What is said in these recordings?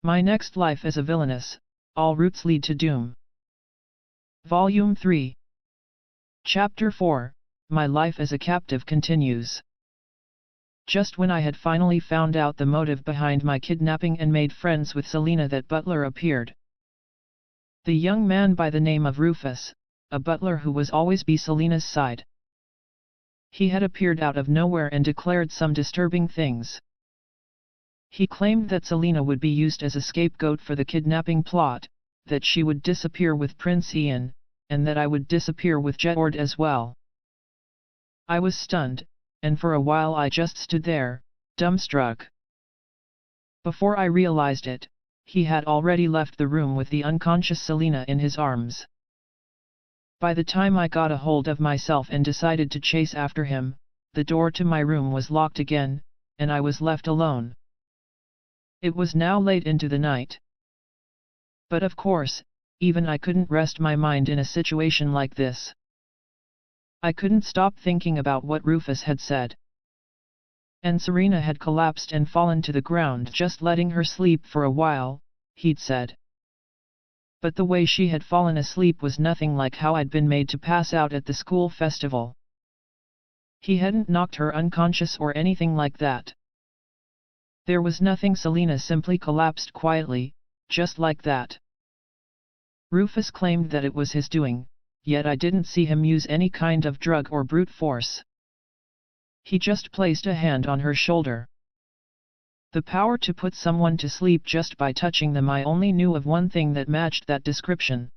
My next life as a villainess, all routes lead to doom. Volume 3. Chapter 4, My life as a captive continues. Just when I had finally found out the motive behind my kidnapping and made friends with Selina, that butler appeared. The young man by the name of Rufus, a butler who was always by Selina's side. He had appeared out of nowhere and declared some disturbing things. He claimed that Selina would be used as a scapegoat for the kidnapping plot, that she would disappear with Prince Ian, and that I would disappear with Jedward as well. I was stunned, and for a while I just stood there, dumbstruck. Before I realized it, he had already left the room with the unconscious Selina in his arms. By the time I got a hold of myself and decided to chase after him, the door to my room was locked again, and I was left alone. It was now late into the night. But of course, even I couldn't rest my mind in a situation like this. I couldn't stop thinking about what Rufus had said. And Serena had collapsed and fallen to the ground, just letting her sleep for a while, he'd said. But the way she had fallen asleep was nothing like how I'd been made to pass out at the school festival. He hadn't knocked her unconscious or anything like that. There was nothing. Selina simply collapsed quietly, just like that. Rufus claimed that it was his doing, yet I didn't see him use any kind of drug or brute force. He just placed a hand on her shoulder. The power to put someone to sleep just by touching them. I only knew of one thing that matched that description.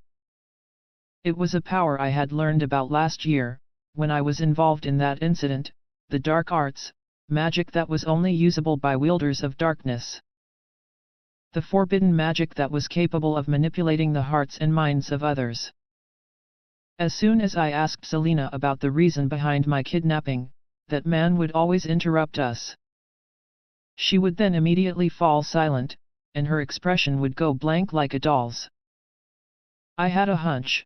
It was a power I had learned about last year, when I was involved in that incident, the dark arts, magic that was only usable by wielders of darkness. The forbidden magic that was capable of manipulating the hearts and minds of others. As soon as I asked Selina about the reason behind my kidnapping, that man would always interrupt us. She would then immediately fall silent, and her expression would go blank like a doll's. I had a hunch.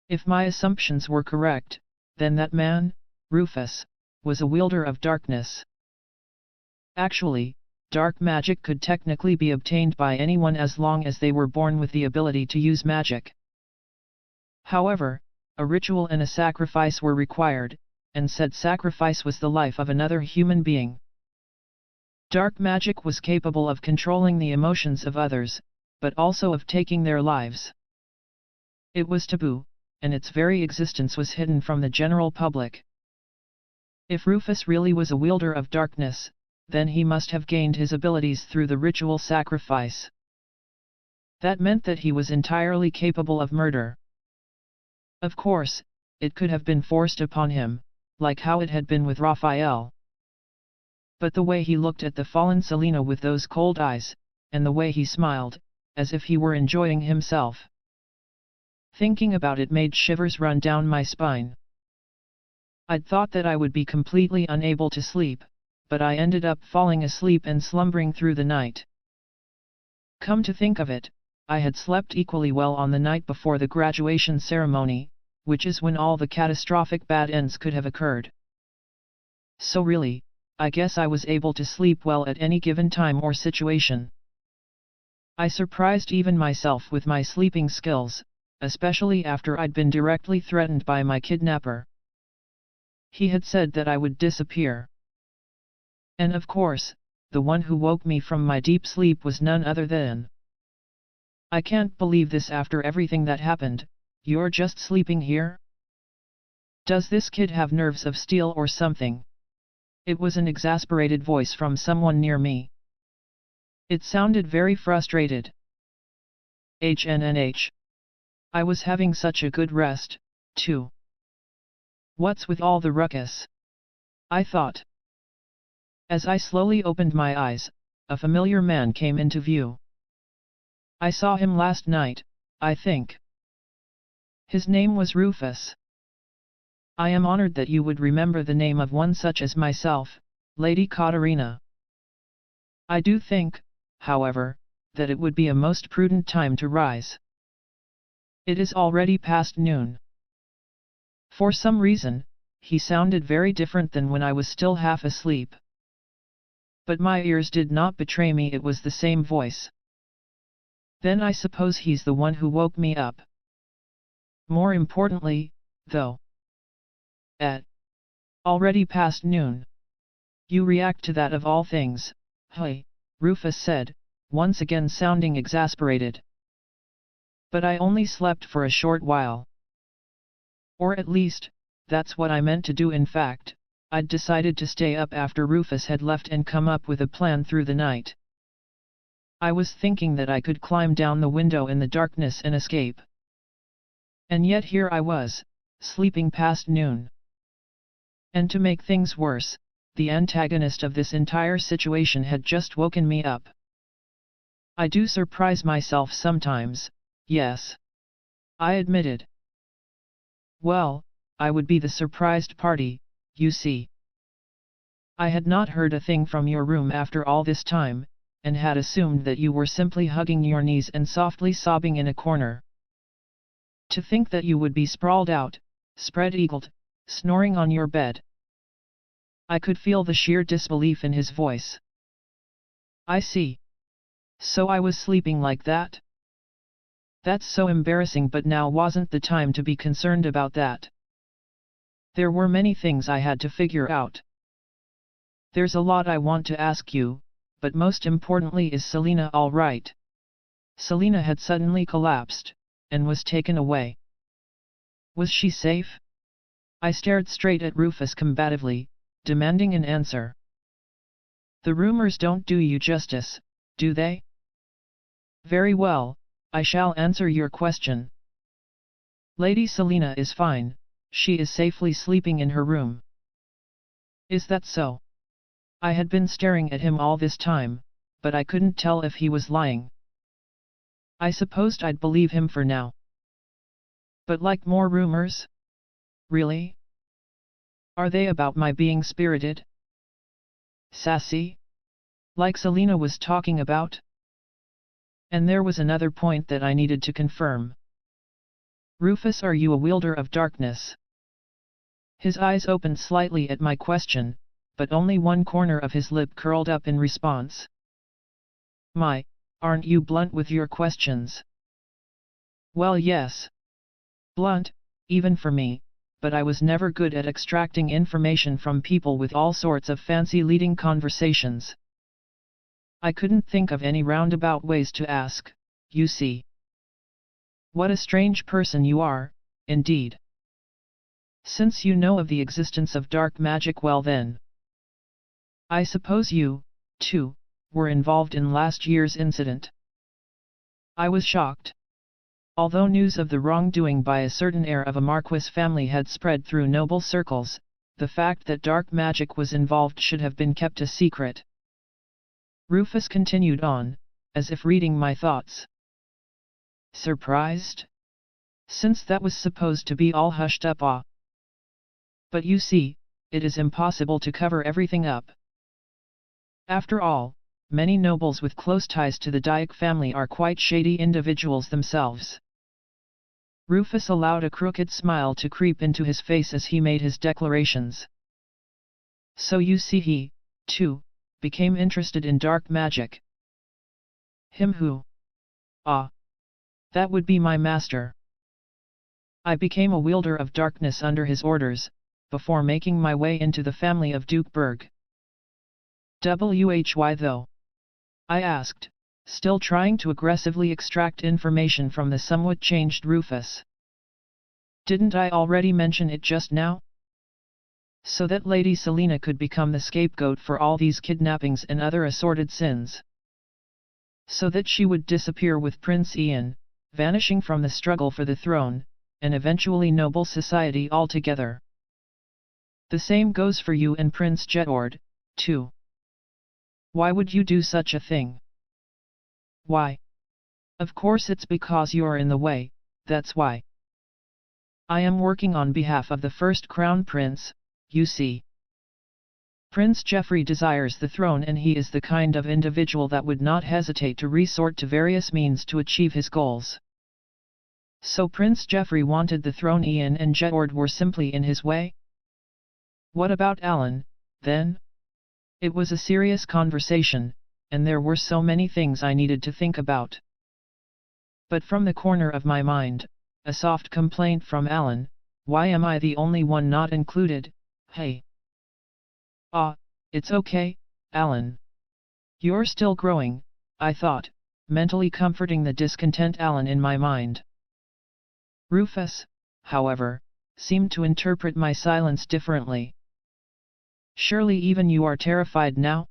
If my assumptions were correct, then that man, Rufus, was a wielder of darkness. Actually, dark magic could technically be obtained by anyone as long as they were born with the ability to use magic. However, a ritual and a sacrifice were required, and said sacrifice was the life of another human being. Dark magic was capable of controlling the emotions of others, but also of taking their lives. It was taboo, and its very existence was hidden from the general public. If Rufus really was a wielder of darkness, then he must have gained his abilities through the ritual sacrifice. That meant that he was entirely capable of murder. Of course, it could have been forced upon him, like how it had been with Raphael. But the way he looked at the fallen Selina with those cold eyes, and the way he smiled, as if he were enjoying himself. Thinking about it made shivers run down my spine. I'd thought that I would be completely unable to sleep, but I ended up falling asleep and slumbering through the night. Come to think of it, I had slept equally well on the night before the graduation ceremony, which is when all the catastrophic bad ends could have occurred. So really, I guess I was able to sleep well at any given time or situation. I surprised even myself with my sleeping skills, especially after I'd been directly threatened by my kidnapper. He had said that I would disappear. And of course, the one who woke me from my deep sleep was none other than... I can't believe this after everything that happened. You're just sleeping here? Does this kid have nerves of steel or something? It was an exasperated voice from someone near me. It sounded very frustrated. HNNH. I was having such a good rest, too. What's with all the ruckus? I thought. As I slowly opened my eyes, a familiar man came into view. I saw him last night, I think. His name was Rufus. I am honored that you would remember the name of one such as myself, Lady Katarina. I do think, however, that it would be a most prudent time to rise. It is already past noon. For some reason, he sounded very different than when I was still half asleep. But my ears did not betray me, it was the same voice. Then I suppose he's the one who woke me up. More importantly, though. At already past noon. You react to that of all things, hey, Rufus said, once again sounding exasperated. But I only slept for a short while. Or at least, that's what I meant to do. In fact, I'd decided to stay up after Rufus had left and come up with a plan through the night. I was thinking that I could climb down the window in the darkness and escape. And yet here I was, sleeping past noon. And to make things worse, the antagonist of this entire situation had just woken me up. I do surprise myself sometimes, yes. I admitted. Well, I would be the surprised party, you see. I had not heard a thing from your room after all this time, and had assumed that you were simply hugging your knees and softly sobbing in a corner. To think that you would be sprawled out, spread-eagled, snoring on your bed. I could feel the sheer disbelief in his voice. I see. So I was sleeping like that? That's so embarrassing, but now wasn't the time to be concerned about that. There were many things I had to figure out. There's a lot I want to ask you, but most importantly, is Selina all right? Selina had suddenly collapsed, and was taken away. Was she safe? I stared straight at Rufus combatively, demanding an answer. The rumors don't do you justice, do they? Very well, I shall answer your question. Lady Selina is fine, she is safely sleeping in her room. Is that so? I had been staring at him all this time, but I couldn't tell if he was lying. I supposed I'd believe him for now. But like more rumors? Really? Are they about my being spirited? Sassy? Like Selina was talking about? And there was another point that I needed to confirm. Rufus, are you a wielder of darkness? His eyes opened slightly at my question, but only one corner of his lip curled up in response. My, aren't you blunt with your questions? Well, yes. Blunt, even for me, but I was never good at extracting information from people with all sorts of fancy leading conversations. I couldn't think of any roundabout ways to ask, you see. What a strange person you are, indeed. Since you know of the existence of dark magic, well then. I suppose you, too, were involved in last year's incident. I was shocked. Although news of the wrongdoing by a certain heir of a Marquis family had spread through noble circles, the fact that dark magic was involved should have been kept a secret. Rufus continued on, as if reading my thoughts. Surprised? Since that was supposed to be all hushed up. But you see, it is impossible to cover everything up. After all, many nobles with close ties to the Dyack family are quite shady individuals themselves. Rufus allowed a crooked smile to creep into his face as he made his declarations. So you see, he, too, became interested in dark magic. Him who? That would be my master. I became a wielder of darkness under his orders, before making my way into the family of Duke Berg. Why though? I asked, still trying to aggressively extract information from the somewhat changed Rufus. Didn't I already mention it just now? So that Lady Selina could become the scapegoat for all these kidnappings and other assorted sins. So that she would disappear with Prince Ian, vanishing from the struggle for the throne, and eventually noble society altogether. The same goes for you and Prince Jedward, too. Why would you do such a thing? Why? Of course it's because you're in the way, that's why. I am working on behalf of the first Crown Prince, you see. Prince Geoffrey desires the throne, and he is the kind of individual that would not hesitate to resort to various means to achieve his goals. So Prince Geoffrey wanted the throne. Ian and Jedward were simply in his way? What about Alan, then? It was a serious conversation, and there were so many things I needed to think about. But from the corner of my mind, a soft complaint from Alan, why am I the only one not included? Hey. Ah, it's okay, Alan. You're still growing, I thought, mentally comforting the discontent Alan in my mind. Rufus, however, seemed to interpret my silence differently. Surely even you are terrified now?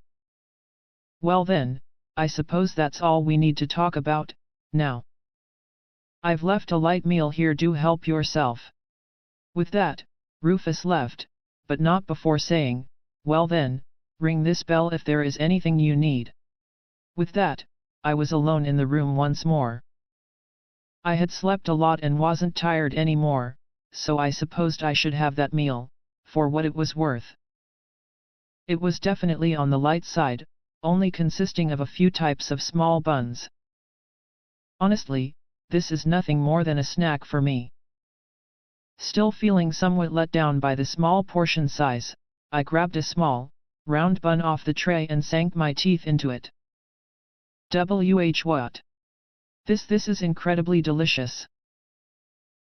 Well then, I suppose that's all we need to talk about, now. I've left a light meal here, do help yourself. With that, Rufus left, but not before saying, well then, ring this bell if there is anything you need. With that, I was alone in the room once more. I had slept a lot and wasn't tired anymore, so I supposed I should have that meal, for what it was worth. It was definitely on the light side, only consisting of a few types of small buns. Honestly, this is nothing more than a snack for me. Still feeling somewhat let down by the small portion size, I grabbed a small, round bun off the tray and sank my teeth into it. What? This is incredibly delicious.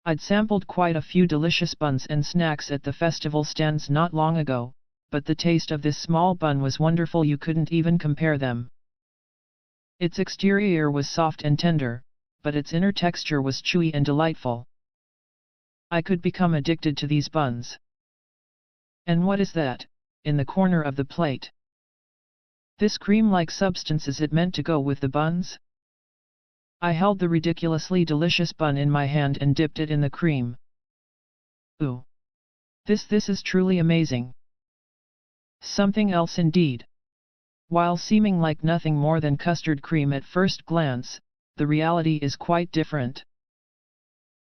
I'd sampled quite a few delicious buns and snacks at the festival stands not long ago, but the taste of this small bun was wonderful, you couldn't even compare them. Its exterior was soft and tender, but its inner texture was chewy and delightful. I could become addicted to these buns. And what is that, in the corner of the plate? This cream-like substance, is it meant to go with the buns? I held the ridiculously delicious bun in my hand and dipped it in the cream. Ooh! This is truly amazing. Something else indeed. While seeming like nothing more than custard cream at first glance, the reality is quite different.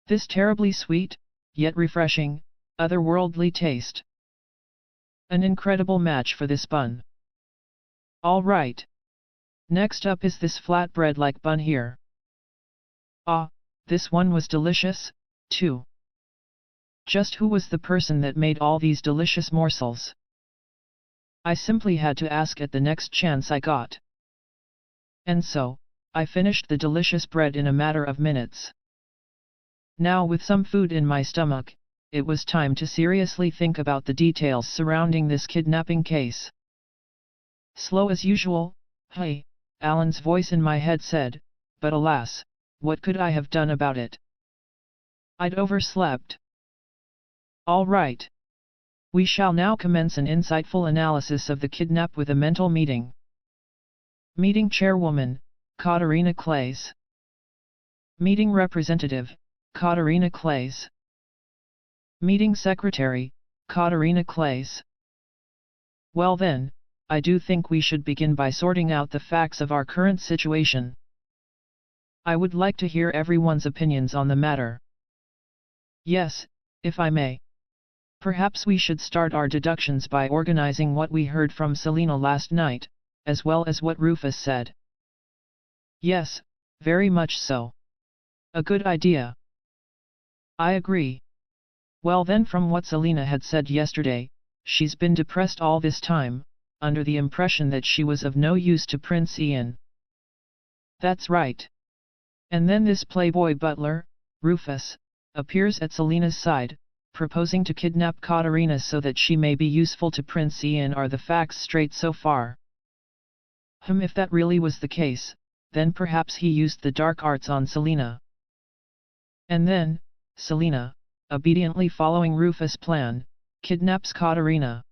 This terribly sweet, yet refreshing, otherworldly taste. An incredible match for this bun. Alright. Next up is this flatbread-like bun here. Ah, this one was delicious, too. Just who was the person that made all these delicious morsels? I simply had to ask at the next chance I got. And so, I finished the delicious bread in a matter of minutes. Now with some food in my stomach, it was time to seriously think about the details surrounding this kidnapping case. Slow as usual, hey, Alan's voice in my head said, but alas, what could I have done about it? I'd overslept. All right. We shall now commence an insightful analysis of the kidnap with a mental meeting. Meeting Chairwoman, Katarina Clays. Meeting Representative, Katarina Clays. Meeting Secretary, Katarina Clays. Well then, I do think we should begin by sorting out the facts of our current situation. I would like to hear everyone's opinions on the matter. Yes, if I may. Perhaps we should start our deductions by organizing what we heard from Selena last night, as well as what Rufus said. Yes, very much so. A good idea. I agree. Well then, from what Selena had said yesterday, she's been depressed all this time, under the impression that she was of no use to Prince Ian. That's right. And then this playboy butler, Rufus, appears at Selena's side, proposing to kidnap Katarina so that she may be useful to Prince Ian. Are the facts straight so far? If that really was the case, then perhaps he used the dark arts on Selena. And then, Selena, obediently following Rufus' plan, kidnaps Katarina.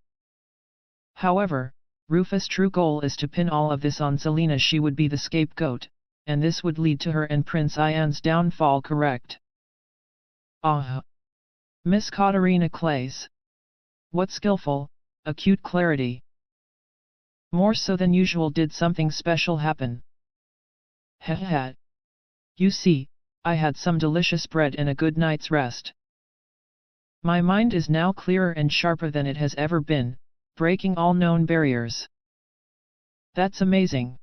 However, Rufus' true goal is to pin all of this on Selena. She would be the scapegoat, and this would lead to her and Prince Ian's downfall, correct? Miss Katarina Clays. What skillful, acute clarity. More so than usual. Did something special happen? Heh. You see, I had some delicious bread and a good night's rest. My mind is now clearer and sharper than it has ever been, breaking all known barriers. That's amazing.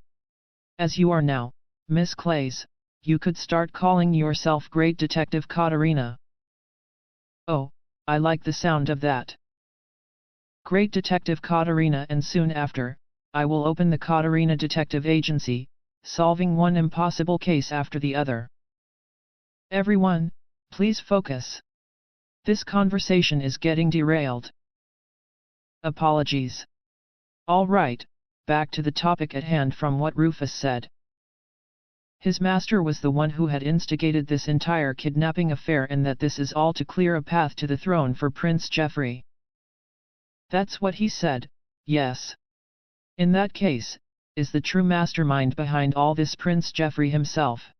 As you are now, Miss Clays, you could start calling yourself Great Detective Katarina. Oh, I like the sound of that. Great Detective Katarina, and soon after, I will open the Katarina Detective Agency, solving one impossible case after the other. Everyone, please focus. This conversation is getting derailed. Apologies. All right, back to the topic at hand from what Rufus said. His master was the one who had instigated this entire kidnapping affair, and that this is all to clear a path to the throne for Prince Jeffrey. That's what he said, yes. In that case, is the true mastermind behind all this Prince Jeffrey himself.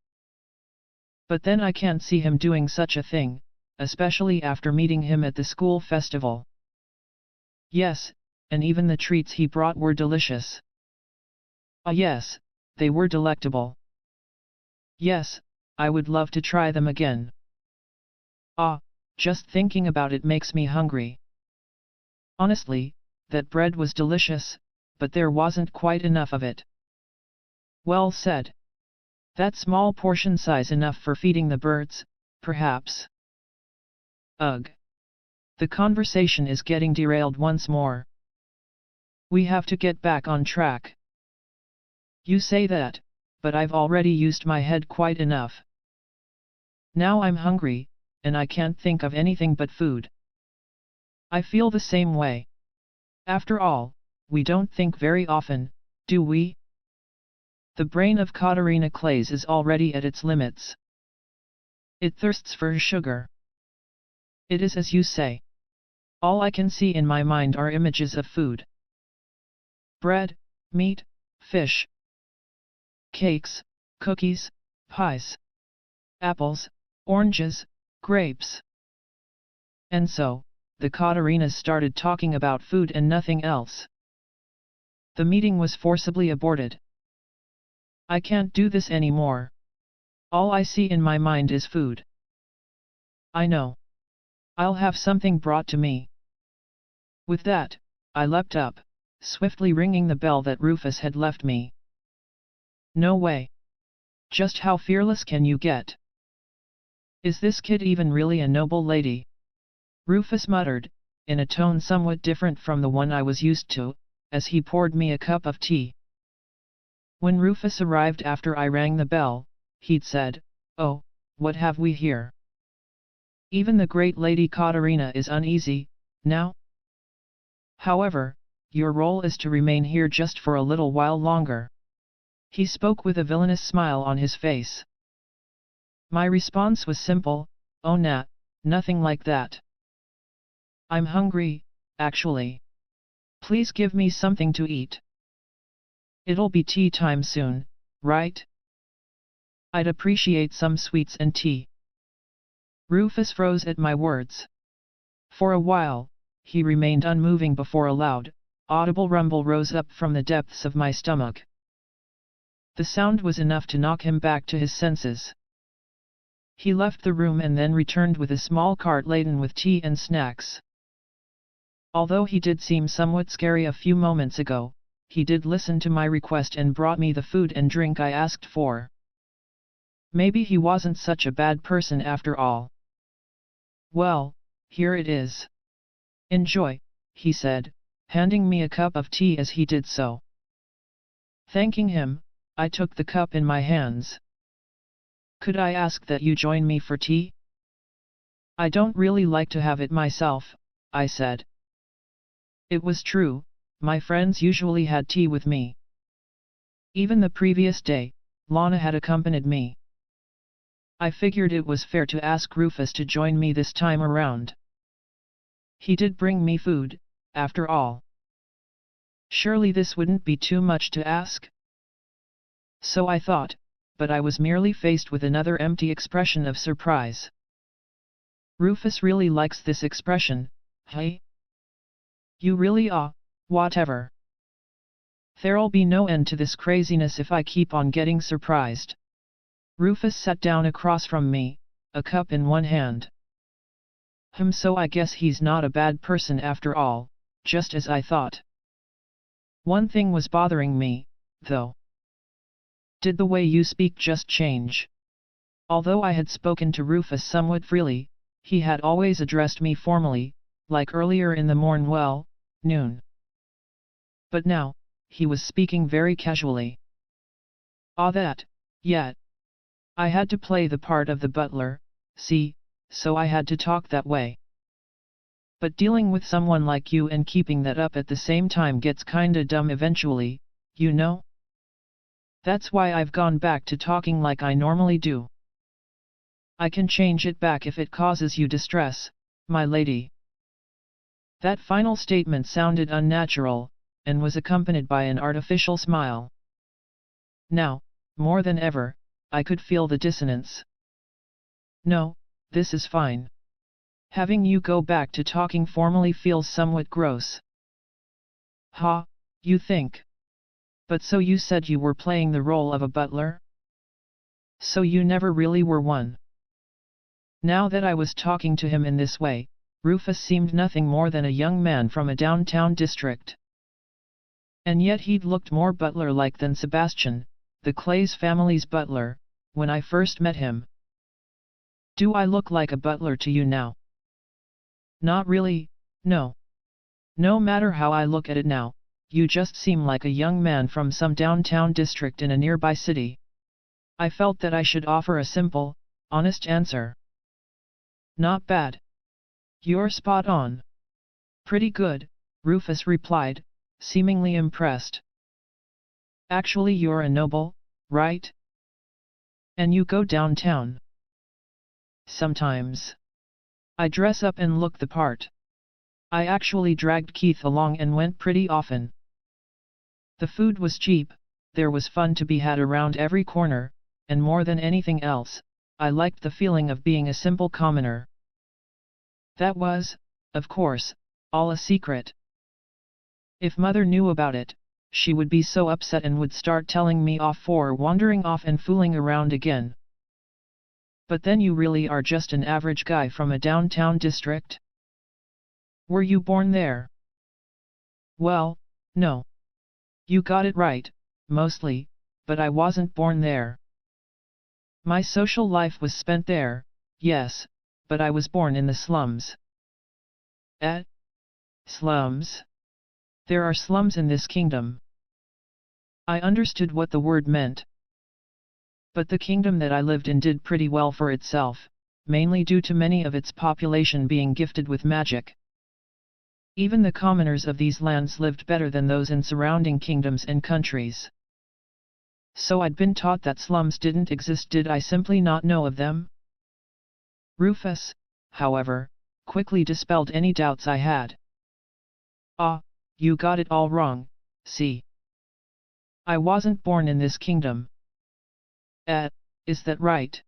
But then I can't see him doing such a thing, especially after meeting him at the school festival. Yes, and even the treats he brought were delicious. Ah yes, they were delectable. Yes, I would love to try them again. Ah, just thinking about it makes me hungry. Honestly, that bread was delicious, but there wasn't quite enough of it. Well said. That small portion size enough for feeding the birds, perhaps. Ugh. The conversation is getting derailed once more. We have to get back on track. You say that, but I've already used my head quite enough. Now I'm hungry, and I can't think of anything but food. I feel the same way. After all, we don't think very often, do we? The brain of Katarina Clays is already at its limits. It thirsts for sugar. It is as you say. All I can see in my mind are images of food. Bread, meat, fish, cakes, cookies, pies, apples, oranges, grapes. And so, the Katarinas started talking about food and nothing else. The meeting was forcibly aborted. I can't do this anymore. All I see in my mind is food. I know. I'll have something brought to me. With that, I leapt up, swiftly ringing the bell that Rufus had left me. No way. Just how fearless can you get? Is this kid even really a noble lady? Rufus muttered, in a tone somewhat different from the one I was used to, as he poured me a cup of tea. When Rufus arrived after I rang the bell, he'd said, "Oh, what have we here?" Even the great Lady Katarina is uneasy, now? However, your role is to remain here just for a little while longer. He spoke with a villainous smile on his face. My response was simple, "Oh nah, nothing like that. I'm hungry, actually. Please give me something to eat. It'll be tea time soon, right? I'd appreciate some sweets and tea." Rufus froze at my words. For a while, he remained unmoving before a loud, audible rumble rose up from the depths of my stomach. The sound was enough to knock him back to his senses. He left the room and then returned with a small cart laden with tea and snacks. Although he did seem somewhat scary a few moments ago, he did listen to my request and brought me the food and drink I asked for. Maybe he wasn't such a bad person after all. Well, here it is. Enjoy, he said, handing me a cup of tea as he did so. Thanking him, I took the cup in my hands. Could I ask that you join me for tea? I don't really like to have it myself, I said. It was true, my friends usually had tea with me. Even the previous day, Lana had accompanied me. I figured it was fair to ask Rufus to join me this time around. He did bring me food, after all. Surely this wouldn't be too much to ask? So I thought, but I was merely faced with another empty expression of surprise. Rufus really likes this expression, hey? You really are, whatever. There'll be no end to this craziness if I keep on getting surprised. Rufus sat down across from me, a cup in one hand. So I guess he's not a bad person after all, just as I thought. One thing was bothering me, though. Did the way you speak just change? Although I had spoken to Rufus somewhat freely, he had always addressed me formally, like earlier in the noon. But now, he was speaking very casually. Ah that, yeah. I had to play the part of the butler, see, so I had to talk that way. But dealing with someone like you and keeping that up at the same time gets kinda dumb eventually, you know? That's why I've gone back to talking like I normally do. I can change it back if it causes you distress, my lady. That final statement sounded unnatural, and was accompanied by an artificial smile. Now, more than ever, I could feel the dissonance. No, this is fine. Having you go back to talking formally feels somewhat gross. Ha, you think? But so you said you were playing the role of a butler? So you never really were one. Now that I was talking to him in this way, Rufus seemed nothing more than a young man from a downtown district. And yet he'd looked more butler-like than Sebastian, the Clays family's butler, when I first met him. Do I look like a butler to you now? Not really, no. No matter how I look at it now, you just seem like a young man from some downtown district in a nearby city. I felt that I should offer a simple, honest answer. Not bad. You're spot on. Pretty good, Rufus replied, seemingly impressed. Actually, you're a noble, right? And you go downtown? Sometimes. I dress up and look the part. I actually dragged Keith along and went pretty often. The food was cheap, there was fun to be had around every corner, and more than anything else, I liked the feeling of being a simple commoner. That was, of course, all a secret. If Mother knew about it, she would be so upset and would start telling me off for wandering off and fooling around again. But then you really are just an average guy from a downtown district? Were you born there? Well, no. You got it right, mostly, but I wasn't born there. My social life was spent there, yes, but I was born in the slums. Eh? Slums? There are slums in this kingdom. I understood what the word meant. But the kingdom that I lived in did pretty well for itself, mainly due to many of its population being gifted with magic. Even the commoners of these lands lived better than those in surrounding kingdoms and countries. So I'd been taught that slums didn't exist. Did I simply not know of them? Rufus, however, quickly dispelled any doubts I had. Ah, you got it all wrong, see. I wasn't born in this kingdom. Is that right?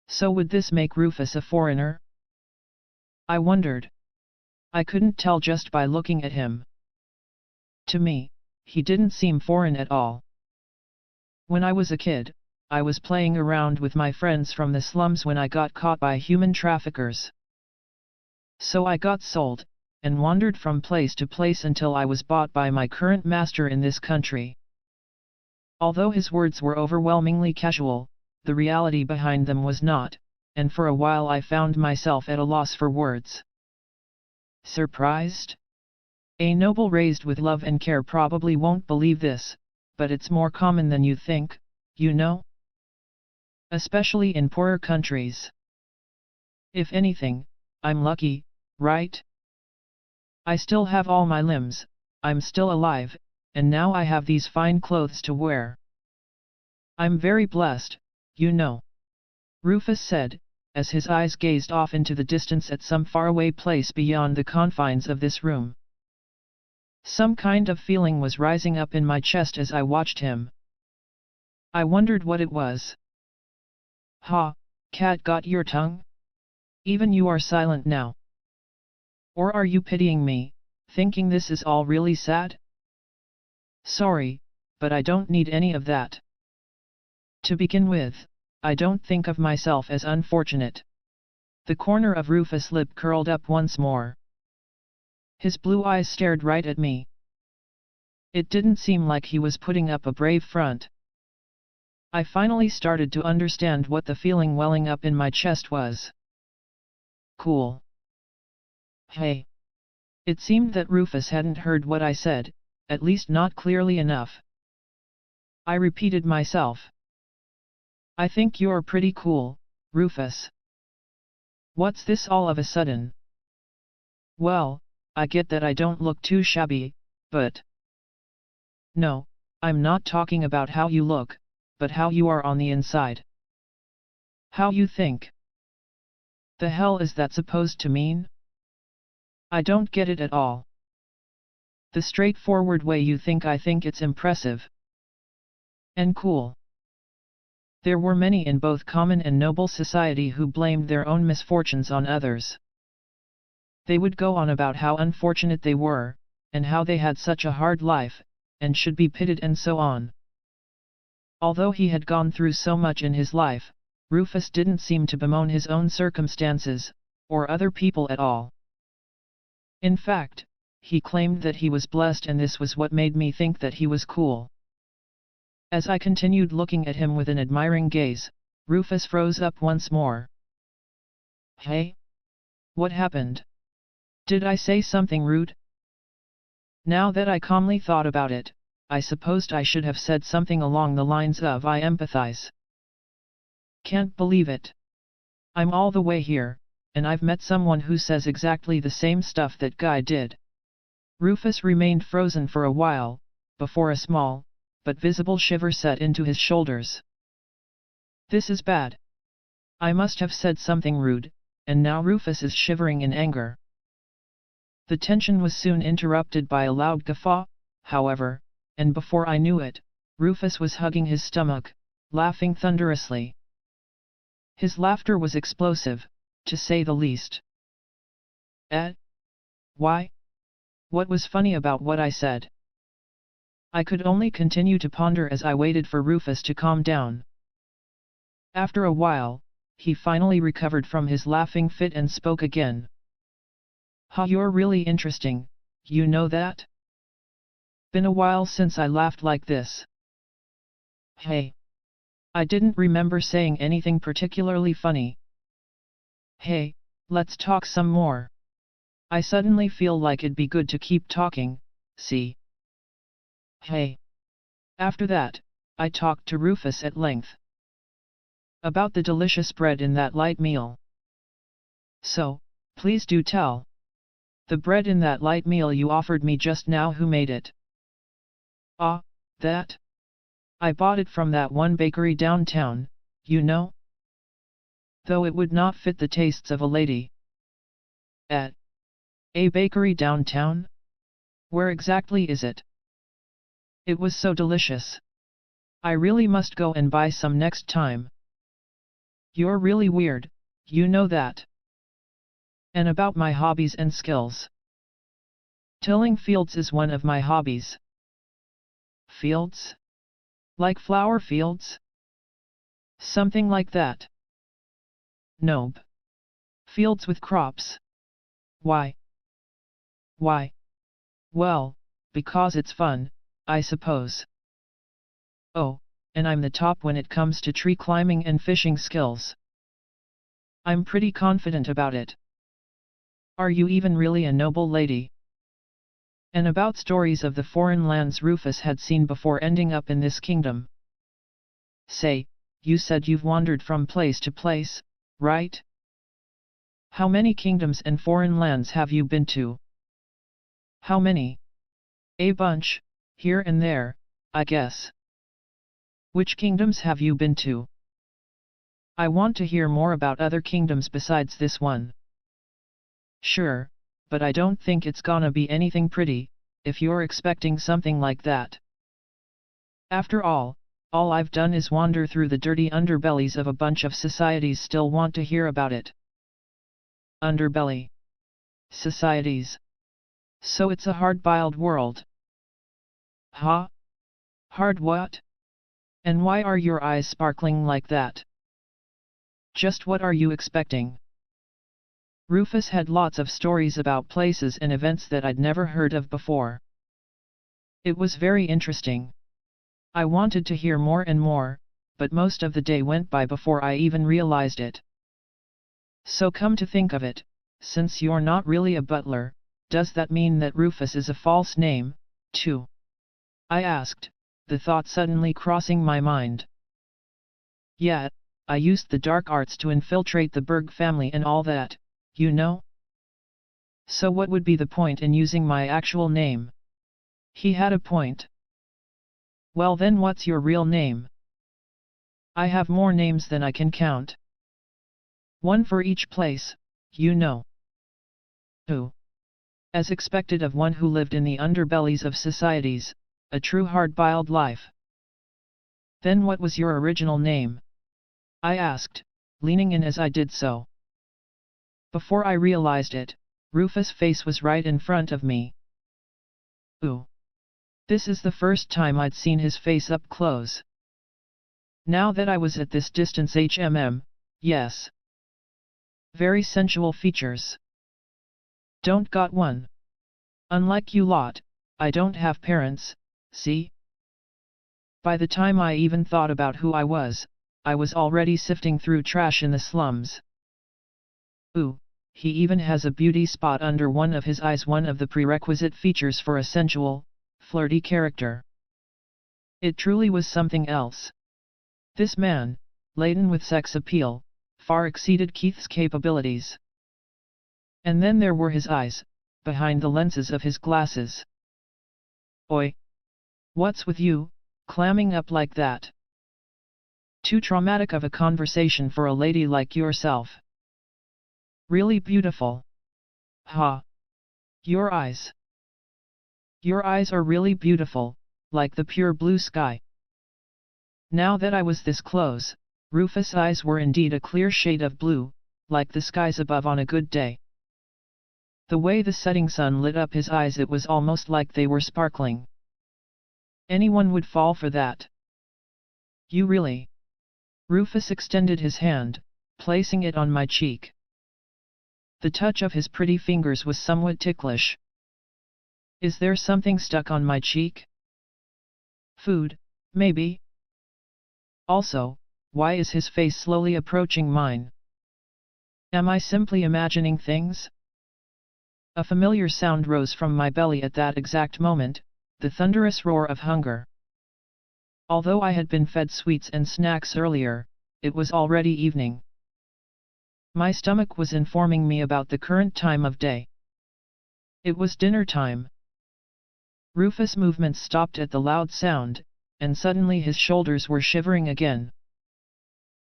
So would this make Rufus a foreigner? I wondered. I couldn't tell just by looking at him. To me, he didn't seem foreign at all. When I was a kid, I was playing around with my friends from the slums when I got caught by human traffickers. So I got sold, and wandered from place to place until I was bought by my current master in this country. Although his words were overwhelmingly casual, the reality behind them was not, and for a while I found myself at a loss for words. Surprised? A noble raised with love and care probably won't believe this, but it's more common than you think, you know? Especially in poorer countries. If anything, I'm lucky, right? I still have all my limbs, I'm still alive, and now I have these fine clothes to wear. I'm very blessed, you know. Rufus said, as his eyes gazed off into the distance at some faraway place beyond the confines of this room. Some kind of feeling was rising up in my chest as I watched him. I wondered what it was. Ha, cat got your tongue? Even you are silent now. Or are you pitying me, thinking this is all really sad? Sorry, but I don't need any of that. To begin with, I don't think of myself as unfortunate. The corner of Rufus' lip curled up once more. His blue eyes stared right at me. It didn't seem like he was putting up a brave front. I finally started to understand what the feeling welling up in my chest was. Cool. Hey. It seemed that Rufus hadn't heard what I said, at least not clearly enough. I repeated myself. I think you're pretty cool, Rufus. What's this all of a sudden? Well, I get that I don't look too shabby, but... No, I'm not talking about how you look, but how you are on the inside. How you think. The hell is that supposed to mean? I don't get it at all. The straightforward way you think, I think it's impressive. And cool. There were many in both common and noble society who blamed their own misfortunes on others. They would go on about how unfortunate they were, and how they had such a hard life, and should be pitied and so on. Although he had gone through so much in his life, Rufus didn't seem to bemoan his own circumstances, or other people at all. In fact, he claimed that he was blessed, and this was what made me think that he was cool. As I continued looking at him with an admiring gaze, Rufus froze up once more. Hey? What happened? Did I say something rude? Now that I calmly thought about it, I supposed I should have said something along the lines of I empathize. Can't believe it. I'm all the way here, and I've met someone who says exactly the same stuff that guy did. Rufus remained frozen for a while, before a small, but visible shiver set into his shoulders. This is bad. I must have said something rude, and now Rufus is shivering in anger. The tension was soon interrupted by a loud guffaw, however, and before I knew it, Rufus was hugging his stomach, laughing thunderously. His laughter was explosive, to say the least. Why? What was funny about what I said? I could only continue to ponder as I waited for Rufus to calm down. After a while, he finally recovered from his laughing fit and spoke again. You're really interesting, you know that? Been a while since I laughed like this. Hey. I didn't remember saying anything particularly funny. Hey, let's talk some more. I suddenly feel like it'd be good to keep talking, see? Hey. After that, I talked to Rufus at length. About the delicious bread in that light meal. So, please do tell. The bread in that light meal you offered me just now, who made it? That? I bought it from that one bakery downtown, you know? Though it would not fit the tastes of a lady. At a bakery downtown? Where exactly is it? It was so delicious. I really must go and buy some next time. You're really weird, you know that. And about my hobbies and skills. Tilling fields is one of my hobbies. Fields? Like flower fields? Something like that. Nope. Fields with crops. Why? Why? Well, because it's fun, I suppose. Oh, and I'm the top when it comes to tree climbing and fishing skills. I'm pretty confident about it. Are you even really a noble lady? And about stories of the foreign lands Rufus had seen before ending up in this kingdom. Say, you said you've wandered from place to place, right? How many kingdoms and foreign lands have you been to? How many? A bunch, here and there, I guess. Which kingdoms have you been to? I want to hear more about other kingdoms besides this one. Sure, but I don't think it's gonna be anything pretty, if you're expecting something like that. After all I've done is wander through the dirty underbellies of a bunch of societies still want to hear about it. Underbelly. Societies. So it's a hard-boiled world. Huh? Hard what? And why are your eyes sparkling like that? Just what are you expecting? Rufus had lots of stories about places and events that I'd never heard of before. It was very interesting. I wanted to hear more and more, but most of the day went by before I even realized it. So come to think of it, since you're not really a butler, does that mean that Rufus is a false name, too? I asked, the thought suddenly crossing my mind. Yeah, I used the dark arts to infiltrate the Berg family and all that, you know? So what would be the point in using my actual name? He had a point. Well then what's your real name? I have more names than I can count. One for each place, you know. Ooh. As expected of one who lived in the underbellies of societies, a true hard-boiled life. Then what was your original name? I asked, leaning in as I did so. Before I realized it, Rufus' face was right in front of me. Ooh. This is the first time I'd seen his face up close. Now that I was at this distance yes. Very sensual features. Don't got one. Unlike you lot, I don't have parents, see? By the time I even thought about who I was already sifting through trash in the slums. Ooh, he even has a beauty spot under one of his eyes, one of the prerequisite features for a sensual, flirty character. It truly was something else. This man, laden with sex appeal, far exceeded Keith's capabilities. And then there were his eyes, behind the lenses of his glasses. Oi! What's with you, clamming up like that? Too traumatic of a conversation for a lady like yourself. Really beautiful. Ha! Your eyes. Your eyes are really beautiful, like the pure blue sky. Now that I was this close, Rufus' eyes were indeed a clear shade of blue, like the skies above on a good day. The way the setting sun lit up his eyes, it was almost like they were sparkling. Anyone would fall for that. You really? Rufus extended his hand, placing it on my cheek. The touch of his pretty fingers was somewhat ticklish. Is there something stuck on my cheek? Food, maybe? Also, why is his face slowly approaching mine? Am I simply imagining things? A familiar sound rose from my belly at that exact moment, the thunderous roar of hunger. Although I had been fed sweets and snacks earlier, it was already evening. My stomach was informing me about the current time of day. It was dinner time. Rufus' movements stopped at the loud sound, and suddenly his shoulders were shivering again.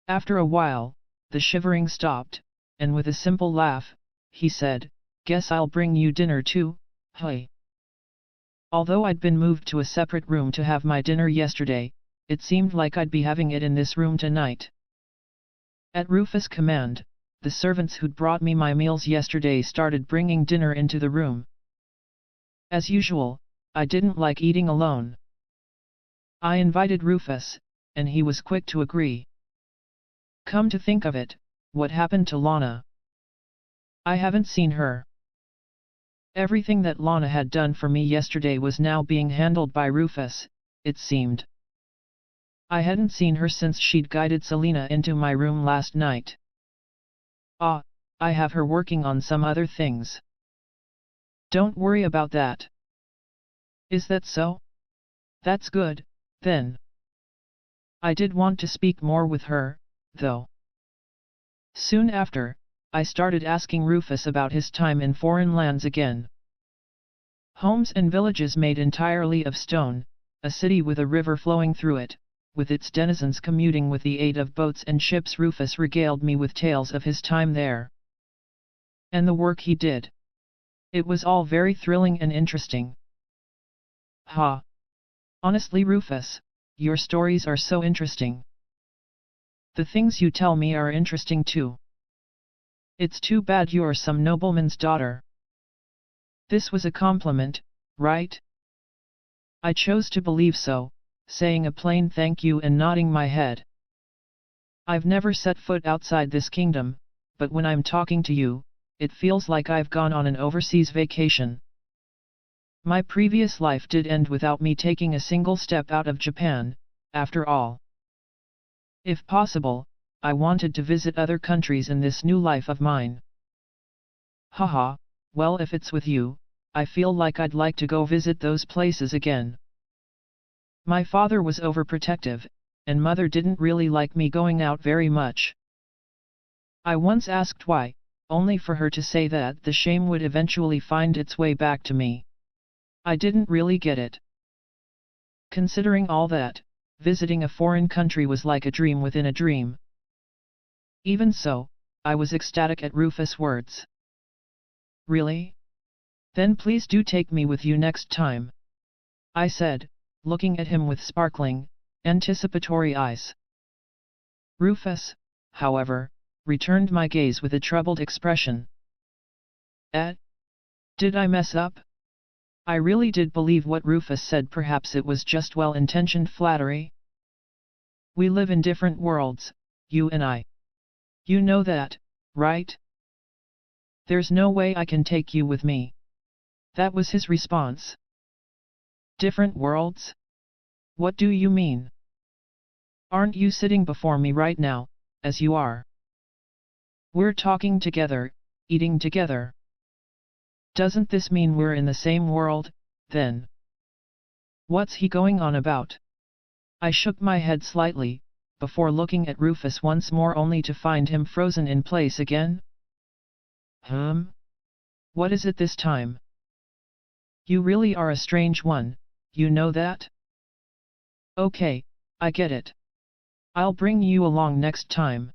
After a while, the shivering stopped, and with a simple laugh, he said, "Guess I'll bring you dinner too, hey." Although I'd been moved to a separate room to have my dinner yesterday, it seemed like I'd be having it in this room tonight. At Rufus' command, the servants who'd brought me my meals yesterday started bringing dinner into the room. As usual, I didn't like eating alone. I invited Rufus, and he was quick to agree. Come to think of it, what happened to Lana? I haven't seen her. Everything that Lana had done for me yesterday was now being handled by Rufus, it seemed. I hadn't seen her since she'd guided Selena into my room last night. Ah, I have her working on some other things. Don't worry about that. Is that so? That's good, then. I did want to speak more with her, though. Soon after, I started asking Rufus about his time in foreign lands again. Homes and villages made entirely of stone, a city with a river flowing through it, with its denizens commuting with the aid of boats and ships. Rufus regaled me with tales of his time there. And the work he did. It was all very thrilling and interesting. Ha! Honestly, Rufus, your stories are so interesting. The things you tell me are interesting too. It's too bad you're some nobleman's daughter. This was a compliment, right? I chose to believe so, saying a plain thank you and nodding my head. I've never set foot outside this kingdom, but when I'm talking to you, it feels like I've gone on an overseas vacation. My previous life did end without me taking a single step out of Japan, after all. If possible, I wanted to visit other countries in this new life of mine. Haha, well, if it's with you, I feel like I'd like to go visit those places again. My father was overprotective, and mother didn't really like me going out very much. I once asked why, only for her to say that the shame would eventually find its way back to me. I didn't really get it. Considering all that, visiting a foreign country was like a dream within a dream. Even so, I was ecstatic at Rufus' words. Really? Then please do take me with you next time, I said, looking at him with sparkling, anticipatory eyes. Rufus, however, returned my gaze with a troubled expression. Did I mess up? I really did believe what Rufus said. Perhaps it was just well-intentioned flattery. We live in different worlds, you and I. You know that, right? There's no way I can take you with me. That was his response. Different worlds? What do you mean? Aren't you sitting before me right now, as you are? We're talking together, eating together. Doesn't this mean we're in the same world, then? What's he going on about? I shook my head slightly, before looking at Rufus once more only to find him frozen in place again. What is it this time? You really are a strange one, you know that? Okay, I get it. I'll bring you along next time.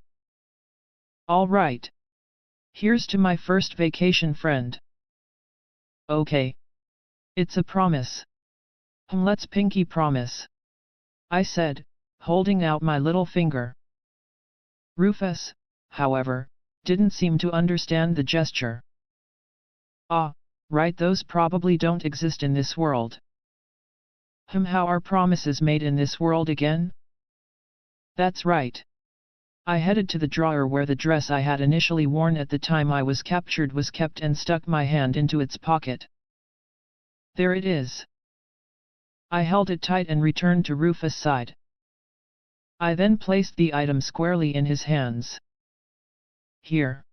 All right. Here's to my first vacation friend. Okay. It's a promise. Let's pinky promise, I said, holding out my little finger. Rufus, however, didn't seem to understand the gesture. Ah, right, those probably don't exist in this world. How are promises made in this world again? That's right. I headed to the drawer where the dress I had initially worn at the time I was captured was kept and stuck my hand into its pocket. There it is. I held it tight and returned to Rufus' side. I then placed the item squarely in his hands. Here.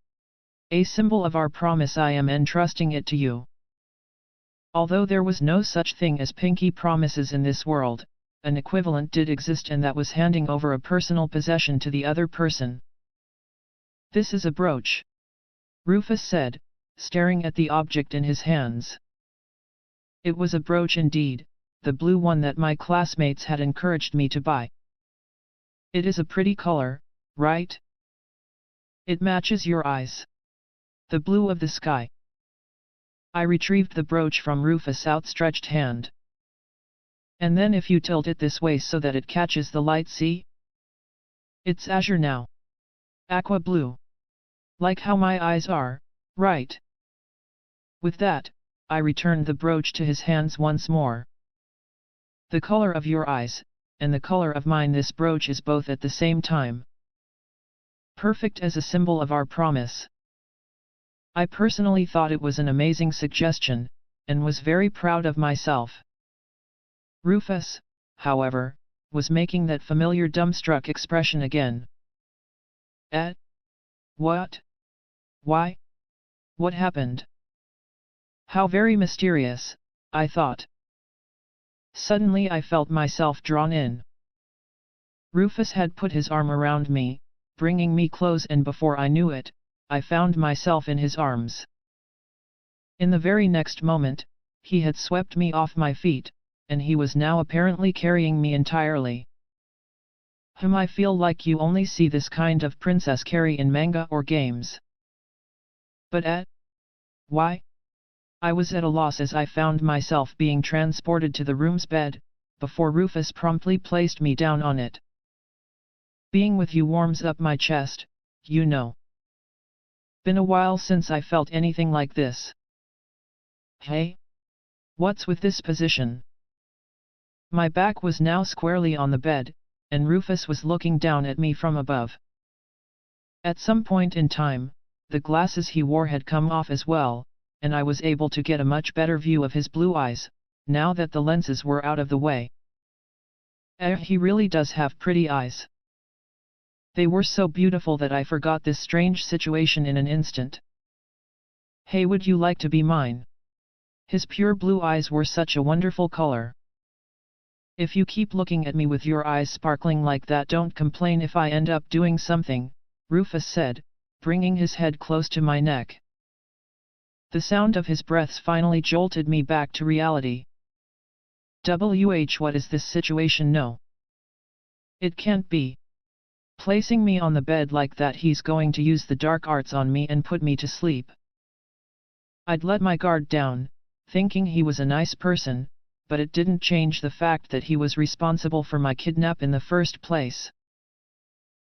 A symbol of our promise, I am entrusting it to you. Although there was no such thing as pinky promises in this world, an equivalent did exist, and that was handing over a personal possession to the other person. This is a brooch, Rufus said, staring at the object in his hands. It was a brooch indeed, the blue one that my classmates had encouraged me to buy. It is a pretty color, right? It matches your eyes. The blue of the sky. I retrieved the brooch from Rufus' outstretched hand. And then if you tilt it this way so that it catches the light, see? It's azure now. Aqua blue. Like how my eyes are, right? With that, I returned the brooch to his hands once more. The color of your eyes, and the color of mine, this brooch is both at the same time. Perfect as a symbol of our promise. I personally thought it was an amazing suggestion, and was very proud of myself. Rufus, however, was making that familiar dumbstruck expression again. What? Why? What happened? How very mysterious, I thought. Suddenly I felt myself drawn in. Rufus had put his arm around me, bringing me close, and before I knew it, I found myself in his arms. In the very next moment, he had swept me off my feet, and he was now apparently carrying me entirely. I feel like you only see this kind of princess carry in manga or games. But why? I was at a loss as I found myself being transported to the room's bed, before Rufus promptly placed me down on it. Being with you warms up my chest, you know. Been a while since I felt anything like this. Hey? What's with this position? My back was now squarely on the bed, and Rufus was looking down at me from above. At some point in time, the glasses he wore had come off as well, and I was able to get a much better view of his blue eyes, now that the lenses were out of the way. He really does have pretty eyes. They were so beautiful that I forgot this strange situation in an instant. Hey, would you like to be mine? His pure blue eyes were such a wonderful color. If you keep looking at me with your eyes sparkling like that, don't complain if I end up doing something, Rufus said, bringing his head close to my neck. The sound of his breaths finally jolted me back to reality. What is this situation? No. It can't be. Placing me on the bed like that, he's going to use the dark arts on me and put me to sleep. I'd let my guard down, thinking he was a nice person, but it didn't change the fact that he was responsible for my kidnap in the first place.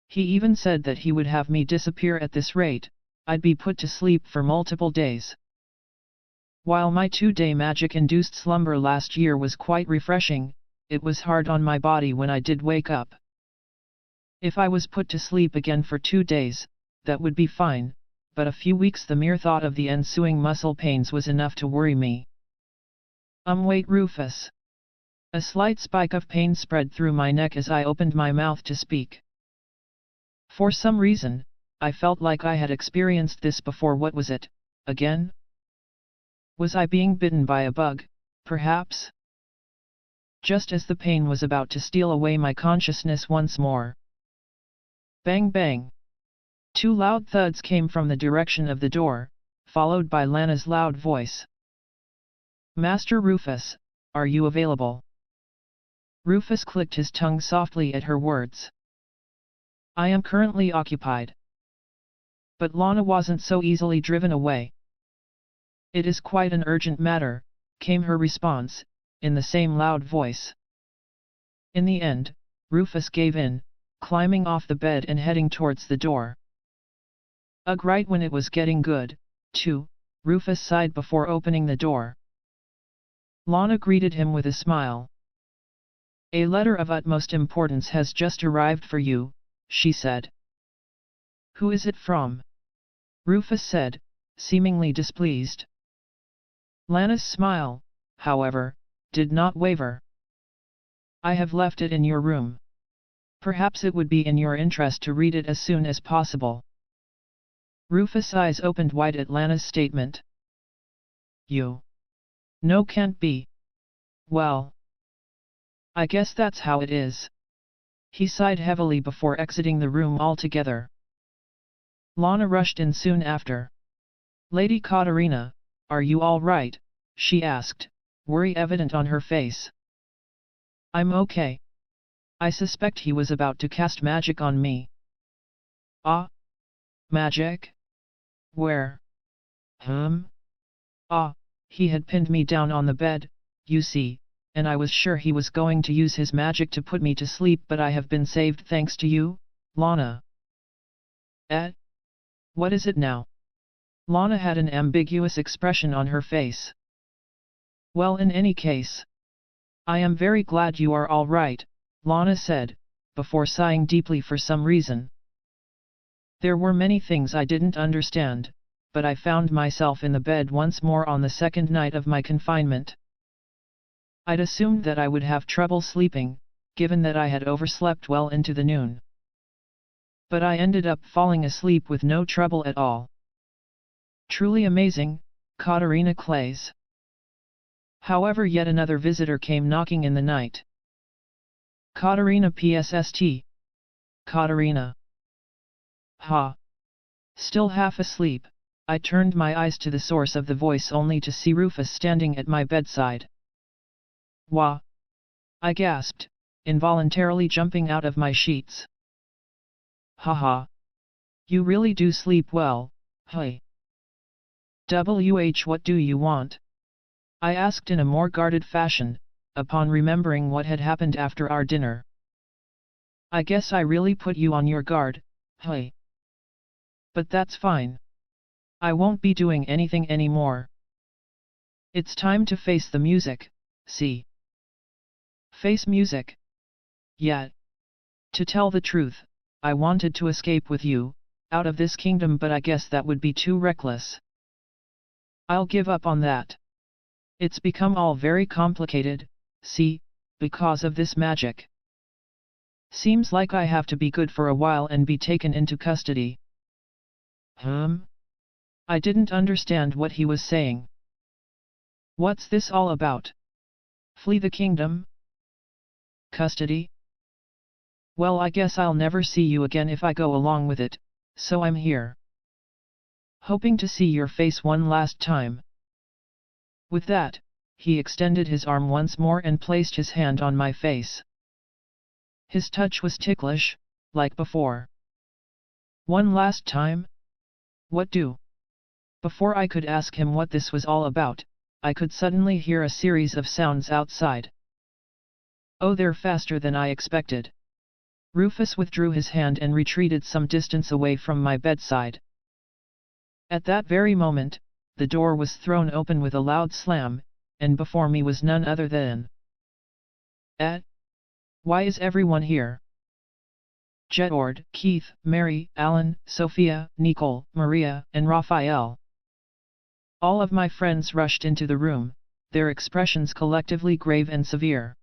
He even said that he would have me disappear at this rate, I'd be put to sleep for multiple days. While my 2-day magic-induced slumber last year was quite refreshing, it was hard on my body when I did wake up. If I was put to sleep again for 2 days, that would be fine, but a few weeks, the mere thought of the ensuing muscle pains was enough to worry me. Wait, Rufus. A slight spike of pain spread through my neck as I opened my mouth to speak. For some reason, I felt like I had experienced this before. What was it, again? Was I being bitten by a bug, perhaps? Just as the pain was about to steal away my consciousness once more. Bang bang! 2 loud thuds came from the direction of the door, followed by Lana's loud voice. Master Rufus, are you available? Rufus clicked his tongue softly at her words. I am currently occupied. But Lana wasn't so easily driven away. It is quite an urgent matter, came her response, in the same loud voice. In the end, Rufus gave in, climbing off the bed and heading towards the door. Ugh, right when it was getting good, too, Rufus sighed before opening the door. Lana greeted him with a smile. A letter of utmost importance has just arrived for you, she said. Who is it from? Rufus said, seemingly displeased. Lana's smile, however, did not waver. I have left it in your room. Perhaps it would be in your interest to read it as soon as possible. Rufus' eyes opened wide at Lana's statement. You? No, can't be. Well, I guess that's how it is. He sighed heavily before exiting the room altogether. Lana rushed in soon after. Lady Katarina, are you all right? She asked, worry evident on her face. I'm okay. I suspect he was about to cast magic on me. Ah? Magic? Where? Ah, he had pinned me down on the bed, you see, and I was sure he was going to use his magic to put me to sleep, but I have been saved thanks to you, Lana. What is it now? Lana had an ambiguous expression on her face. Well, in any case, I am very glad you are all right, Lana said, before sighing deeply for some reason. There were many things I didn't understand, but I found myself in the bed once more on the second night of my confinement. I'd assumed that I would have trouble sleeping, given that I had overslept well into the noon. But I ended up falling asleep with no trouble at all. Truly amazing, Katarina Clays. However, yet another visitor came knocking in the night. Katarina PSST. Katarina. Ha. Still half asleep, I turned my eyes to the source of the voice only to see Rufus standing at my bedside. Wah! I gasped, involuntarily jumping out of my sheets. Haha. You really do sleep well, hey. What do you want? I asked in a more guarded fashion, upon remembering what had happened after our dinner. I guess I really put you on your guard, hey. But that's fine. I won't be doing anything anymore. It's time to face the music, see? Face music? Yeah. To tell the truth, I wanted to escape with you, out of this kingdom, but I guess that would be too reckless. I'll give up on that. It's become all very complicated, see, because of this magic. Seems like I have to be good for a while and be taken into custody. I didn't understand what he was saying. What's this all about? Flee the kingdom? Custody? Well, I guess I'll never see you again if I go along with it, so I'm here. Hoping to see your face one last time. With that, he extended his arm once more and placed his hand on my face. His touch was ticklish, like before. One last time? What do? Before I could ask him what this was all about, I could suddenly hear a series of sounds outside. Oh, they're faster than I expected. Rufus withdrew his hand and retreated some distance away from my bedside. At that very moment, the door was thrown open with a loud slam, and before me was none other than... Why is everyone here? Jedward, Keith, Mary, Alan, Sophia, Nicole, Maria, and Raphael. All of my friends rushed into the room, their expressions collectively grave and severe.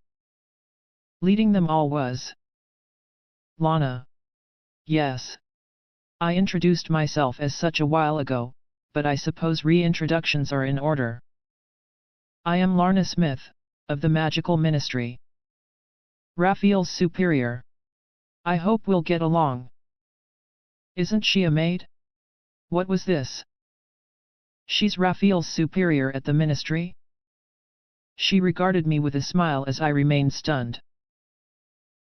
Leading them all was... Lana. Yes. I introduced myself as such a while ago, but I suppose reintroductions are in order. I am Lana Smith, of the Magical Ministry. Raphael's superior. I hope we'll get along. Isn't she a maid? What was this? She's Raphael's superior at the ministry? She regarded me with a smile as I remained stunned.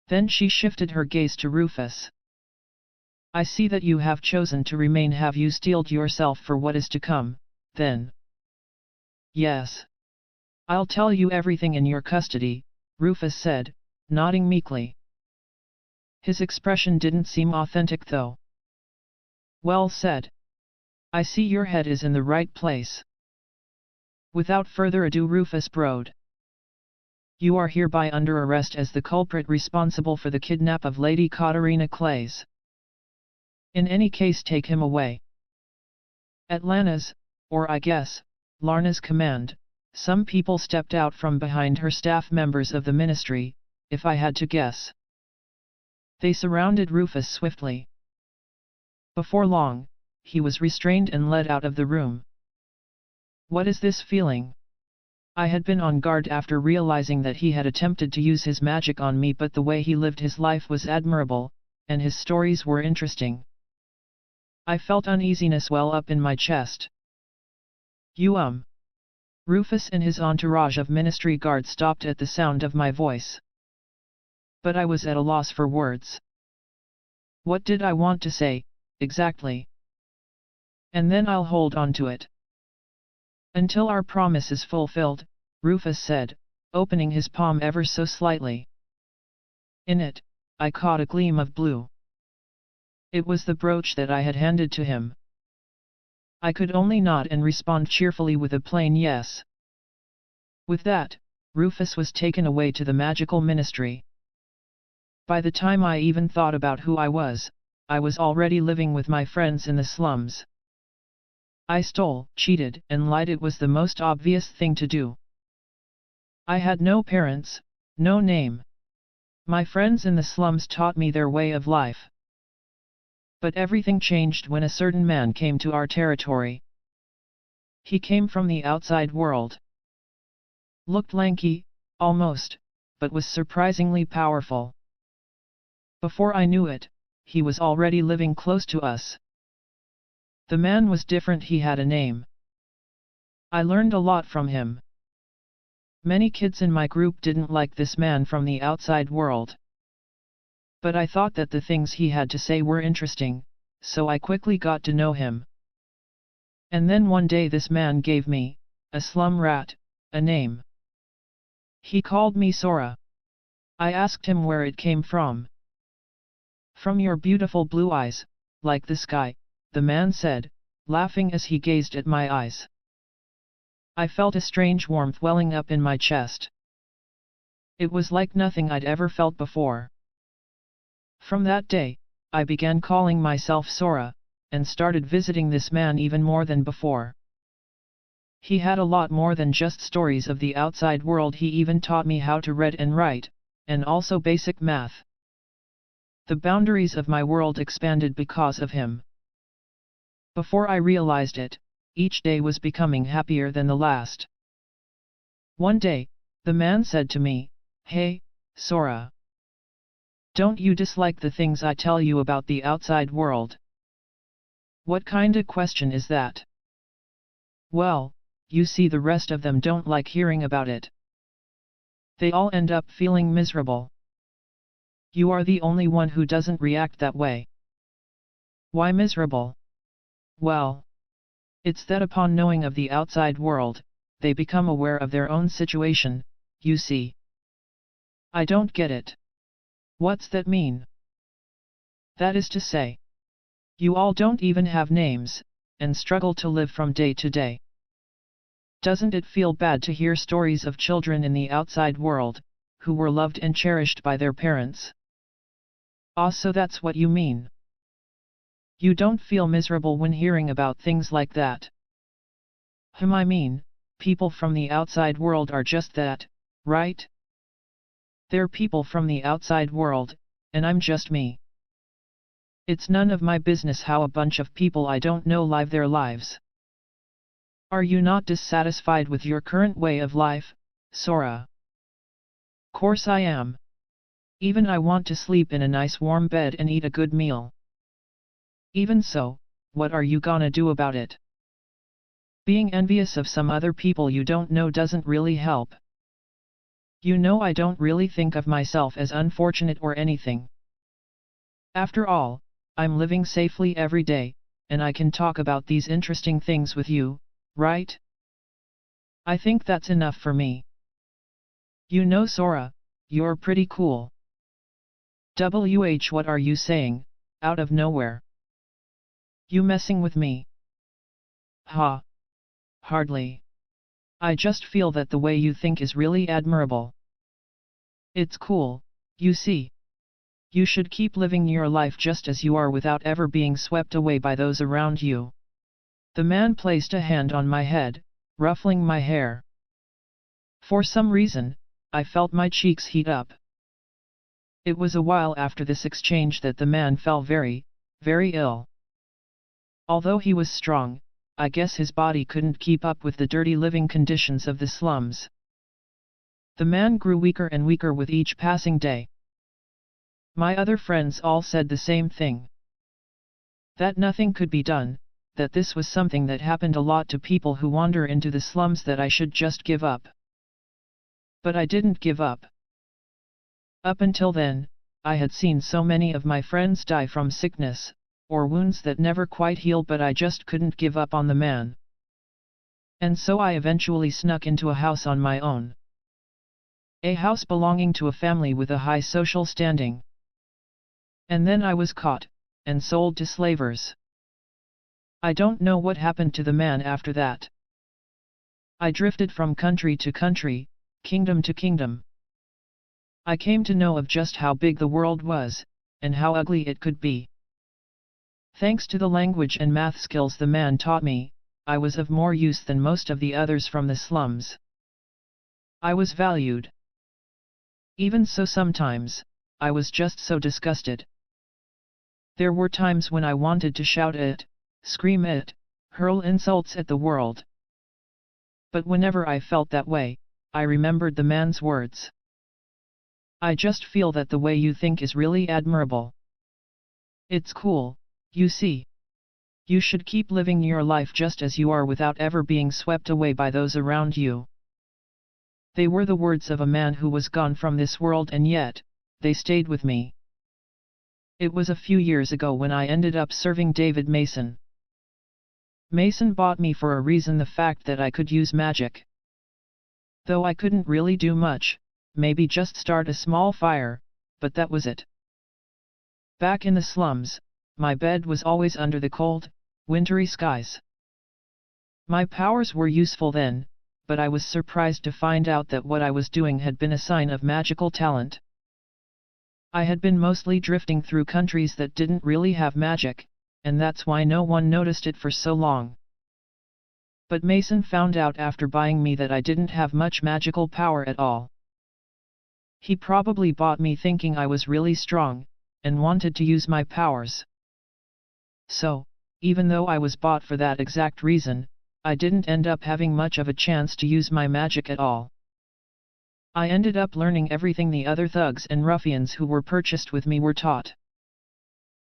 Then she shifted her gaze to Rufus. I see that you have chosen to remain. Have you steeled yourself for what is to come, then? Yes. I'll tell you everything in your custody, Rufus said, nodding meekly. His expression didn't seem authentic though. Well said. I see your head is in the right place. Without further ado, Rufus brode. You are hereby under arrest as the culprit responsible for the kidnap of Lady Katarina Clays. In any case, take him away. At Lana's, or I guess, Larna's command, some people stepped out from behind her, staff members of the ministry, if I had to guess. They surrounded Rufus swiftly. Before long, he was restrained and led out of the room. What is this feeling? I had been on guard after realizing that he had attempted to use his magic on me, but the way he lived his life was admirable, and his stories were interesting. I felt uneasiness well up in my chest. Rufus and his entourage of ministry guards stopped at the sound of my voice. But I was at a loss for words. What did I want to say, exactly? And then I'll hold on to it. Until our promise is fulfilled, Rufus said, opening his palm ever so slightly. In it, I caught a gleam of blue. It was the brooch that I had handed to him. I could only nod and respond cheerfully with a plain yes. With that, Rufus was taken away to the magical ministry. By the time I even thought about who I was already living with my friends in the slums. I stole, cheated, and lied. It was the most obvious thing to do. I had no parents, no name. My friends in the slums taught me their way of life. But everything changed when a certain man came to our territory. He came from the outside world. Looked lanky, almost, but was surprisingly powerful. Before I knew it, he was already living close to us. The man was different. He had a name. I learned a lot from him. Many kids in my group didn't like this man from the outside world. But I thought that the things he had to say were interesting, so I quickly got to know him. And then one day this man gave me, a slum rat, a name. He called me Sora. I asked him where it came from. From your beautiful blue eyes, like the sky, the man said, laughing as he gazed at my eyes. I felt a strange warmth welling up in my chest. It was like nothing I'd ever felt before. From that day, I began calling myself Sora, and started visiting this man even more than before. He had a lot more than just stories of the outside world. He even taught me how to read and write, and also basic math. The boundaries of my world expanded because of him. Before I realized it, each day was becoming happier than the last. One day, the man said to me, "Hey, Sora. Don't you dislike the things I tell you about the outside world? What kinda question is that? Well, you see, the rest of them don't like hearing about it. They all end up feeling miserable. You are the only one who doesn't react that way. Why miserable? Well, it's that upon knowing of the outside world, they become aware of their own situation, you see. I don't get it. What's that mean? That is to say, you all don't even have names, and struggle to live from day to day. Doesn't it feel bad to hear stories of children in the outside world, who were loved and cherished by their parents? Ah, so that's what you mean. You don't feel miserable when hearing about things like that. I mean, people from the outside world are just that, right? They're people from the outside world, and I'm just me. It's none of my business how a bunch of people I don't know live their lives. Are you not dissatisfied with your current way of life, Sora? Course I am. Even I want to sleep in a nice warm bed and eat a good meal. Even so, what are you gonna do about it? Being envious of some other people you don't know doesn't really help. You know, I don't really think of myself as unfortunate or anything. After all, I'm living safely every day, and I can talk about these interesting things with you, right? I think that's enough for me. You know, Sora, you're pretty cool. What are you saying, out of nowhere? You messing with me? Ha! Hardly. I just feel that the way you think is really admirable. It's cool, you see. You should keep living your life just as you are without ever being swept away by those around you. The man placed a hand on my head, ruffling my hair. For some reason, I felt my cheeks heat up. It was a while after this exchange that the man fell very, very ill. Although he was strong, I guess his body couldn't keep up with the dirty living conditions of the slums. The man grew weaker and weaker with each passing day. My other friends all said the same thing. That nothing could be done, that this was something that happened a lot to people who wander into the slums, that I should just give up. But I didn't give up. Up until then, I had seen so many of my friends die from sickness, or wounds that never quite heal, but I just couldn't give up on the man. And so I eventually snuck into a house on my own. A house belonging to a family with a high social standing. And then I was caught, and sold to slavers. I don't know what happened to the man after that. I drifted from country to country, kingdom to kingdom. I came to know of just how big the world was, and how ugly it could be. Thanks to the language and math skills the man taught me, I was of more use than most of the others from the slums. I was valued. Even so, sometimes, I was just so disgusted. There were times when I wanted to shout it, scream it, hurl insults at the world. But whenever I felt that way, I remembered the man's words. I just feel that the way you think is really admirable. It's cool, you see. You should keep living your life just as you are without ever being swept away by those around you. They were the words of a man who was gone from this world, and yet, they stayed with me. It was a few years ago when I ended up serving David Mason. Mason bought me for a reason, the fact that I could use magic. Though I couldn't really do much, maybe just start a small fire, but that was it. Back in the slums, my bed was always under the cold, wintry skies. My powers were useful then, but I was surprised to find out that what I was doing had been a sign of magical talent. I had been mostly drifting through countries that didn't really have magic, and that's why no one noticed it for so long. But Mason found out after buying me that I didn't have much magical power at all. He probably bought me thinking I was really strong, and wanted to use my powers. So, even though I was bought for that exact reason, I didn't end up having much of a chance to use my magic at all. I ended up learning everything the other thugs and ruffians who were purchased with me were taught.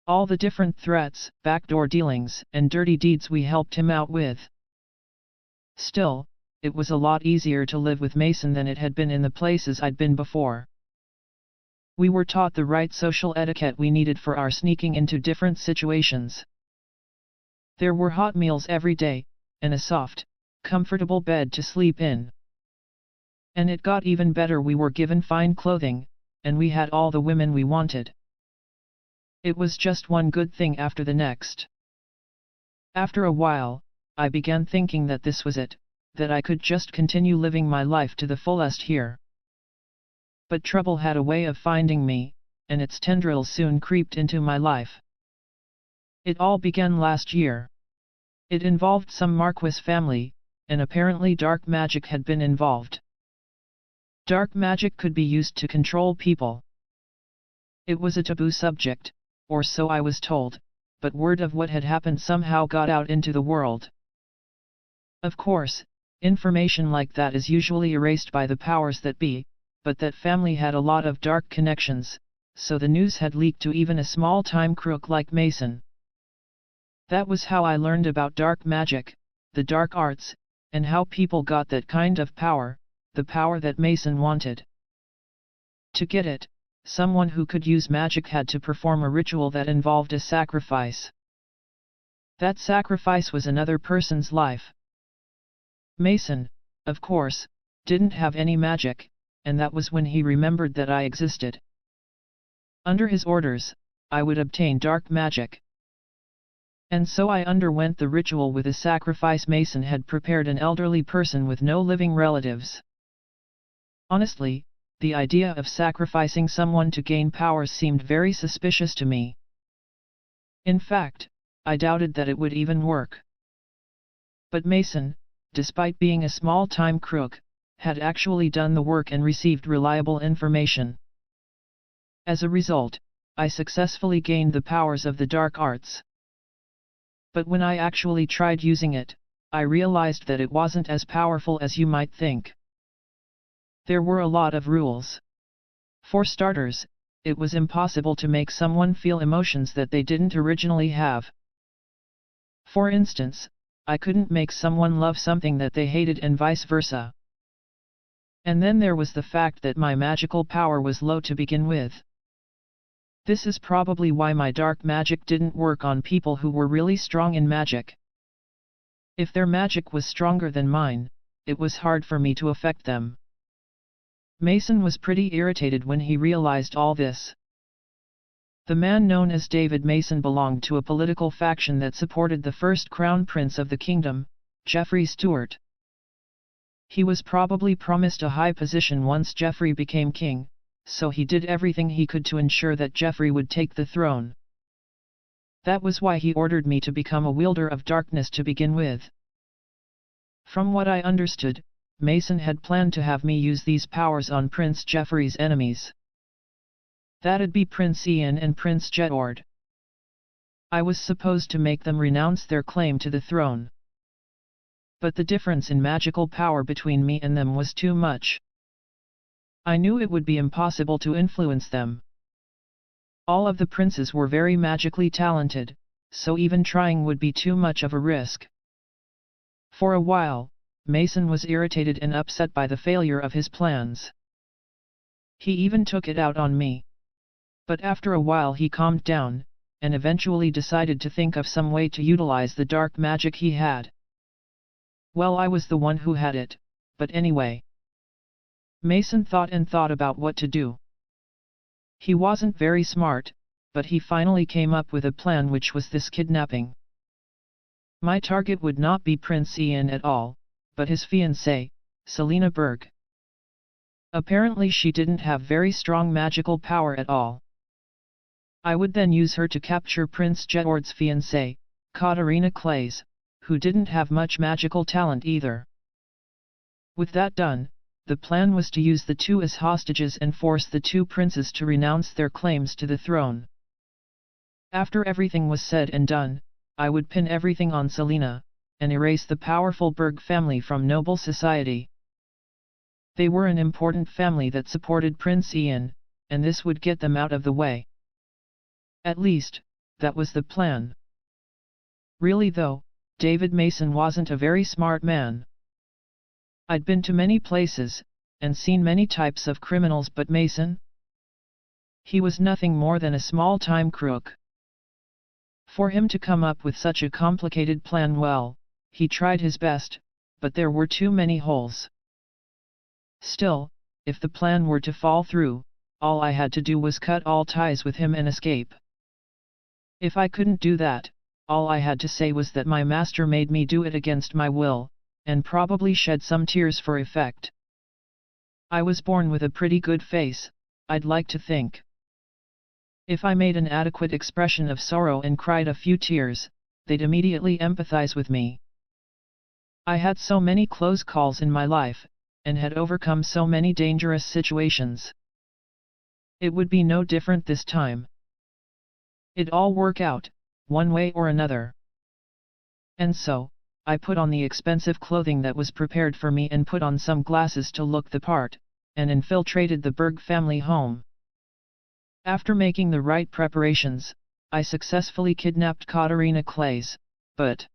All the different threats, backdoor dealings, and dirty deeds we helped him out with. Still, it was a lot easier to live with Mason than it had been in the places I'd been before. We were taught the right social etiquette we needed for our sneaking into different situations. There were hot meals every day, and a soft, comfortable bed to sleep in. And it got even better, we were given fine clothing, and we had all the women we wanted. It was just one good thing after the next. After a while, I began thinking that this was it, that I could just continue living my life to the fullest here. But trouble had a way of finding me, and its tendrils soon creeped into my life. It all began last year. It involved some Marquis family, and apparently dark magic had been involved. Dark magic could be used to control people. It was a taboo subject, or so I was told, but word of what had happened somehow got out into the world. Of course, information like that is usually erased by the powers that be, but that family had a lot of dark connections, so the news had leaked to even a small-time crook like Mason. That was how I learned about dark magic, the dark arts, and how people got that kind of power, the power that Mason wanted. To get it, someone who could use magic had to perform a ritual that involved a sacrifice. That sacrifice was another person's life. Mason, of course, didn't have any magic, and that was when he remembered that I existed. Under his orders, I would obtain dark magic. And so I underwent the ritual with a sacrifice. Mason had prepared an elderly person with no living relatives. Honestly, the idea of sacrificing someone to gain powers seemed very suspicious to me. In fact, I doubted that it would even work. But Mason, despite being a small-time crook, had actually done the work and received reliable information. As a result, I successfully gained the powers of the dark arts. But when I actually tried using it, I realized that it wasn't as powerful as you might think. There were a lot of rules. For starters, it was impossible to make someone feel emotions that they didn't originally have. For instance, I couldn't make someone love something that they hated and vice versa. And then there was the fact that my magical power was low to begin with. This is probably why my dark magic didn't work on people who were really strong in magic. If their magic was stronger than mine, it was hard for me to affect them. Mason was pretty irritated when he realized all this. The man known as David Mason belonged to a political faction that supported the first crown prince of the kingdom, Geoffrey Stewart. He was probably promised a high position once Geoffrey became king, so he did everything he could to ensure that Geoffrey would take the throne. That was why he ordered me to become a wielder of darkness to begin with. From what I understood, Mason had planned to have me use these powers on Prince Geoffrey's enemies. That'd be Prince Ian and Prince Jedward. I was supposed to make them renounce their claim to the throne. But the difference in magical power between me and them was too much. I knew it would be impossible to influence them. All of the princes were very magically talented, so even trying would be too much of a risk. For a while, Mason was irritated and upset by the failure of his plans. He even took it out on me. But after a while he calmed down, and eventually decided to think of some way to utilize the dark magic he had. Well, I was the one who had it, but anyway. Mason thought and thought about what to do. He wasn't very smart, but he finally came up with a plan, which was this kidnapping. My target would not be Prince Ian at all, but his fiancée, Selina Berg. Apparently she didn't have very strong magical power at all. I would then use her to capture Prince Jedward's fiancée, Katarina Clays, who didn't have much magical talent either. With that done, the plan was to use the two as hostages and force the two princes to renounce their claims to the throne. After everything was said and done, I would pin everything on Selina, and erase the powerful Berg family from noble society. They were an important family that supported Prince Ian, and this would get them out of the way. At least, that was the plan. Really though, David Mason wasn't a very smart man. I'd been to many places, and seen many types of criminals, but Mason? He was nothing more than a small-time crook. For him to come up with such a complicated plan, well, he tried his best, but there were too many holes. Still, if the plan were to fall through, all I had to do was cut all ties with him and escape. If I couldn't do that, all I had to say was that my master made me do it against my will, and probably shed some tears for effect. I was born with a pretty good face, I'd like to think. If I made an adequate expression of sorrow and cried a few tears, they'd immediately empathize with me. I had so many close calls in my life, and had overcome so many dangerous situations. It would be no different this time. It'd all work out, one way or another. And so, I put on the expensive clothing that was prepared for me and put on some glasses to look the part, and infiltrated the Berg family home. After making the right preparations, I successfully kidnapped Katarina Claes, but...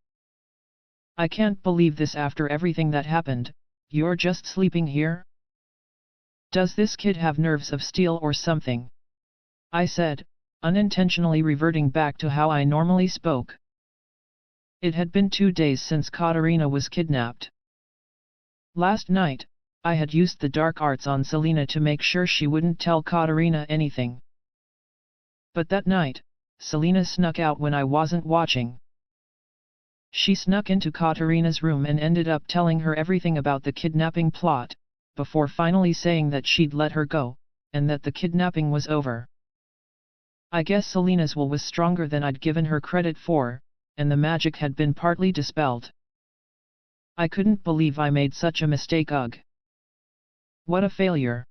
I can't believe this after everything that happened. You're just sleeping here? Does this kid have nerves of steel or something? I said, unintentionally reverting back to how I normally spoke. It had been 2 days since Katarina was kidnapped. Last night, I had used the dark arts on Selena to make sure she wouldn't tell Katarina anything. But that night, Selena snuck out when I wasn't watching. She snuck into Katarina's room and ended up telling her everything about the kidnapping plot, before finally saying that she'd let her go, and that the kidnapping was over. I guess Selena's will was stronger than I'd given her credit for, and the magic had been partly dispelled. I couldn't believe I made such a mistake. Ugh. What a failure.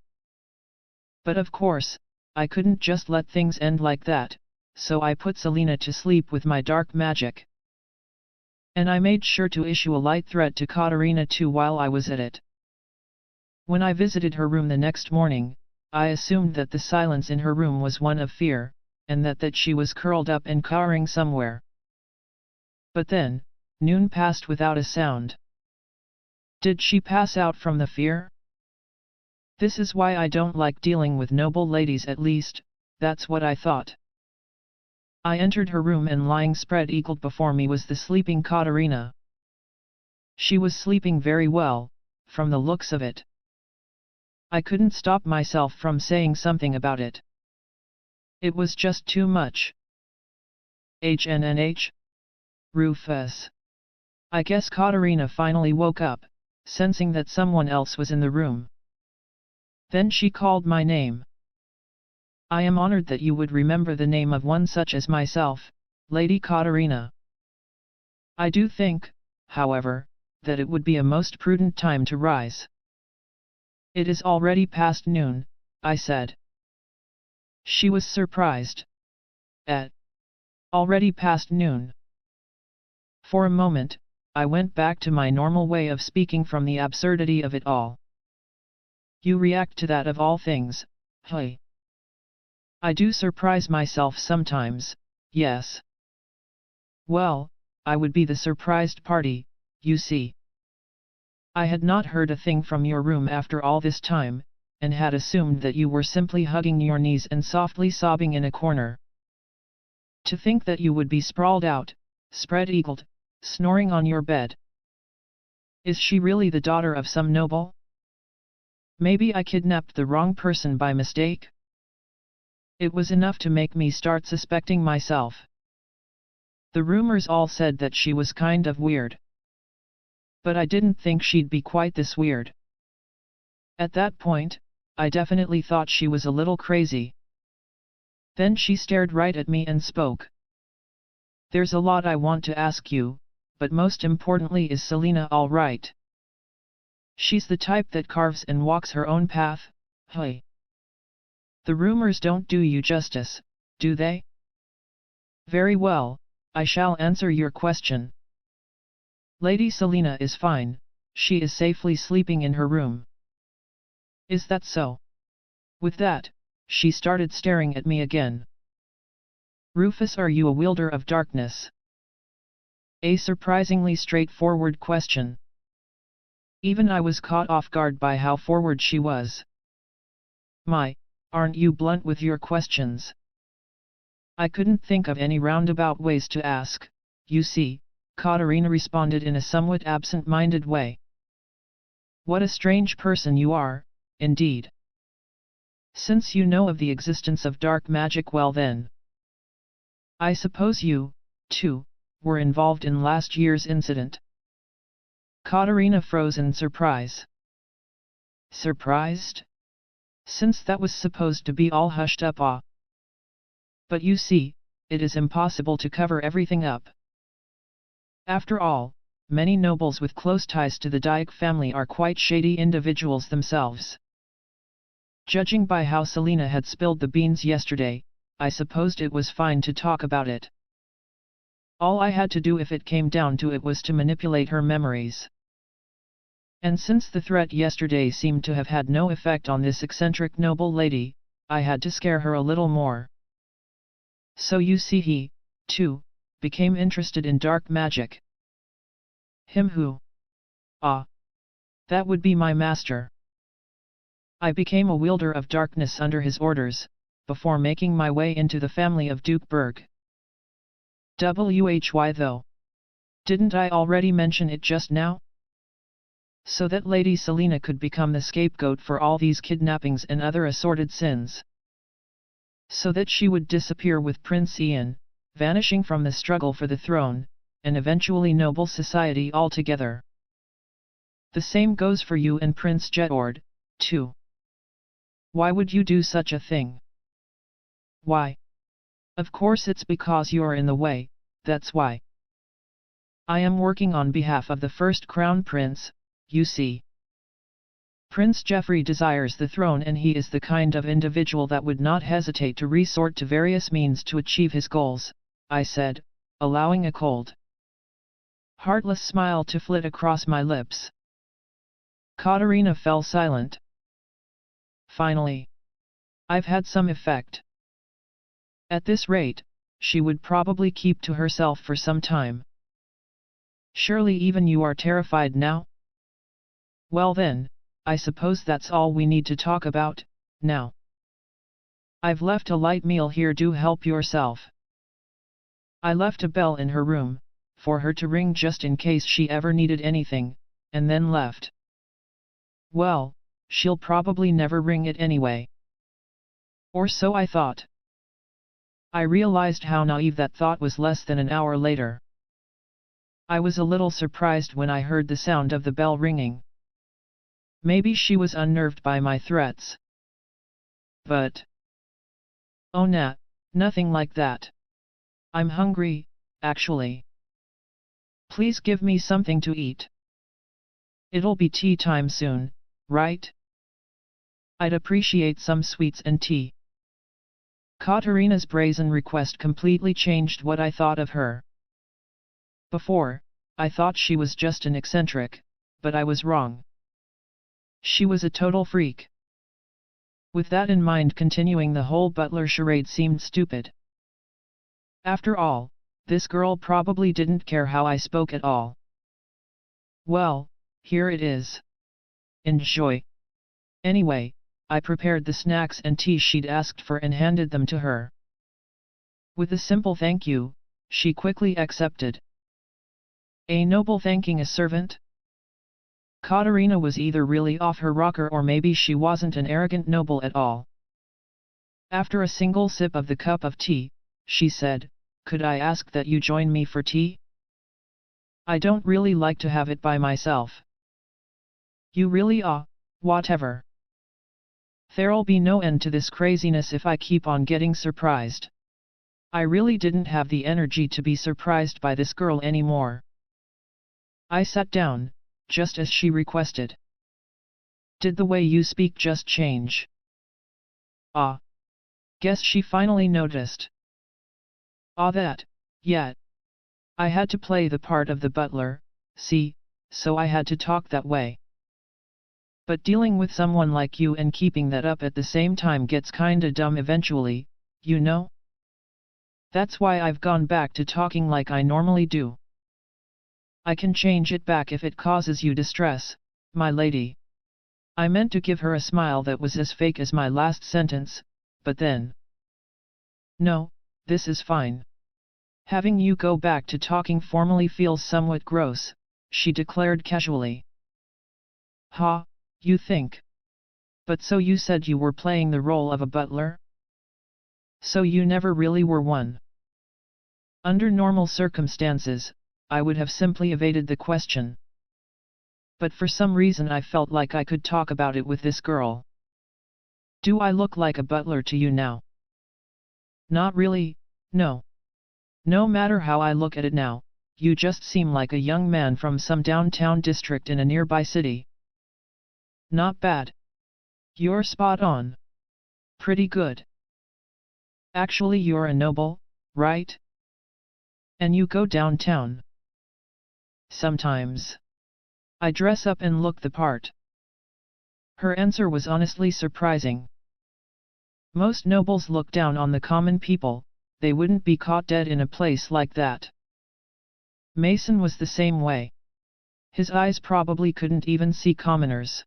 But of course, I couldn't just let things end like that, so I put Selena to sleep with my dark magic. And I made sure to issue a light threat to Katarina too while I was at it. When I visited her room the next morning, I assumed that the silence in her room was one of fear, and that she was curled up and cowering somewhere. But then, noon passed without a sound. Did she pass out from the fear? This is why I don't like dealing with noble ladies, at least, that's what I thought. I entered her room and lying spread-eagled before me was the sleeping Katarina. She was sleeping very well, from the looks of it. I couldn't stop myself from saying something about it. It was just too much. HNNH? Rufus. I guess Katarina finally woke up, sensing that someone else was in the room. Then she called my name. I am honored that you would remember the name of one such as myself, Lady Katarina. I do think, however, that it would be a most prudent time to rise. It is already past noon, I said. She was surprised. Already past noon. For a moment, I went back to my normal way of speaking from the absurdity of it all. You react to that of all things, hey? I do surprise myself sometimes, yes. Well, I would be the surprised party, you see. I had not heard a thing from your room after all this time, and had assumed that you were simply hugging your knees and softly sobbing in a corner. To think that you would be sprawled out, spread-eagled, snoring on your bed. Is she really the daughter of some noble? Maybe I kidnapped the wrong person by mistake? It was enough to make me start suspecting myself. The rumors all said that she was kind of weird. But I didn't think she'd be quite this weird. At that point, I definitely thought she was a little crazy. Then she stared right at me and spoke. There's a lot I want to ask you, but most importantly, is Selena all right? She's the type that carves and walks her own path, hey? The rumors don't do you justice, do they? Very well, I shall answer your question. Lady Selena is fine, she is safely sleeping in her room. Is that so? With that, she started staring at me again. Rufus, are you a wielder of darkness? A surprisingly straightforward question. Even I was caught off guard by how forward she was. My, aren't you blunt with your questions? I couldn't think of any roundabout ways to ask, you see, Katerina responded in a somewhat absent-minded way. What a strange person you are, indeed. Since you know of the existence of dark magic, well then. I suppose you, too, were involved in last year's incident. Katerina froze in surprise. Surprised? Since that was supposed to be all hushed up. But you see, it is impossible to cover everything up. After all, many nobles with close ties to the Dike family are quite shady individuals themselves. Judging by how Selena had spilled the beans yesterday, I supposed it was fine to talk about it. All I had to do if it came down to it was to manipulate her memories. And since the threat yesterday seemed to have had no effect on this eccentric noble lady, I had to scare her a little more. So you see, he, too, became interested in dark magic. Him who? That would be my master. I became a wielder of darkness under his orders, before making my way into the family of Duke Berg. Why though? Didn't I already mention it just now? So that Lady Selena could become the scapegoat for all these kidnappings and other assorted sins. So that she would disappear with Prince Ian, vanishing from the struggle for the throne, and eventually noble society altogether. The same goes for you and Prince Jetord, too. Why would you do such a thing? Why? Of course it's because you're in the way, that's why. I am working on behalf of the first crown prince, you see. Prince Geoffrey desires the throne, and he is the kind of individual that would not hesitate to resort to various means to achieve his goals, I said, allowing a cold, heartless smile to flit across my lips. Katerina fell silent. Finally. I've had some effect. At this rate, she would probably keep to herself for some time. Surely even you are terrified now? Well then, I suppose that's all we need to talk about, now. I've left a light meal here, do help yourself. I left a bell in her room, for her to ring just in case she ever needed anything, and then left. Well, she'll probably never ring it anyway. Or so I thought. I realized how naive that thought was less than an hour later. I was a little surprised when I heard the sound of the bell ringing. Maybe she was unnerved by my threats. But... oh nah, nothing like that. I'm hungry, actually. Please give me something to eat. It'll be tea time soon, right? I'd appreciate some sweets and tea. Katerina's brazen request completely changed what I thought of her. Before, I thought she was just an eccentric, but I was wrong. She was a total freak. With that in mind, continuing the whole butler charade seemed stupid. After all, this girl probably didn't care how I spoke at all. Well, here it is. Enjoy. Anyway, I prepared the snacks and tea she'd asked for and handed them to her. With a simple thank you, she quickly accepted. A noble thanking a servant? Katerina was either really off her rocker or maybe she wasn't an arrogant noble at all. After a single sip of the cup of tea, she said, "Could I ask that you join me for tea? I don't really like to have it by myself." You really are, whatever. There'll be no end to this craziness if I keep on getting surprised. I really didn't have the energy to be surprised by this girl anymore. I sat down, just as she requested. Did the way you speak just change? Guess she finally noticed. That, yeah. I had to play the part of the butler, see, so I had to talk that way. But dealing with someone like you and keeping that up at the same time gets kinda dumb eventually, you know? That's why I've gone back to talking like I normally do. I can change it back if it causes you distress, my lady. I meant to give her a smile that was as fake as my last sentence, but then... No, this is fine. Having you go back to talking formally feels somewhat gross, she declared casually. Ha, you think? But so you said you were playing the role of a butler? So you never really were one? Under normal circumstances, I would have simply evaded the question. But for some reason I felt like I could talk about it with this girl. Do I look like a butler to you now? Not really, no. No matter how I look at it now, you just seem like a young man from some downtown district in a nearby city. Not bad. You're spot on. Pretty good. Actually, you're a noble, right? And you go downtown. Sometimes. I dress up and look the part. Her answer was honestly surprising. Most nobles look down on the common people, they wouldn't be caught dead in a place like that. Mason was the same way. His eyes probably couldn't even see commoners.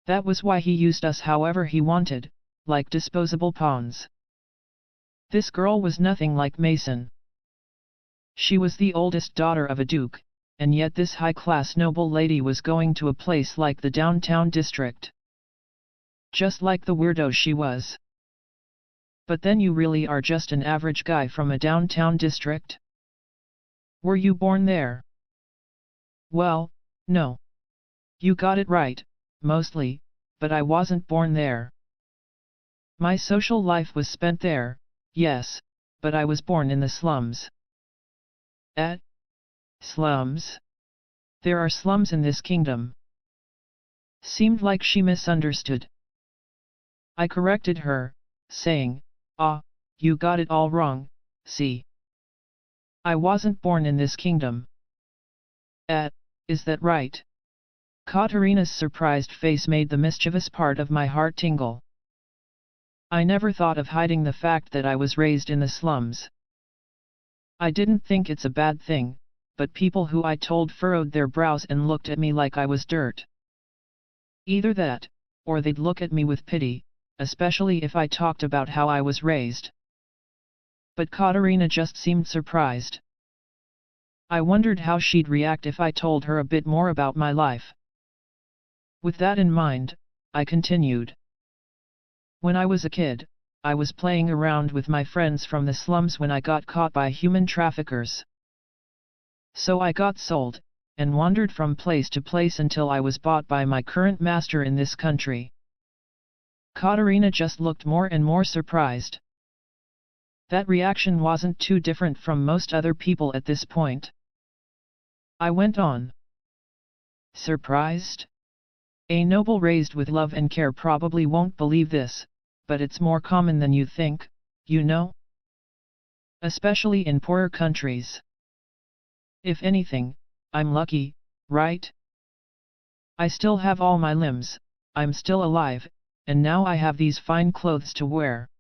That was why he used us however he wanted, like disposable pawns. This girl was nothing like Mason. She was the oldest daughter of a duke, and yet this high-class noble lady was going to a place like the downtown district. Just like the weirdo she was. But then you really are just an average guy from a downtown district? Were you born there? Well, no. You got it right, mostly, but I wasn't born there. My social life was spent there, yes, but I was born in the slums. Slums? There are slums in this kingdom. Seemed like she misunderstood. I corrected her, saying, you got it all wrong, see. I wasn't born in this kingdom. Is that right? Katarina's surprised face made the mischievous part of my heart tingle. I never thought of hiding the fact that I was raised in the slums. I didn't think it's a bad thing, but people who I told furrowed their brows and looked at me like I was dirt. Either that, or they'd look at me with pity, especially if I talked about how I was raised. But Katarina just seemed surprised. I wondered how she'd react if I told her a bit more about my life. With that in mind, I continued. When I was a kid, I was playing around with my friends from the slums when I got caught by human traffickers. So I got sold, and wandered from place to place until I was bought by my current master in this country. Katarina just looked more and more surprised. That reaction wasn't too different from most other people at this point. I went on. Surprised? A noble raised with love and care probably won't believe this, but it's more common than you think, you know? Especially in poorer countries. If anything, I'm lucky, right? I still have all my limbs, I'm still alive, and now I have these fine clothes to wear.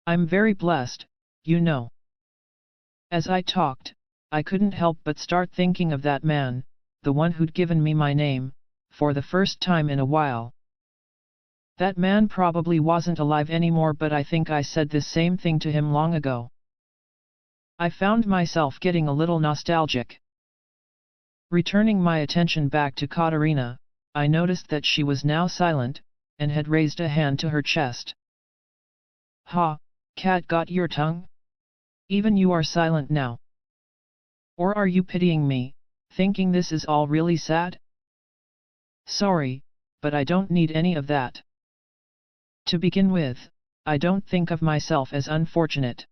I'm very blessed, you know. As I talked, I couldn't help but start thinking of that man, the one who'd given me my name, for the first time in a while. That man probably wasn't alive anymore, but I think I said this same thing to him long ago. I found myself getting a little nostalgic. Returning my attention back to Katarina, I noticed that she was now silent, and had raised a hand to her chest. Ha, cat got your tongue? Even you are silent now. Or are you pitying me, thinking this is all really sad? Sorry, but I don't need any of that. To begin with, I don't think of myself as unfortunate.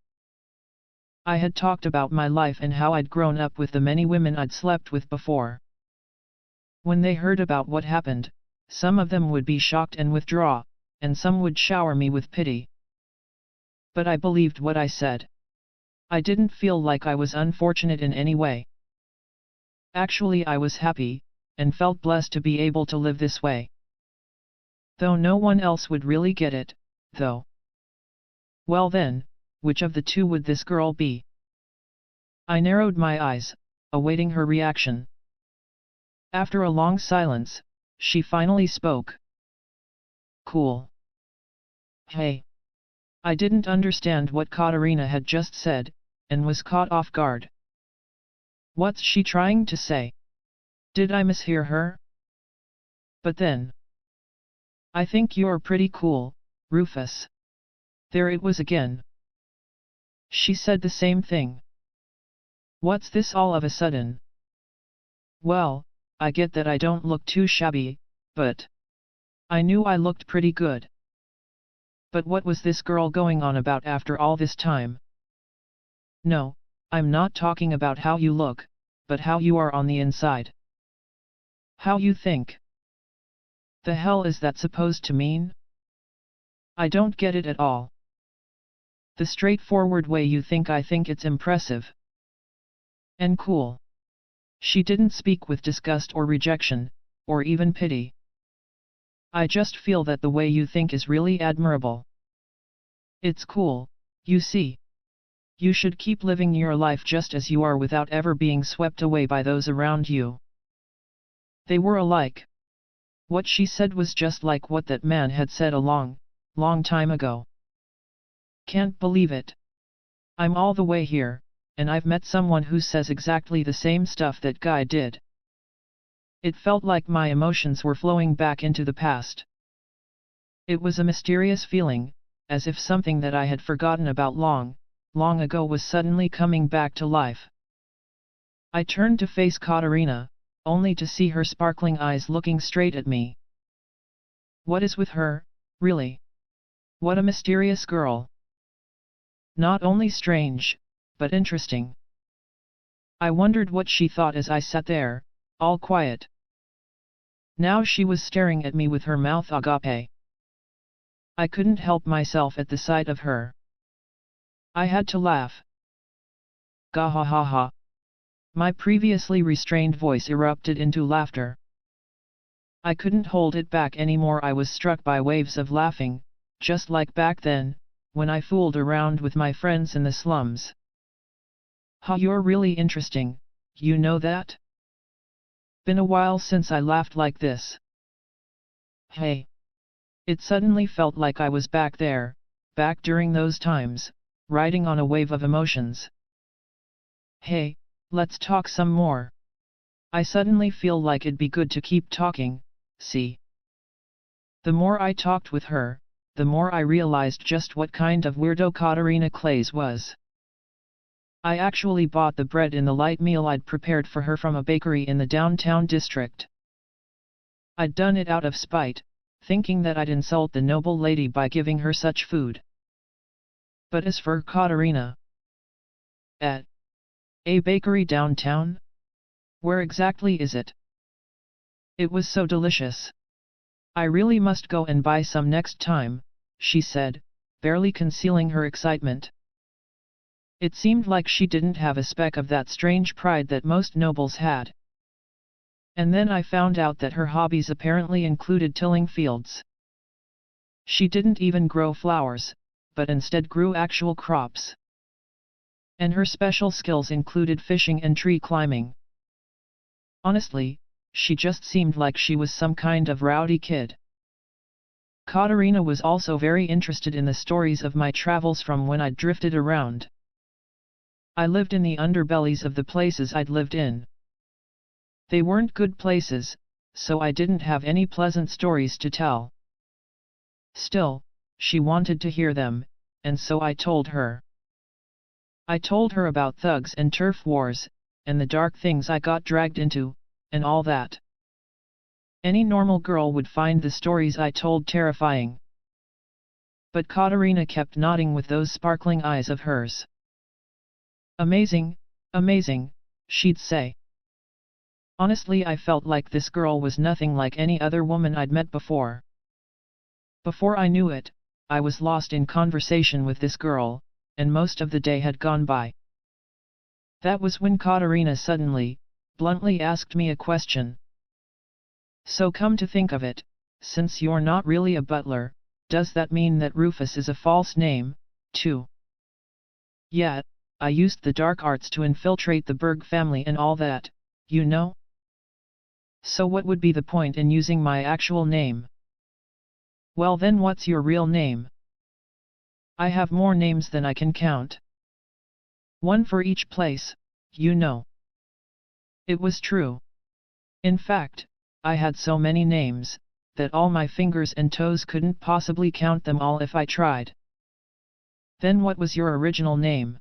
I had talked about my life and how I'd grown up with the many women I'd slept with before. When they heard about what happened, some of them would be shocked and withdraw, and some would shower me with pity. But I believed what I said. I didn't feel like I was unfortunate in any way. Actually, I was happy, and felt blessed to be able to live this way. Though no one else would really get it, though. Well then, which of the two would this girl be? I narrowed my eyes, awaiting her reaction. After a long silence, she finally spoke. Cool. Hey. I didn't understand what Katarina had just said, and was caught off guard. What's she trying to say? Did I mishear her? But then. I think you're pretty cool, Rufus. There it was again. She said the same thing. What's this all of a sudden? Well, I get that I don't look too shabby, but I knew I looked pretty good. But what was this girl going on about after all this time? No, I'm not talking about how you look, but how you are on the inside. How you think. The hell is that supposed to mean? I don't get it at all. The straightforward way you think, I think it's impressive. And cool. She didn't speak with disgust or rejection, or even pity. I just feel that the way you think is really admirable. It's cool, you see. You should keep living your life just as you are without ever being swept away by those around you. They were alike. What she said was just like what that man had said a long time ago. Can't believe it. I'm all the way here, and I've met someone who says exactly the same stuff that guy did. It felt like my emotions were flowing back into the past. It was a mysterious feeling, as if something that I had forgotten about long ago was suddenly coming back to life. I turned to face Katarina, only to see her sparkling eyes looking straight at me. What is with her, really? What a mysterious girl. Not only strange, but interesting. I wondered what she thought as I sat there, all quiet. Now she was staring at me with her mouth agape. I couldn't help myself at the sight of her. I had to laugh. Gah ha ha ha. My previously restrained voice erupted into laughter. I couldn't hold it back anymore. I was struck by waves of laughing, just like back then, when I fooled around with my friends in the slums. Ha, you're really interesting, you know that? Been a while since I laughed like this. Hey. It suddenly felt like I was back there, back during those times, riding on a wave of emotions. Hey, let's talk some more. I suddenly feel like it'd be good to keep talking, see? The more I talked with her, the more I realized just what kind of weirdo Katarina Clays was. I actually bought the bread in the light meal I'd prepared for her from a bakery in the downtown district. I'd done it out of spite, thinking that I'd insult the noble lady by giving her such food. But as for Katarina, at a bakery downtown? Where exactly is it? It was so delicious. I really must go and buy some next time, she said, barely concealing her excitement. It seemed like she didn't have a speck of that strange pride that most nobles had. And then I found out that her hobbies apparently included tilling fields. She didn't even grow flowers, but instead grew actual crops. And her special skills included fishing and tree climbing. Honestly, she just seemed like she was some kind of rowdy kid. Katarina was also very interested in the stories of my travels from when I'd drifted around. I lived in the underbellies of the places I'd lived in. They weren't good places, so I didn't have any pleasant stories to tell. Still, she wanted to hear them, and so I told her. I told her about thugs and turf wars, and the dark things I got dragged into, and all that. Any normal girl would find the stories I told terrifying. But Katarina kept nodding with those sparkling eyes of hers. Amazing, amazing, she'd say. Honestly, I felt like this girl was nothing like any other woman I'd met before. Before I knew it, I was lost in conversation with this girl, and most of the day had gone by. That was when Katarina suddenly, bluntly asked me a question. So come to think of it, since you're not really a butler, does that mean that Rufus is a false name, too? Yeah, I used the dark arts to infiltrate the Berg family and all that, you know? So what would be the point in using my actual name? Well then, what's your real name? I have more names than I can count. One for each place, you know. It was true. In fact, I had so many names, that all my fingers and toes couldn't possibly count them all if I tried. Then what was your original name?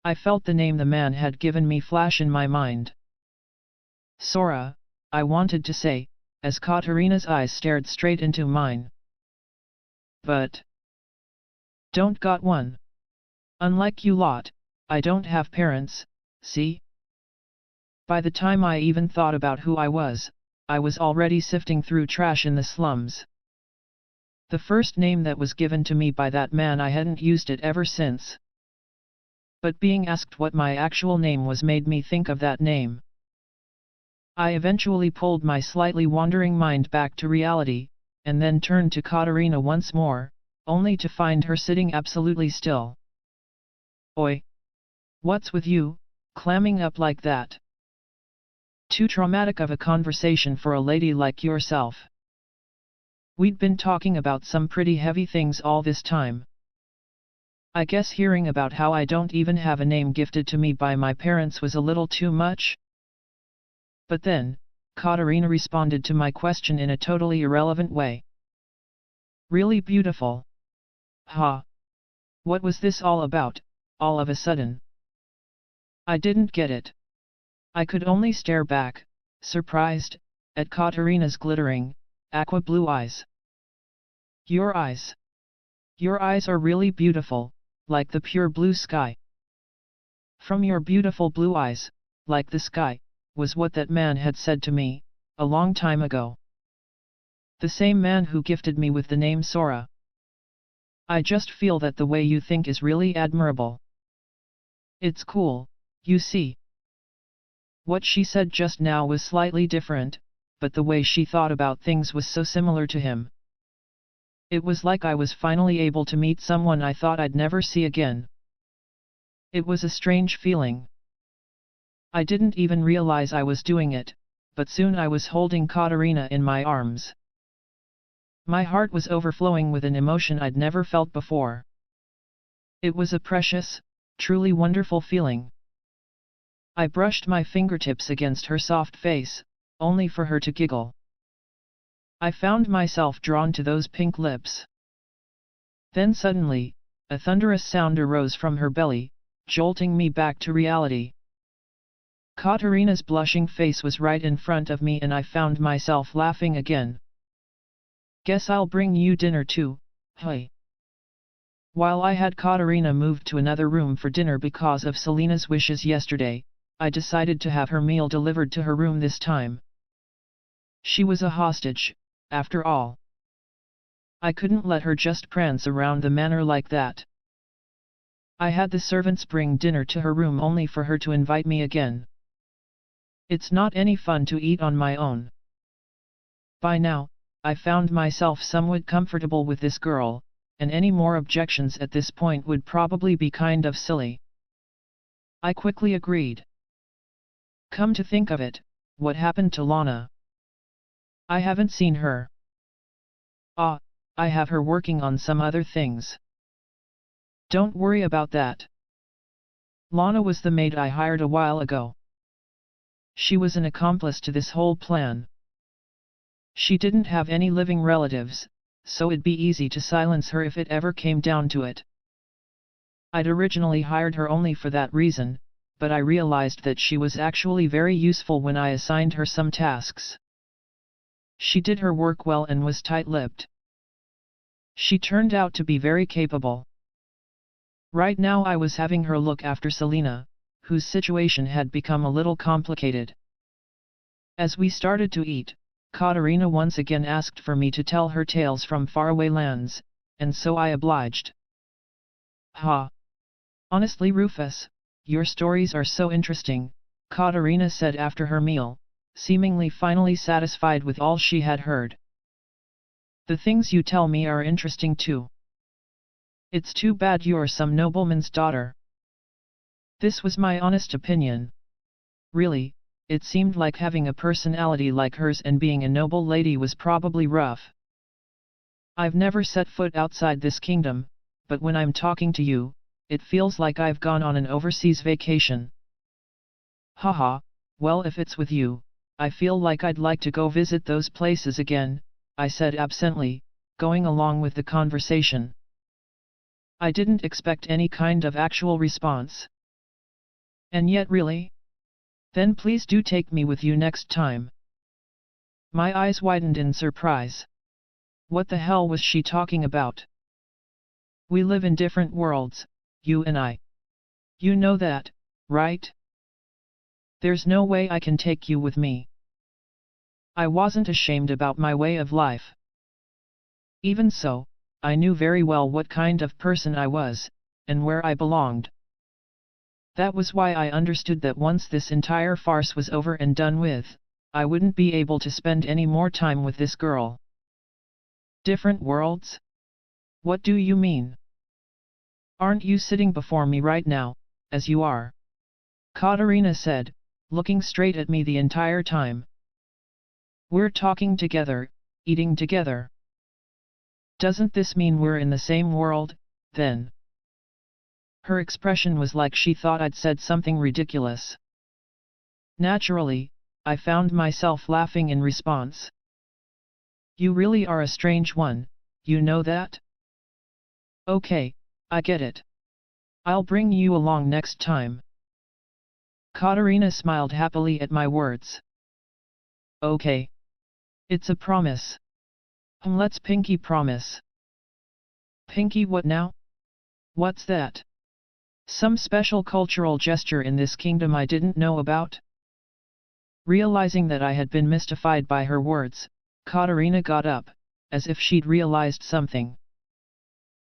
I felt the name the man had given me flash in my mind. Sora, I wanted to say, as Katarina's eyes stared straight into mine. But don't got one. Unlike you lot, I don't have parents, see? By the time I even thought about who I was already sifting through trash in the slums. The first name that was given to me by that man, I hadn't used it ever since. But being asked what my actual name was made me think of that name. I eventually pulled my slightly wandering mind back to reality, and then turned to Katarina once more, only to find her sitting absolutely still. Oi! What's with you, clamming up like that? Too traumatic of a conversation for a lady like yourself. We'd been talking about some pretty heavy things all this time. I guess hearing about how I don't even have a name gifted to me by my parents was a little too much. But then, Katarina responded to my question in a totally irrelevant way. Really beautiful. Ha! What was this all about, all of a sudden? I didn't get it. I could only stare back, surprised, at Katarina's glittering, aqua blue eyes. Your eyes. Your eyes are really beautiful, like the pure blue sky. From your beautiful blue eyes, like the sky, was what that man had said to me, a long time ago. The same man who gifted me with the name Sora. I just feel that the way you think is really admirable. It's cool, you see. What she said just now was slightly different, but the way she thought about things was so similar to him. It was like I was finally able to meet someone I thought I'd never see again. It was a strange feeling. I didn't even realize I was doing it, but soon I was holding Katarina in my arms. My heart was overflowing with an emotion I'd never felt before. It was a precious, truly wonderful feeling. I brushed my fingertips against her soft face, only for her to giggle. I found myself drawn to those pink lips. Then suddenly, a thunderous sound arose from her belly, jolting me back to reality. Katarina's blushing face was right in front of me and I found myself laughing again. Guess I'll bring you dinner too, hey. While I had Katarina moved to another room for dinner because of Selena's wishes yesterday, I decided to have her meal delivered to her room this time. She was a hostage, after all. I couldn't let her just prance around the manor like that. I had the servants bring dinner to her room only for her to invite me again. It's not any fun to eat on my own. By now, I found myself somewhat comfortable with this girl, and any more objections at this point would probably be kind of silly. I quickly agreed. Come to think of it, what happened to Lana? I haven't seen her. Ah, I have her working on some other things. Don't worry about that. Lana was the maid I hired a while ago. She was an accomplice to this whole plan. She didn't have any living relatives, so it'd be easy to silence her if it ever came down to it. I'd originally hired her only for that reason, but I realized that she was actually very useful when I assigned her some tasks. She did her work well and was tight-lipped. She turned out to be very capable. Right now I was having her look after Selena, whose situation had become a little complicated. As we started to eat, Katarina once again asked for me to tell her tales from faraway lands, and so I obliged. Ha! Honestly, Rufus, your stories are so interesting, Katarina said after her meal, seemingly finally satisfied with all she had heard. The things you tell me are interesting too. It's too bad you're some nobleman's daughter. This was my honest opinion. Really, it seemed like having a personality like hers and being a noble lady was probably rough. I've never set foot outside this kingdom, but when I'm talking to you, it feels like I've gone on an overseas vacation. Haha, well if it's with you, I feel like I'd like to go visit those places again, I said absently, going along with the conversation. I didn't expect any kind of actual response. And yet really? Then please do take me with you next time. My eyes widened in surprise. What the hell was she talking about? We live in different worlds, you and I. You know that, right? There's no way I can take you with me. I wasn't ashamed about my way of life. Even so, I knew very well what kind of person I was, and where I belonged. That was why I understood that once this entire farce was over and done with, I wouldn't be able to spend any more time with this girl. Different worlds? What do you mean? Aren't you sitting before me right now, as you are? Katarina said, looking straight at me the entire time. We're talking together, eating together. Doesn't this mean we're in the same world, then? Her expression was like she thought I'd said something ridiculous. Naturally, I found myself laughing in response. You really are a strange one, you know that? Okay, I get it. I'll bring you along next time. Katarina smiled happily at my words. Okay. It's a promise. Let's pinky promise. Pinky what now? What's that? Some special cultural gesture in this kingdom I didn't know about? Realizing that I had been mystified by her words, Katarina got up, as if she'd realized something.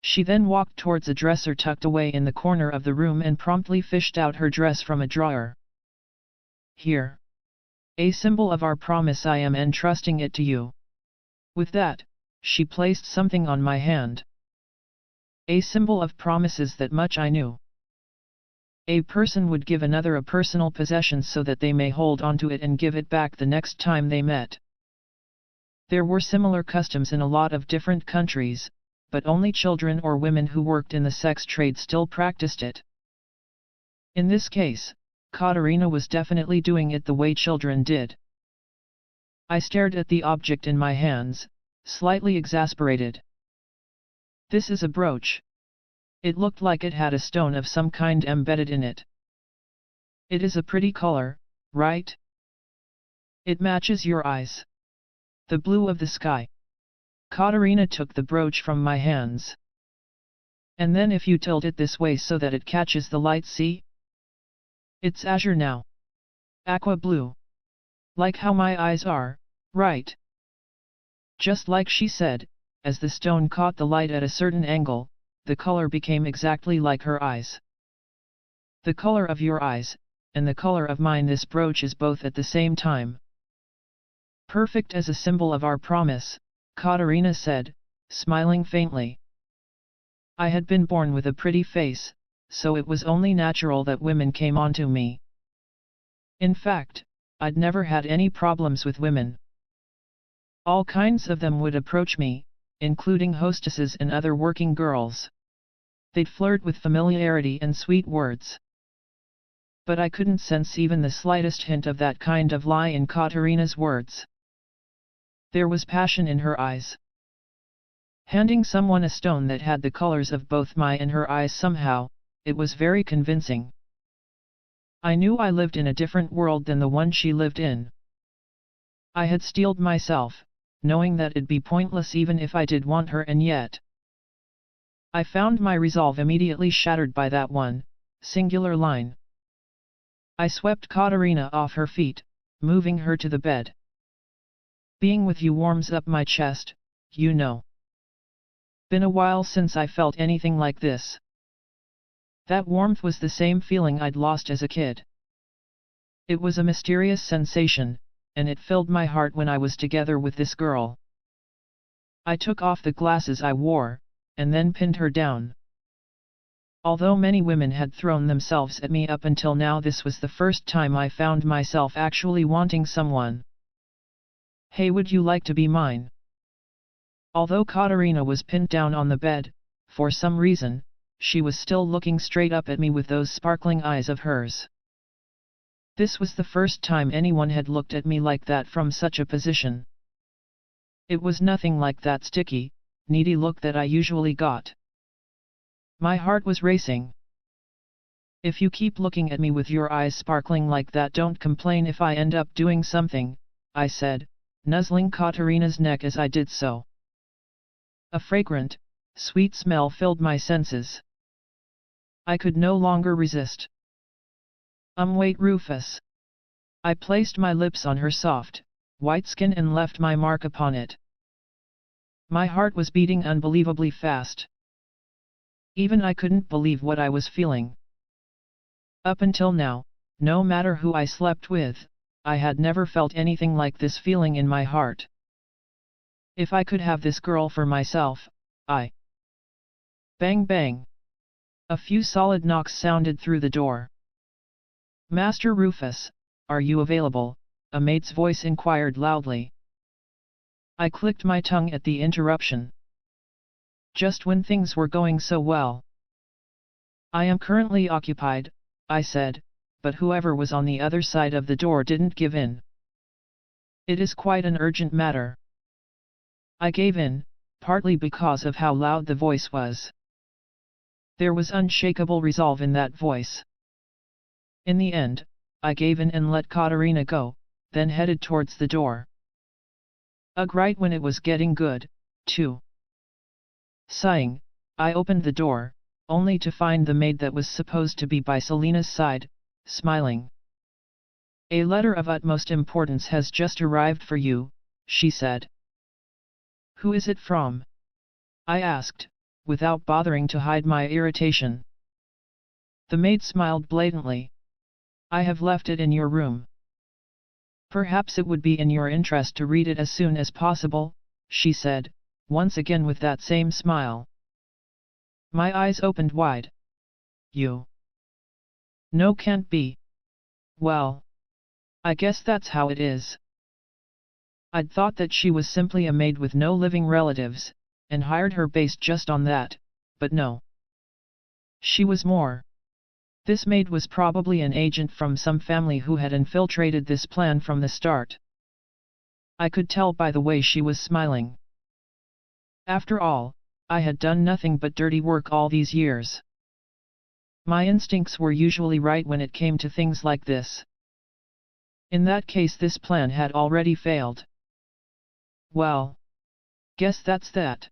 She then walked towards a dresser tucked away in the corner of the room and promptly fished out her dress from a drawer. Here. A symbol of our promise, I am entrusting it to you. With that, she placed something on my hand. A symbol of promises, that much I knew. A person would give another a personal possession so that they may hold onto it and give it back the next time they met. There were similar customs in a lot of different countries, but only children or women who worked in the sex trade still practiced it. In this case, Katarina was definitely doing it the way children did. I stared at the object in my hands, slightly exasperated. This is a brooch. It looked like it had a stone of some kind embedded in it. It is a pretty color, right? It matches your eyes. The blue of the sky. Katarina took the brooch from my hands. And then if you tilt it this way so that it catches the light, see? It's azure now. Aqua blue. Like how my eyes are, right? Just like she said, as the stone caught the light at a certain angle, the color became exactly like her eyes. The color of your eyes, and the color of mine, this brooch is both at the same time. Perfect as a symbol of our promise, Katarina said, smiling faintly. I had been born with a pretty face, so it was only natural that women came onto me. In fact, I'd never had any problems with women. All kinds of them would approach me, including hostesses and other working girls. They'd flirt with familiarity and sweet words. But I couldn't sense even the slightest hint of that kind of lie in Katarina's words. There was passion in her eyes. Handing someone a stone that had the colors of both my and her eyes somehow, it was very convincing. I knew I lived in a different world than the one she lived in. I had steeled myself, knowing that it'd be pointless even if I did want her, and yet I found my resolve immediately shattered by that one, singular line. I swept Katarina off her feet, moving her to the bed. Being with you warms up my chest, you know. Been a while since I felt anything like this. That warmth was the same feeling I'd lost as a kid. It was a mysterious sensation, and it filled my heart when I was together with this girl. I took off the glasses I wore, and then pinned her down. Although many women had thrown themselves at me up until now, this was the first time I found myself actually wanting someone. Hey, would you like to be mine? Although Katarina was pinned down on the bed, for some reason, she was still looking straight up at me with those sparkling eyes of hers. This was the first time anyone had looked at me like that from such a position. It was nothing like that sticky, needy look that I usually got. My heart was racing. If you keep looking at me with your eyes sparkling like that, don't complain if I end up doing something, I said, nuzzling Katarina's neck as I did so. A fragrant, sweet smell filled my senses. I could no longer resist. Wait, Rufus. I placed my lips on her soft, white skin and left my mark upon it. My heart was beating unbelievably fast. Even I couldn't believe what I was feeling. Up until now, no matter who I slept with, I had never felt anything like this feeling in my heart. If I could have this girl for myself, I... Bang bang. A few solid knocks sounded through the door. Master Rufus, are you available? A maid's voice inquired loudly. I clicked my tongue at the interruption. Just when things were going so well. I am currently occupied, I said, but whoever was on the other side of the door didn't give in. It is quite an urgent matter. I gave in, partly because of how loud the voice was. There was unshakable resolve in that voice. In the end, I gave in and let Katarina go, then headed towards the door. Ugh, right when it was getting good, too. Sighing, I opened the door, only to find the maid that was supposed to be by Selina's side, smiling. A letter of utmost importance has just arrived for you, she said. Who is it from? I asked, without bothering to hide my irritation. The maid smiled blatantly. I have left it in your room. Perhaps it would be in your interest to read it as soon as possible, she said, once again with that same smile. My eyes opened wide. You? No, can't be. Well, I guess that's how it is. I'd thought that she was simply a maid with no living relatives, and hired her based just on that, but no. She was more. This maid was probably an agent from some family who had infiltrated this plan from the start. I could tell by the way she was smiling. After all, I had done nothing but dirty work all these years. My instincts were usually right when it came to things like this. In that case, this plan had already failed. Well, guess that's that.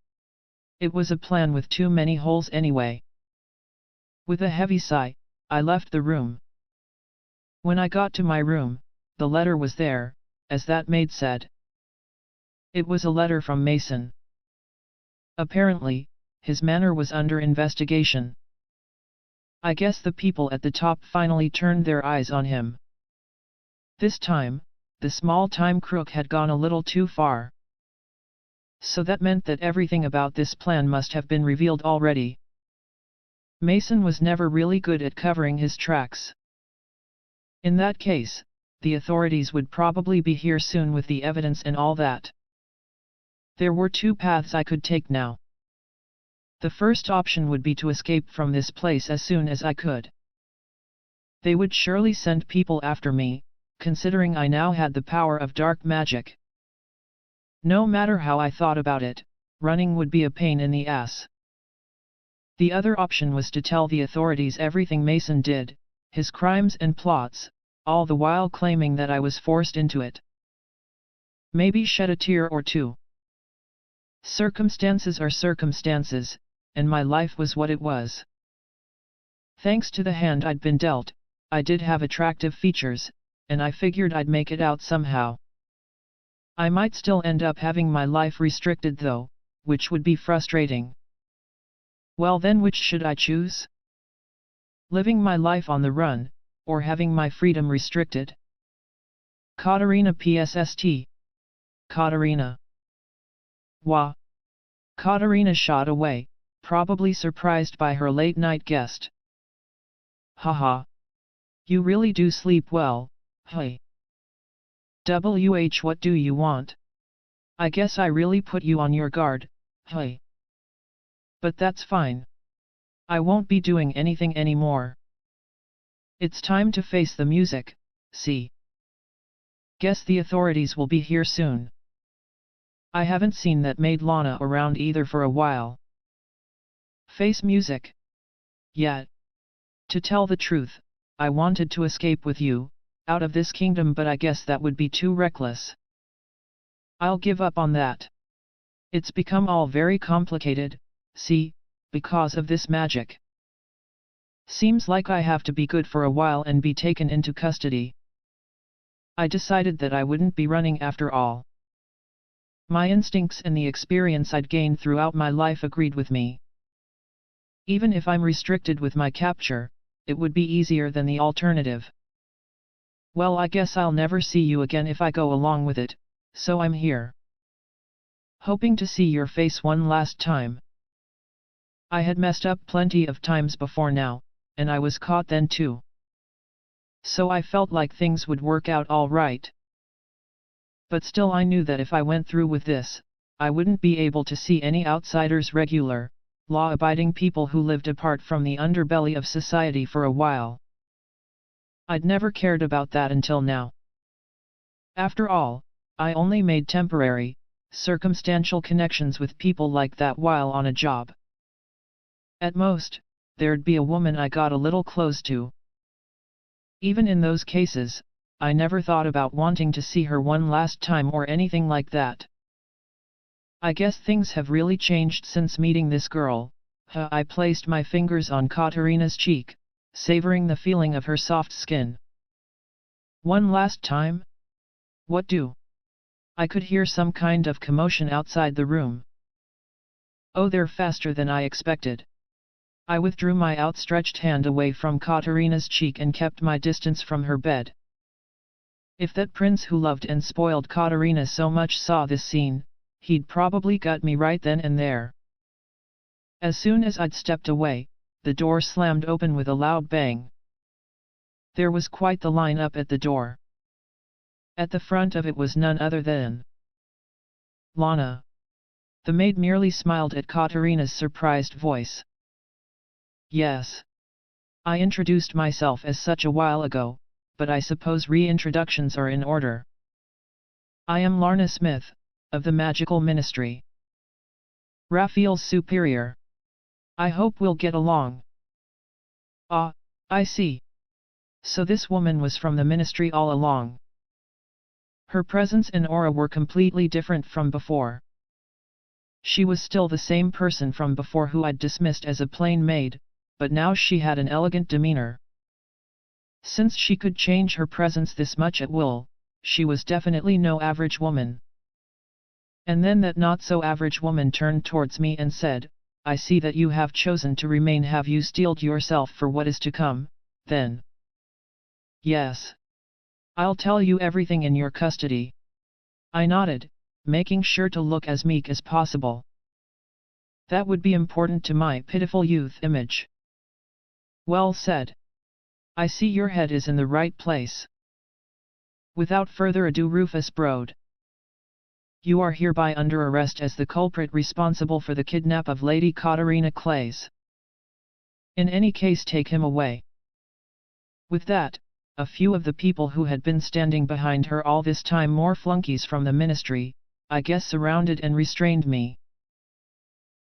It was a plan with too many holes anyway. With a heavy sigh, I left the room. When I got to my room, the letter was there, as that maid said. It was a letter from Mason. Apparently, his manor was under investigation. I guess the people at the top finally turned their eyes on him. This time, the small-time crook had gone a little too far. So that meant that everything about this plan must have been revealed already. Mason was never really good at covering his tracks. In that case, the authorities would probably be here soon with the evidence and all that. There were two paths I could take now. The first option would be to escape from this place as soon as I could. They would surely send people after me, considering I now had the power of dark magic. No matter how I thought about it, running would be a pain in the ass. The other option was to tell the authorities everything Mason did, his crimes and plots, all the while claiming that I was forced into it. Maybe shed a tear or two. Circumstances are circumstances, and my life was what it was. Thanks to the hand I'd been dealt, I did have attractive features, and I figured I'd make it out somehow. I might still end up having my life restricted though, which would be frustrating. Well then, which should I choose? Living my life on the run, or having my freedom restricted? Katarina PSST. Katarina. Wah. Katarina shot away, probably surprised by her late-night guest. Haha. You really do sleep well, hey. What do you want? I guess I really put you on your guard, hey. But that's fine. I won't be doing anything anymore. It's time to face the music, see. Guess the authorities will be here soon. I haven't seen that maid Lana around either for a while. Face music. Yeah. To tell the truth, I wanted to escape with you, out of this kingdom, but I guess that would be too reckless. I'll give up on that. It's become all very complicated, see, because of this magic. Seems like I have to be good for a while and be taken into custody. I decided that I wouldn't be running after all. My instincts and the experience I'd gained throughout my life agreed with me. Even if I'm restricted with my capture, it would be easier than the alternative. Well, I guess I'll never see you again if I go along with it, so I'm here. Hoping to see your face one last time. I had messed up plenty of times before now, and I was caught then too. So I felt like things would work out all right. But still I knew that if I went through with this, I wouldn't be able to see any outsiders, regular, law-abiding people who lived apart from the underbelly of society for a while. I'd never cared about that until now. After all, I only made temporary, circumstantial connections with people like that while on a job. At most, there'd be a woman I got a little close to. Even in those cases, I never thought about wanting to see her one last time or anything like that. I guess things have really changed since meeting this girl. I placed my fingers on Katarina's cheek, savoring the feeling of her soft skin. One last time? What do? I could hear some kind of commotion outside the room. Oh, they're faster than I expected. I withdrew my outstretched hand away from Katarina's cheek and kept my distance from her bed. If that prince who loved and spoiled Katarina so much saw this scene, he'd probably gut me right then and there. As soon as I'd stepped away, the door slammed open with a loud bang. There was quite the line up at the door. At the front of it was none other than Lana. The maid merely smiled at Katarina's surprised voice. Yes. I introduced myself as such a while ago, but I suppose reintroductions are in order. I am Lana Smith, of the Magical Ministry. Raphael's superior. I hope we'll get along. Ah, I see. So this woman was from the ministry all along. Her presence and aura were completely different from before. She was still the same person from before who I'd dismissed as a plain maid, but now she had an elegant demeanor. Since she could change her presence this much at will, she was definitely no average woman. And then that not-so-average woman turned towards me and said, I see that you have chosen to remain. Have you steeled yourself for what is to come, then? Yes. I'll tell you everything in your custody. I nodded, making sure to look as meek as possible. That would be important to my pitiful youth image. Well said. I see your head is in the right place. Without further ado, Rufus Brode. You are hereby under arrest as the culprit responsible for the kidnap of Lady Katarina Clays. In any case, take him away. With that, a few of the people who had been standing behind her all this time, more flunkies from the ministry, I guess, surrounded and restrained me.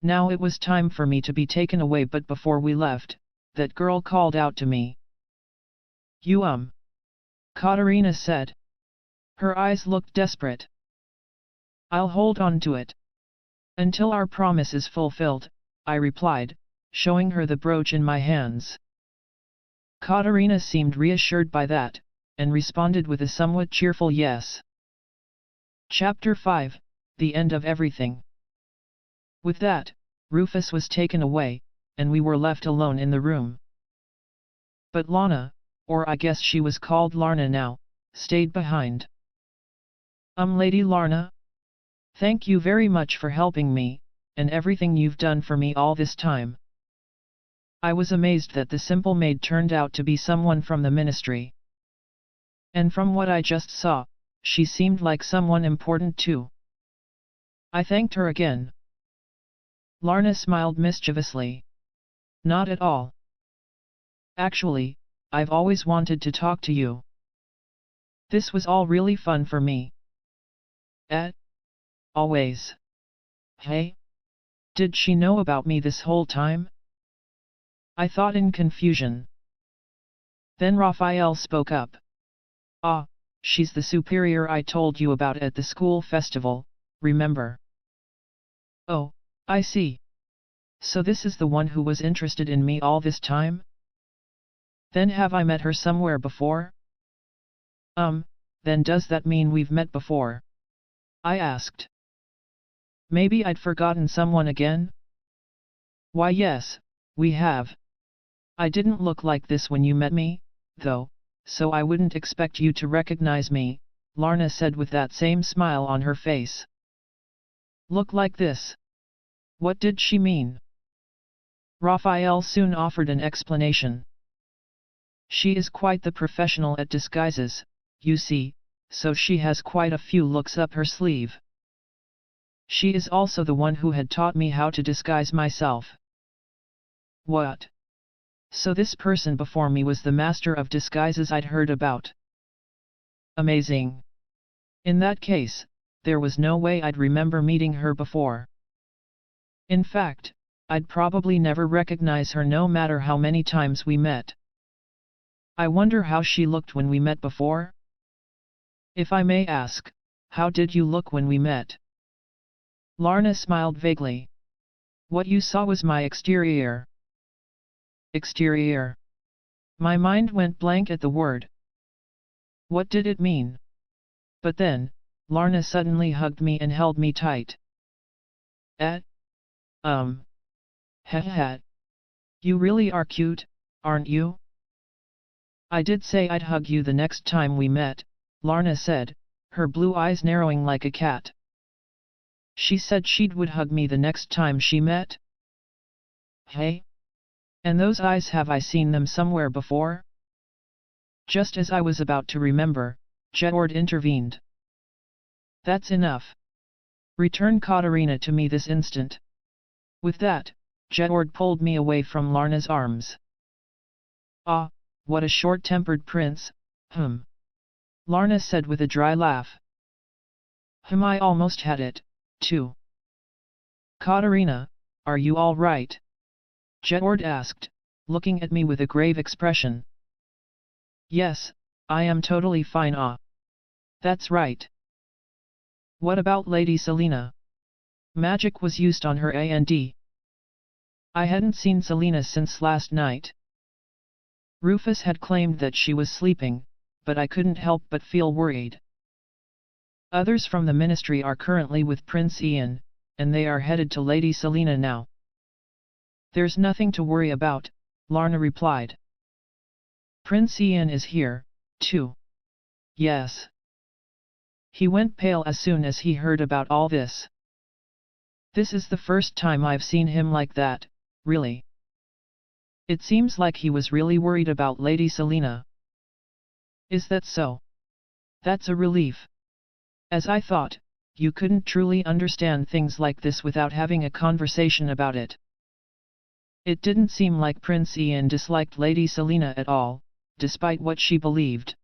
Now it was time for me to be taken away, but before we left, that girl called out to me. You Katarina said. Her eyes looked desperate. I'll hold on to it. Until our promise is fulfilled, I replied, showing her the brooch in my hands. Katarina seemed reassured by that, and responded with a somewhat cheerful yes. Chapter 5, The End of Everything. With that, Rufus was taken away, and we were left alone in the room. But Lana, or I guess she was called Larna now, stayed behind. Lady Larna? Thank you very much for helping me, and everything you've done for me all this time. I was amazed that the simple maid turned out to be someone from the ministry. And from what I just saw, she seemed like someone important too. I thanked her again. Larna smiled mischievously. Not at all. Actually, I've always wanted to talk to you. This was all really fun for me. Always. Hey? Did she know about me this whole time? I thought in confusion. Then Raphael spoke up. Ah, she's the superior I told you about at the school festival, remember? Oh, I see. So this is the one who was interested in me all this time? Then have I met her somewhere before? Then does that mean we've met before? I asked. Maybe I'd forgotten someone again? Why yes, we have. I didn't look like this when you met me, though, so I wouldn't expect you to recognize me, Larna said with that same smile on her face. Look like this? What did she mean? Raphael soon offered an explanation. She is quite the professional at disguises, you see, so she has quite a few looks up her sleeve. She is also the one who had taught me how to disguise myself. What? So this person before me was the master of disguises I'd heard about. Amazing. In that case, there was no way I'd remember meeting her before. In fact, I'd probably never recognize her no matter how many times we met. I wonder how she looked when we met before? If I may ask, how did you look when we met? Larna smiled vaguely. What you saw was my exterior. Exterior. My mind went blank at the word. What did it mean? But then, Larna suddenly hugged me and held me tight. You really are cute, aren't you? I did say I'd hug you the next time we met, Larna said, her blue eyes narrowing like a cat. She said would hug me the next time she met? Hey? And those eyes, have I seen them somewhere before? Just as I was about to remember, Jedward intervened. That's enough. Return Katarina to me this instant. With that, Jedward pulled me away from Larna's arms. Ah, what a short-tempered prince, Larna said with a dry laugh. I almost had it, too. Katarina, are you all right? Jedward asked, looking at me with a grave expression. Yes, I am totally fine. That's right. What about Lady Selena? Magic was used on her and I hadn't seen Selena since last night. Rufus had claimed that she was sleeping, but I couldn't help but feel worried. Others from the ministry are currently with Prince Ian, and they are headed to Lady Selena now. There's nothing to worry about, Larna replied. Prince Ian is here, too. Yes. He went pale as soon as he heard about all this. This is the first time I've seen him like that, really. It seems like he was really worried about Lady Selena. Is that so? That's a relief. As I thought, you couldn't truly understand things like this without having a conversation about it. It didn't seem like Prince Ian disliked Lady Selena at all, despite what she believed.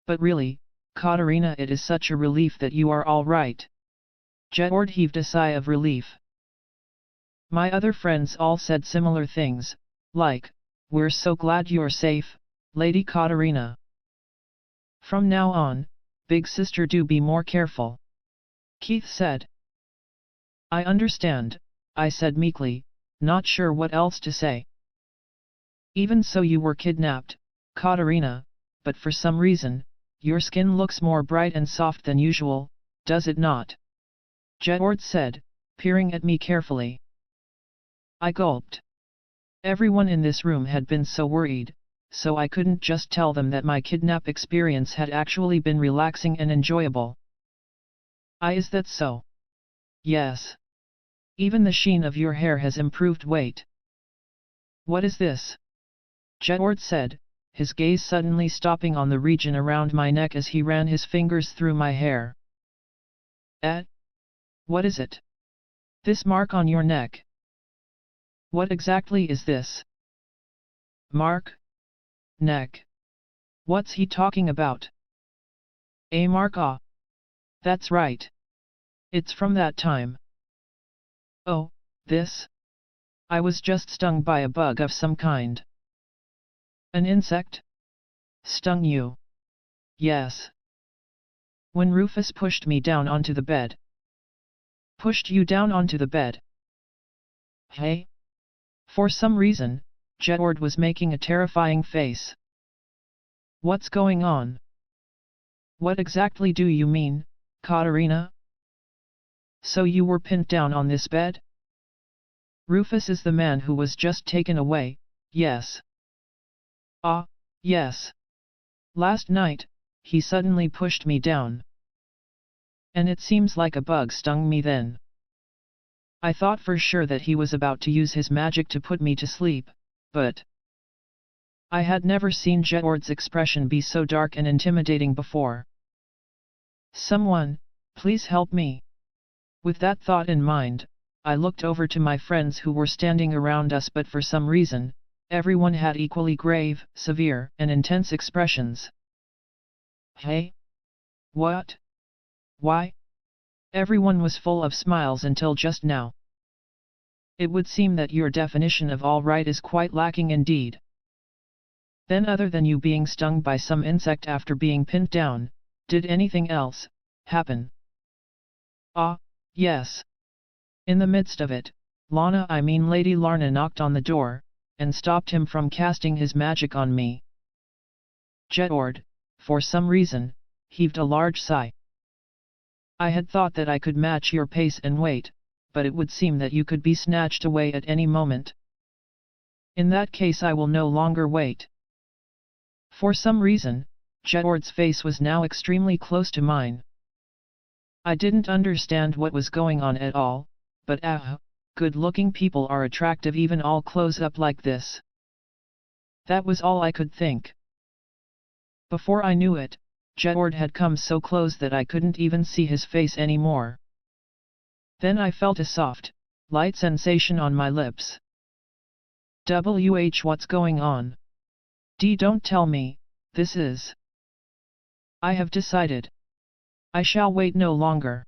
But really, Katarina, it is such a relief that you are all right. Jedward heaved a sigh of relief. My other friends all said similar things, like, we're so glad you're safe, Lady Katarina. From now on, big sister, do be more careful. Keith said. I understand, I said meekly, not sure what else to say. Even so, you were kidnapped, Katarina, but for some reason, your skin looks more bright and soft than usual, does it not? Jedward said, peering at me carefully. I gulped. Everyone in this room had been so worried, so I couldn't just tell them that my kidnap experience had actually been relaxing and enjoyable. Is that so? Yes. Even the sheen of your hair has improved. Wait. What is this? Jedward said, his gaze suddenly stopping on the region around my neck as he ran his fingers through my hair. What is it? This mark on your neck. What exactly is this? Mark? Neck. What's he talking about? A mark? Ah. That's right. It's from that time. Oh, this? I was just stung by a bug of some kind. An insect? Stung you? Yes. When Rufus pushed me down onto the bed. Pushed you down onto the bed? Hey? For some reason, Jedward was making a terrifying face. What's going on? What exactly do you mean, Katarina? So you were pinned down on this bed? Rufus is the man who was just taken away, yes. Ah, yes. Last night, he suddenly pushed me down. And it seems like a bug stung me then. I thought for sure that he was about to use his magic to put me to sleep, but I had never seen Jedward's expression be so dark and intimidating before. Someone, please help me. With that thought in mind, I looked over to my friends who were standing around us, but for some reason, everyone had equally grave, severe, and intense expressions. Hey? What? Why? Everyone was full of smiles until just now. It would seem that your definition of all right is quite lacking indeed. Then, other than you being stung by some insect after being pinned down, did anything else happen? Ah, yes. In the midst of it, Lady Larna knocked on the door, and stopped him from casting his magic on me. Jedward, for some reason, heaved a large sigh. I had thought that I could match your pace and weight, but it would seem that you could be snatched away at any moment. In that case I will no longer wait. For some reason, Jedward's face was now extremely close to mine. I didn't understand what was going on at all, but good-looking people are attractive even all close up like this. That was all I could think. Before I knew it, Jedward had come so close that I couldn't even see his face anymore. Then I felt a soft, light sensation on my lips. What's going on? Don't tell me, this is... I have decided. I shall wait no longer.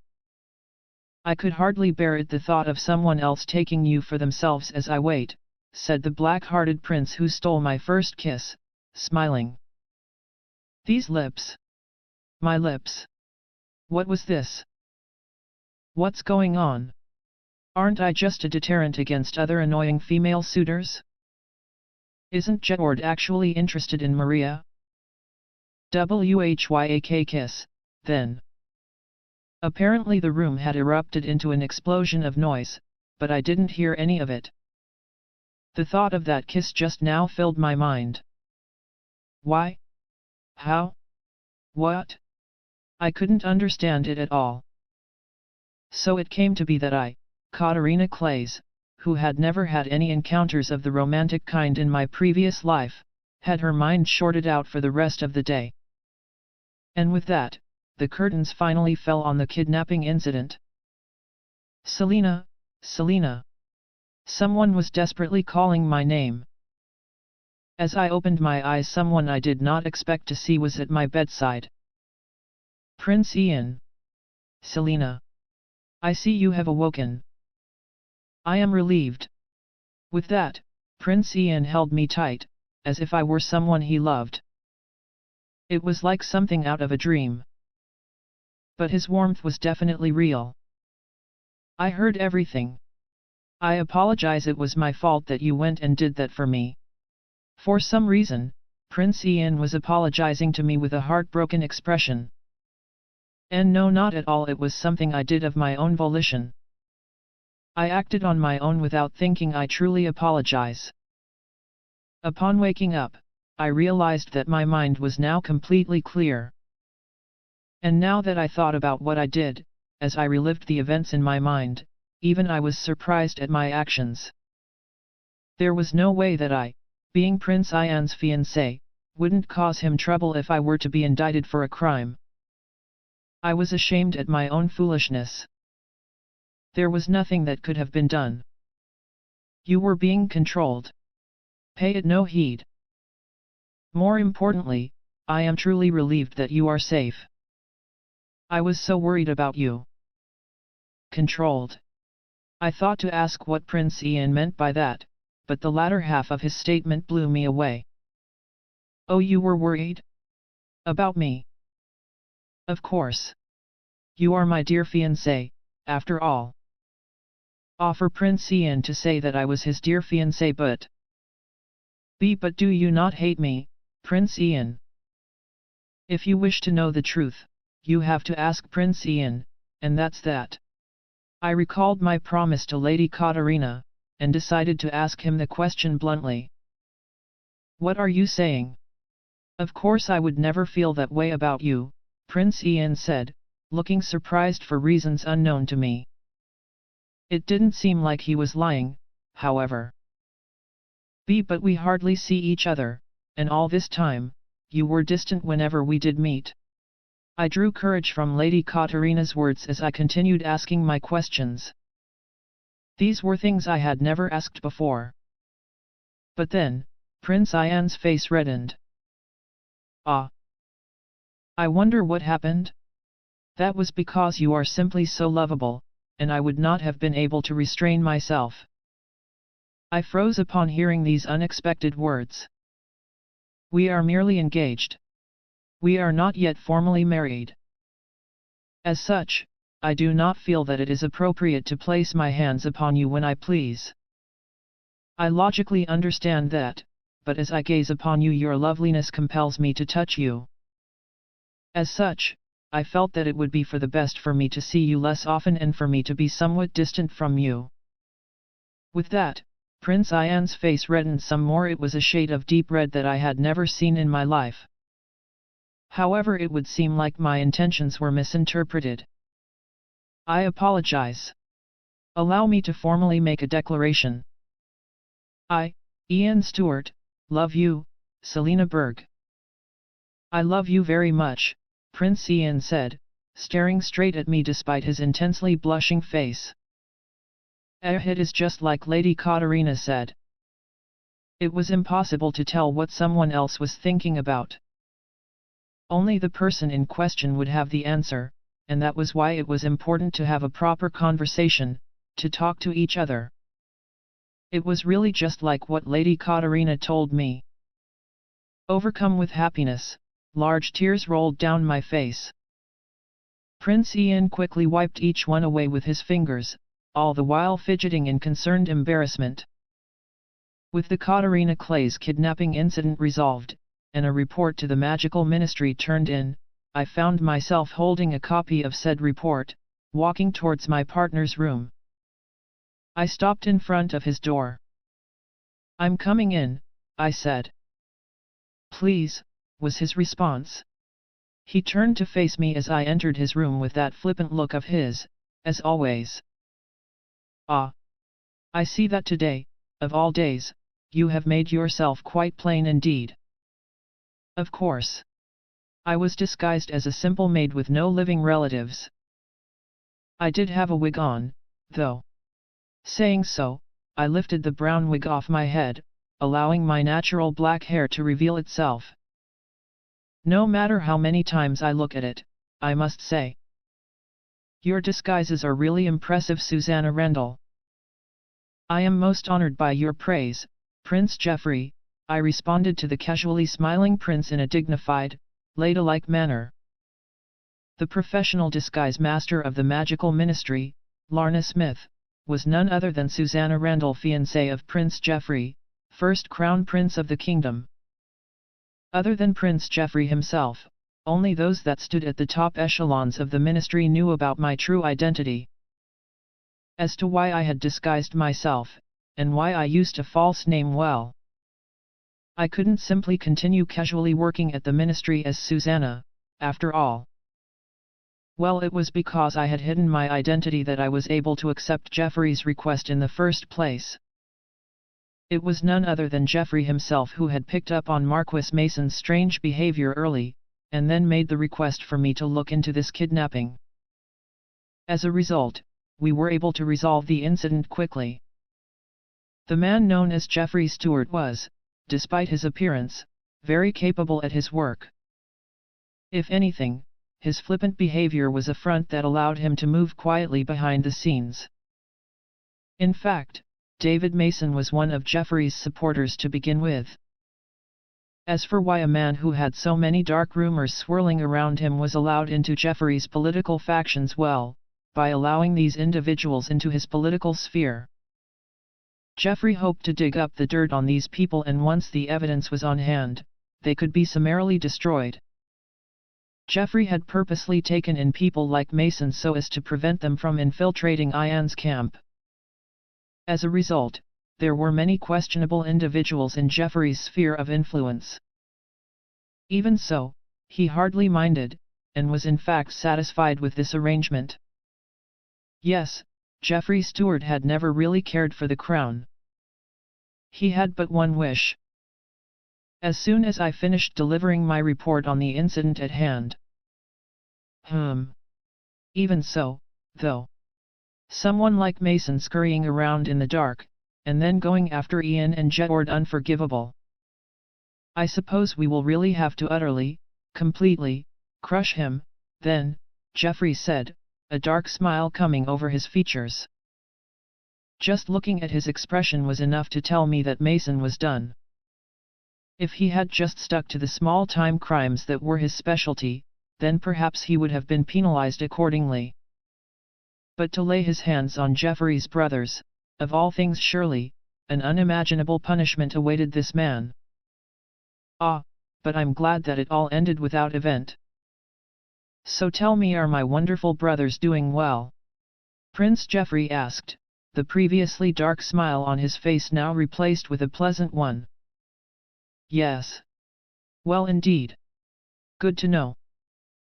I could hardly bear it, the thought of someone else taking you for themselves as I wait, said the black-hearted prince who stole my first kiss, smiling. These lips. My lips. What was this? What's going on? Aren't I just a deterrent against other annoying female suitors? Isn't Jedward actually interested in Maria? Whyk kiss, then. Apparently the room had erupted into an explosion of noise, but I didn't hear any of it. The thought of that kiss just now filled my mind. Why? How? What? I couldn't understand it at all. So it came to be that I, Katarina Clays, who had never had any encounters of the romantic kind in my previous life, had her mind shorted out for the rest of the day. And with that, the curtains finally fell on the kidnapping incident. Selena, Selena. Someone was desperately calling my name. As I opened my eyes, someone I did not expect to see was at my bedside. Prince Ian. Selena. I see you have awoken. I am relieved. With that, Prince Ian held me tight, as if I were someone he loved. It was like something out of a dream. But his warmth was definitely real. I heard everything. I apologize, it was my fault that you went and did that for me. For some reason, Prince Ian was apologizing to me with a heartbroken expression. And no, not at all, it was something I did of my own volition. I acted on my own without thinking. I truly apologize. Upon waking up, I realized that my mind was now completely clear. And now that I thought about what I did, as I relived the events in my mind, even I was surprised at my actions. There was no way that I, being Prince Ian's fiancé, wouldn't cause him trouble if I were to be indicted for a crime. I was ashamed at my own foolishness. There was nothing that could have been done. You were being controlled. Pay it no heed. More importantly, I am truly relieved that you are safe. I was so worried about you. Controlled. I thought to ask what Prince Ian meant by that, but the latter half of his statement blew me away. Oh, you were worried? About me? Of course. You are my dear fiancé, after all. For Prince Ian to say that I was his dear fiancé, but do you not hate me, Prince Ian? If you wish to know the truth, you have to ask Prince Ian, and that's that. I recalled my promise to Lady Katarina, and decided to ask him the question bluntly. What are you saying? Of course I would never feel that way about you, Prince Ian said, looking surprised for reasons unknown to me. It didn't seem like he was lying, however. But we hardly see each other, and all this time, you were distant whenever we did meet. I drew courage from Lady Katarina's words as I continued asking my questions. These were things I had never asked before. But then, Prince Ian's face reddened. Ah! I wonder what happened? That was because you are simply so lovable, and I would not have been able to restrain myself. I froze upon hearing these unexpected words. We are merely engaged. We are not yet formally married. As such, I do not feel that it is appropriate to place my hands upon you when I please. I logically understand that, but as I gaze upon you, your loveliness compels me to touch you. As such, I felt that it would be for the best for me to see you less often and for me to be somewhat distant from you. With that, Prince Ian's face reddened some more. It was a shade of deep red that I had never seen in my life. However, it would seem like my intentions were misinterpreted. I apologize. Allow me to formally make a declaration. I, Ian Stewart, love you, Selina Berg. I love you very much, Prince Ian said, staring straight at me despite his intensely blushing face. It is just like Lady Katarina said. It was impossible to tell what someone else was thinking about. Only the person in question would have the answer, and that was why it was important to have a proper conversation, to talk to each other. It was really just like what Lady Katarina told me. Overcome with happiness, large tears rolled down my face. Prince Ian quickly wiped each one away with his fingers, all the while fidgeting in concerned embarrassment. With the Katarina Clay's kidnapping incident resolved, and a report to the magical ministry turned in, I found myself holding a copy of said report, walking towards my partner's room. I stopped in front of his door. I'm coming in, I said. Please, was his response. He turned to face me as I entered his room with that flippant look of his, as always. Ah! I see that today, of all days, you have made yourself quite plain indeed. Of course. I was disguised as a simple maid with no living relatives. I did have a wig on, though. Saying so, I lifted the brown wig off my head, allowing my natural black hair to reveal itself. No matter how many times I look at it, I must say. Your disguises are really impressive, Susanna Rendell. I am most honored by your praise, Prince Geoffrey, I responded to the casually smiling prince in a dignified, ladylike manner. The professional disguise master of the magical ministry, Lorna Smith, was none other than Susanna Rendell, fiancée of Prince Geoffrey, first crown prince of the kingdom. Other than Prince Geoffrey himself, only those that stood at the top echelons of the ministry knew about my true identity. As to why I had disguised myself, and why I used a false name, well, I couldn't simply continue casually working at the ministry as Susanna, after all. Well, it was because I had hidden my identity that I was able to accept Jeffrey's request in the first place. It was none other than Jeffrey himself who had picked up on Marquis Mason's strange behavior early, and then made the request for me to look into this kidnapping. As a result, we were able to resolve the incident quickly. The man known as Jeffrey Stewart was, despite his appearance, very capable at his work. If anything, his flippant behavior was a front that allowed him to move quietly behind the scenes. In fact, David Mason was one of Jeffrey's supporters to begin with. As for why a man who had so many dark rumors swirling around him was allowed into Jeffrey's political factions, well, by allowing these individuals into his political sphere. Jeffrey hoped to dig up the dirt on these people, and once the evidence was on hand, they could be summarily destroyed. Jeffrey had purposely taken in people like Mason so as to prevent them from infiltrating Ian's camp. As a result, there were many questionable individuals in Jeffrey's sphere of influence. Even so, he hardly minded, and was in fact satisfied with this arrangement. Yes, Jeffrey Stewart had never really cared for the crown. He had but one wish. As soon as I finished delivering my report on the incident at hand. Even so, though. Someone like Mason scurrying around in the dark, and then going after Ian and Jedward, unforgivable. I suppose we will really have to utterly, completely, crush him, then, Jeffrey said, a dark smile coming over his features. Just looking at his expression was enough to tell me that Mason was done. If he had just stuck to the small-time crimes that were his specialty, then perhaps he would have been penalized accordingly. But to lay his hands on Jeffrey's brothers, of all things, surely, an unimaginable punishment awaited this man. Ah, but I'm glad that it all ended without event. So tell me, are my wonderful brothers doing well? Prince Jeffrey asked, the previously dark smile on his face now replaced with a pleasant one. Yes. Well indeed. Good to know.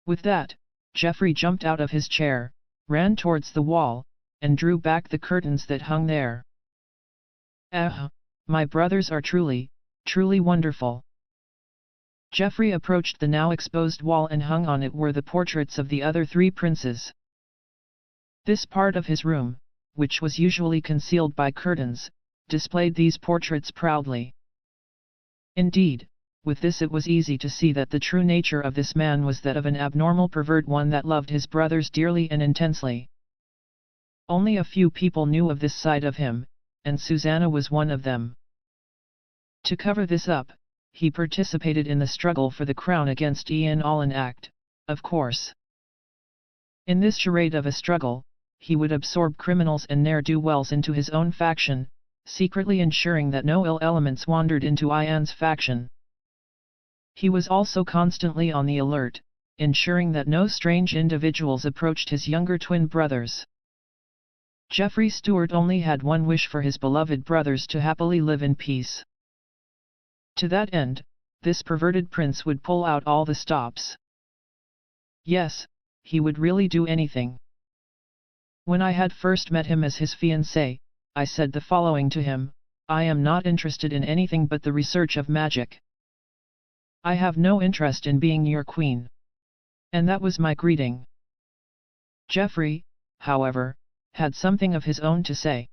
With that, Jeffrey jumped out of his chair, ran towards the wall, and drew back the curtains that hung there. My brothers are truly, truly wonderful. Jeffrey approached the now exposed wall, and hung on it were the portraits of the other three princes. This part of his room, which was usually concealed by curtains, displayed these portraits proudly. Indeed, with this it was easy to see that the true nature of this man was that of an abnormal pervert, one that loved his brothers dearly and intensely. Only a few people knew of this side of him, and Susanna was one of them. To cover this up, he participated in the struggle for the crown against Ian Allan Act, of course. In this charade of a struggle, he would absorb criminals and ne'er-do-wells into his own faction, secretly ensuring that no ill elements wandered into Ian's faction. He was also constantly on the alert, ensuring that no strange individuals approached his younger twin brothers. Jeffrey Stewart only had one wish for his beloved brothers to happily live in peace. To that end, this perverted prince would pull out all the stops. Yes, he would really do anything. When I had first met him as his fiancé, I said the following to him: I am not interested in anything but the research of magic. I have no interest in being your queen. And that was my greeting. Jeffrey, however, had something of his own to say.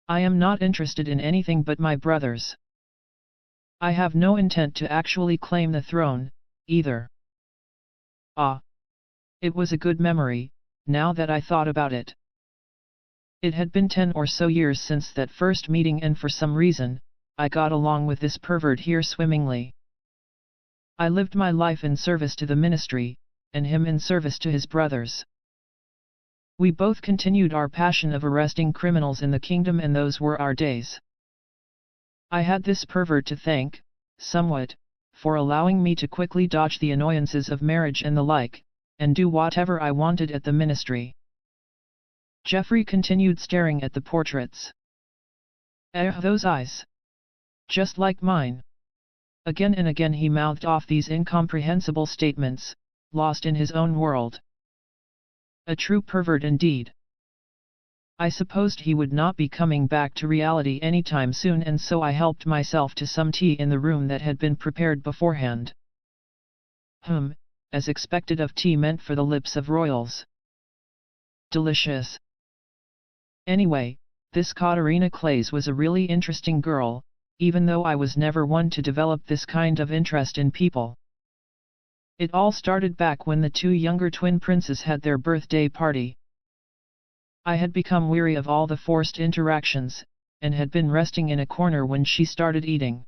I am not interested in anything but my brothers. I have no intent to actually claim the throne, either. Ah! It was a good memory, now that I thought about it. It had been 10 or so years since that first meeting, and for some reason, I got along with this pervert here swimmingly. I lived my life in service to the ministry, and him in service to his brothers. We both continued our passion of arresting criminals in the kingdom, and those were our days. I had this pervert to thank, somewhat, for allowing me to quickly dodge the annoyances of marriage and the like, and do whatever I wanted at the ministry. Jeffrey continued staring at the portraits. Those eyes! Just like mine! Again and again he mouthed off these incomprehensible statements, lost in his own world. A true pervert indeed. I supposed he would not be coming back to reality anytime soon, and so I helped myself to some tea in the room that had been prepared beforehand. As expected of tea meant for the lips of royals. Delicious. Anyway, this Katarina Clays was a really interesting girl, even though I was never one to develop this kind of interest in people. It all started back when the two younger twin princes had their birthday party. I had become weary of all the forced interactions, and had been resting in a corner when she started eating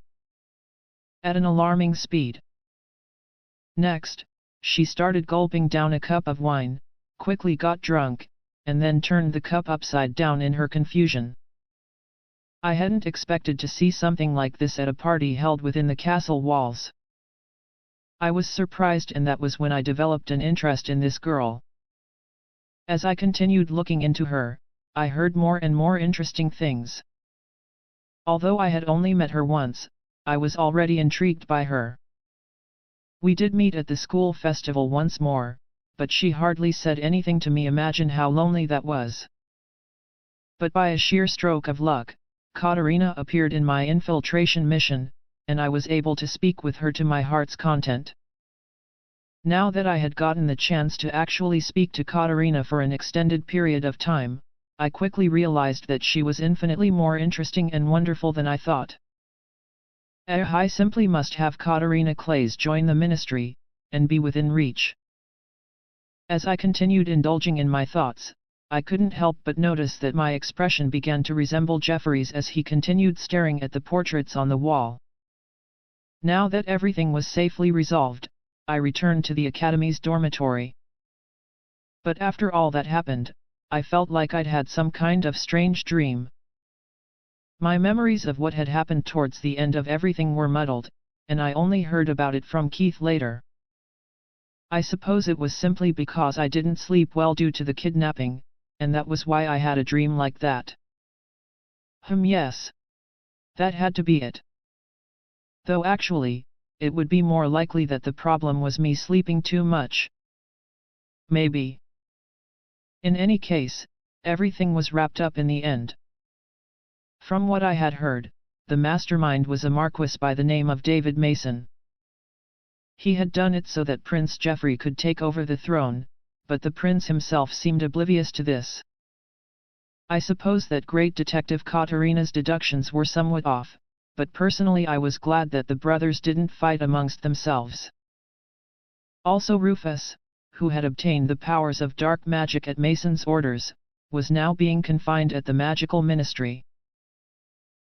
at an alarming speed. Next, she started gulping down a cup of wine, quickly got drunk, and then turned the cup upside down in her confusion. I hadn't expected to see something like this at a party held within the castle walls. I was surprised, and that was when I developed an interest in this girl. As I continued looking into her, I heard more and more interesting things. Although I had only met her once, I was already intrigued by her. We did meet at the school festival once more, but she hardly said anything to me. Imagine how lonely that was. But by a sheer stroke of luck, Katarina appeared in my infiltration mission, and I was able to speak with her to my heart's content. Now that I had gotten the chance to actually speak to Katarina for an extended period of time, I quickly realized that she was infinitely more interesting and wonderful than I thought. I simply must have Katarina Clays join the ministry, and be within reach. As I continued indulging in my thoughts, I couldn't help but notice that my expression began to resemble Jeffrey's as he continued staring at the portraits on the wall. Now that everything was safely resolved, I returned to the academy's dormitory. But after all that happened, I felt like I'd had some kind of strange dream. My memories of what had happened towards the end of everything were muddled, and I only heard about it from Keith later. I suppose it was simply because I didn't sleep well due to the kidnapping, and that was why I had a dream like that. Yes. That had to be it. Though actually, it would be more likely that the problem was me sleeping too much. Maybe. In any case, everything was wrapped up in the end. From what I had heard, the mastermind was a marquis by the name of David Mason. He had done it so that Prince Geoffrey could take over the throne, but the prince himself seemed oblivious to this. I suppose that great detective Katarina's deductions were somewhat off, but personally I was glad that the brothers didn't fight amongst themselves. Also Rufus, who had obtained the powers of dark magic at Mason's orders, was now being confined at the magical ministry.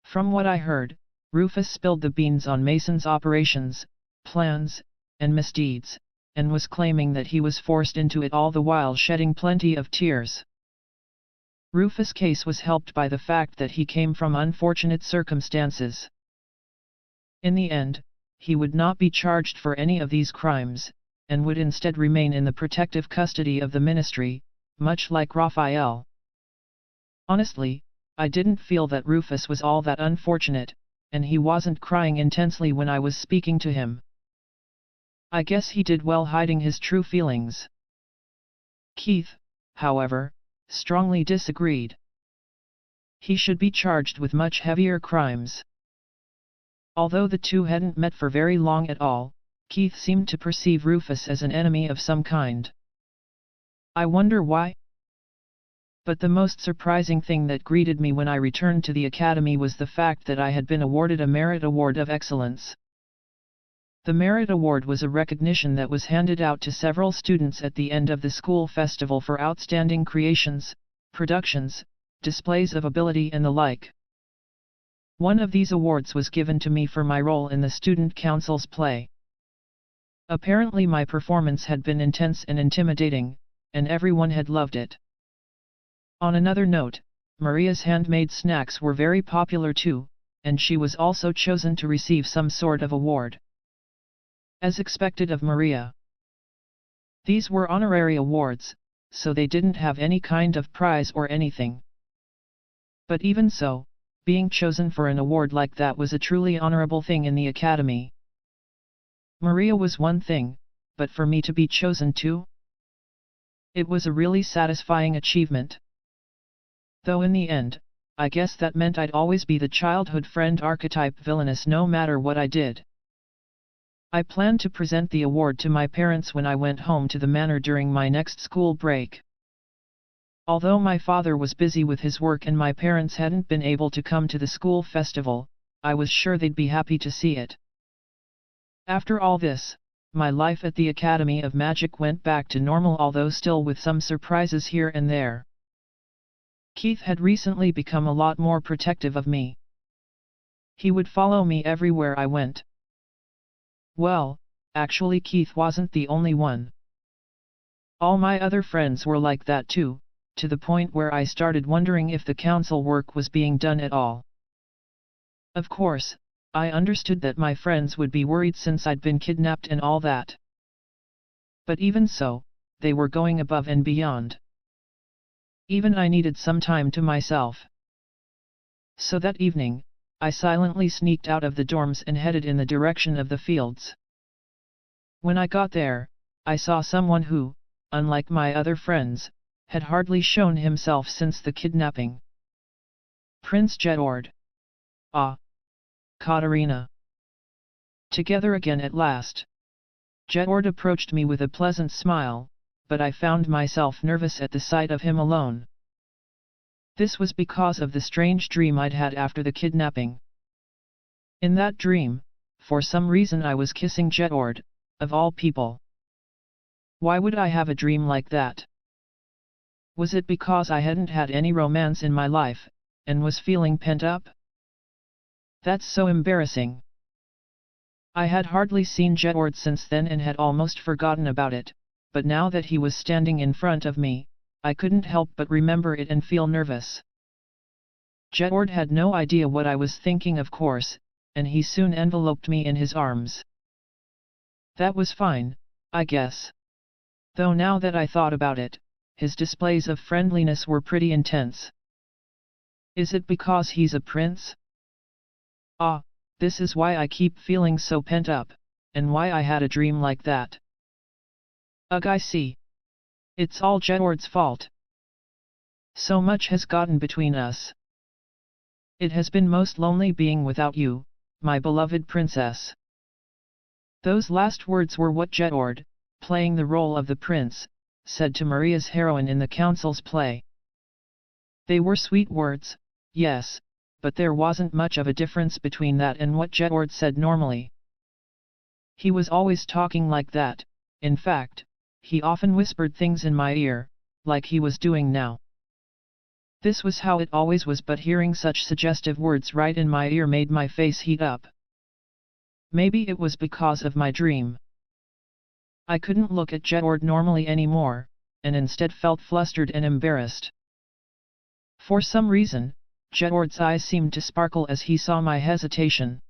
From what I heard, Rufus spilled the beans on Mason's operations, plans, and misdeeds, and was claiming that he was forced into it all the while shedding plenty of tears. Rufus' case was helped by the fact that he came from unfortunate circumstances. In the end, he would not be charged for any of these crimes, and would instead remain in the protective custody of the ministry, much like Raphael. Honestly, I didn't feel that Rufus was all that unfortunate, and he wasn't crying intensely when I was speaking to him. I guess he did well hiding his true feelings. Keith, however, strongly disagreed. He should be charged with much heavier crimes. Although the two hadn't met for very long at all, Keith seemed to perceive Rufus as an enemy of some kind. I wonder why? But the most surprising thing that greeted me when I returned to the academy was the fact that I had been awarded a Merit Award of Excellence. The Merit Award was a recognition that was handed out to several students at the end of the school festival for outstanding creations, productions, displays of ability and the like. One of these awards was given to me for my role in the student council's play. Apparently my performance had been intense and intimidating, and everyone had loved it. On another note, Maria's handmade snacks were very popular too, and she was also chosen to receive some sort of award. As expected of Maria. These were honorary awards, so they didn't have any kind of prize or anything. But even so, being chosen for an award like that was a truly honorable thing in the academy. Maria was one thing, but for me to be chosen too? It was a really satisfying achievement. Though in the end, I guess that meant I'd always be the childhood friend archetype villainess no matter what I did. I planned to present the award to my parents when I went home to the manor during my next school break. Although my father was busy with his work and my parents hadn't been able to come to the school festival, I was sure they'd be happy to see it. After all this, my life at the Academy of Magic went back to normal, although still with some surprises here and there. Keith had recently become a lot more protective of me. He would follow me everywhere I went. Well, actually Keith wasn't the only one. All my other friends were like that too, to the point where I started wondering if the council work was being done at all. Of course, I understood that my friends would be worried since I'd been kidnapped and all that. But even so, they were going above and beyond. Even I needed some time to myself. So that evening, I silently sneaked out of the dorms and headed in the direction of the fields. When I got there, I saw someone who, unlike my other friends, had hardly shown himself since the kidnapping. Prince Jedward. Ah! Katarina. Together again at last. Jedward approached me with a pleasant smile, but I found myself nervous at the sight of him alone. This was because of the strange dream I'd had after the kidnapping. In that dream, for some reason I was kissing Jedward, of all people. Why would I have a dream like that? Was it because I hadn't had any romance in my life, and was feeling pent up? That's so embarrassing. I had hardly seen Jedward since then and had almost forgotten about it, but now that he was standing in front of me, I couldn't help but remember it and feel nervous. Jedward had no idea what I was thinking, of course, and he soon enveloped me in his arms. That was fine, I guess. Though now that I thought about it, his displays of friendliness were pretty intense. Is it because he's a prince? Ah, this is why I keep feeling so pent up, and why I had a dream like that. Ugh, I see. It's all Jedward's fault. So much has gotten between us. It has been most lonely being without you, my beloved princess. Those last words were what Jedward, playing the role of the prince, said to Maria's heroine in the council's play. They were sweet words, yes, but there wasn't much of a difference between that and what Jedward said normally. He was always talking like that. In fact, he often whispered things in my ear, like he was doing now. This was how it always was, but hearing such suggestive words right in my ear made my face heat up. Maybe it was because of my dream. I couldn't look at Jedward normally anymore, and instead felt flustered and embarrassed. For some reason, Jedward's eyes seemed to sparkle as he saw my hesitation.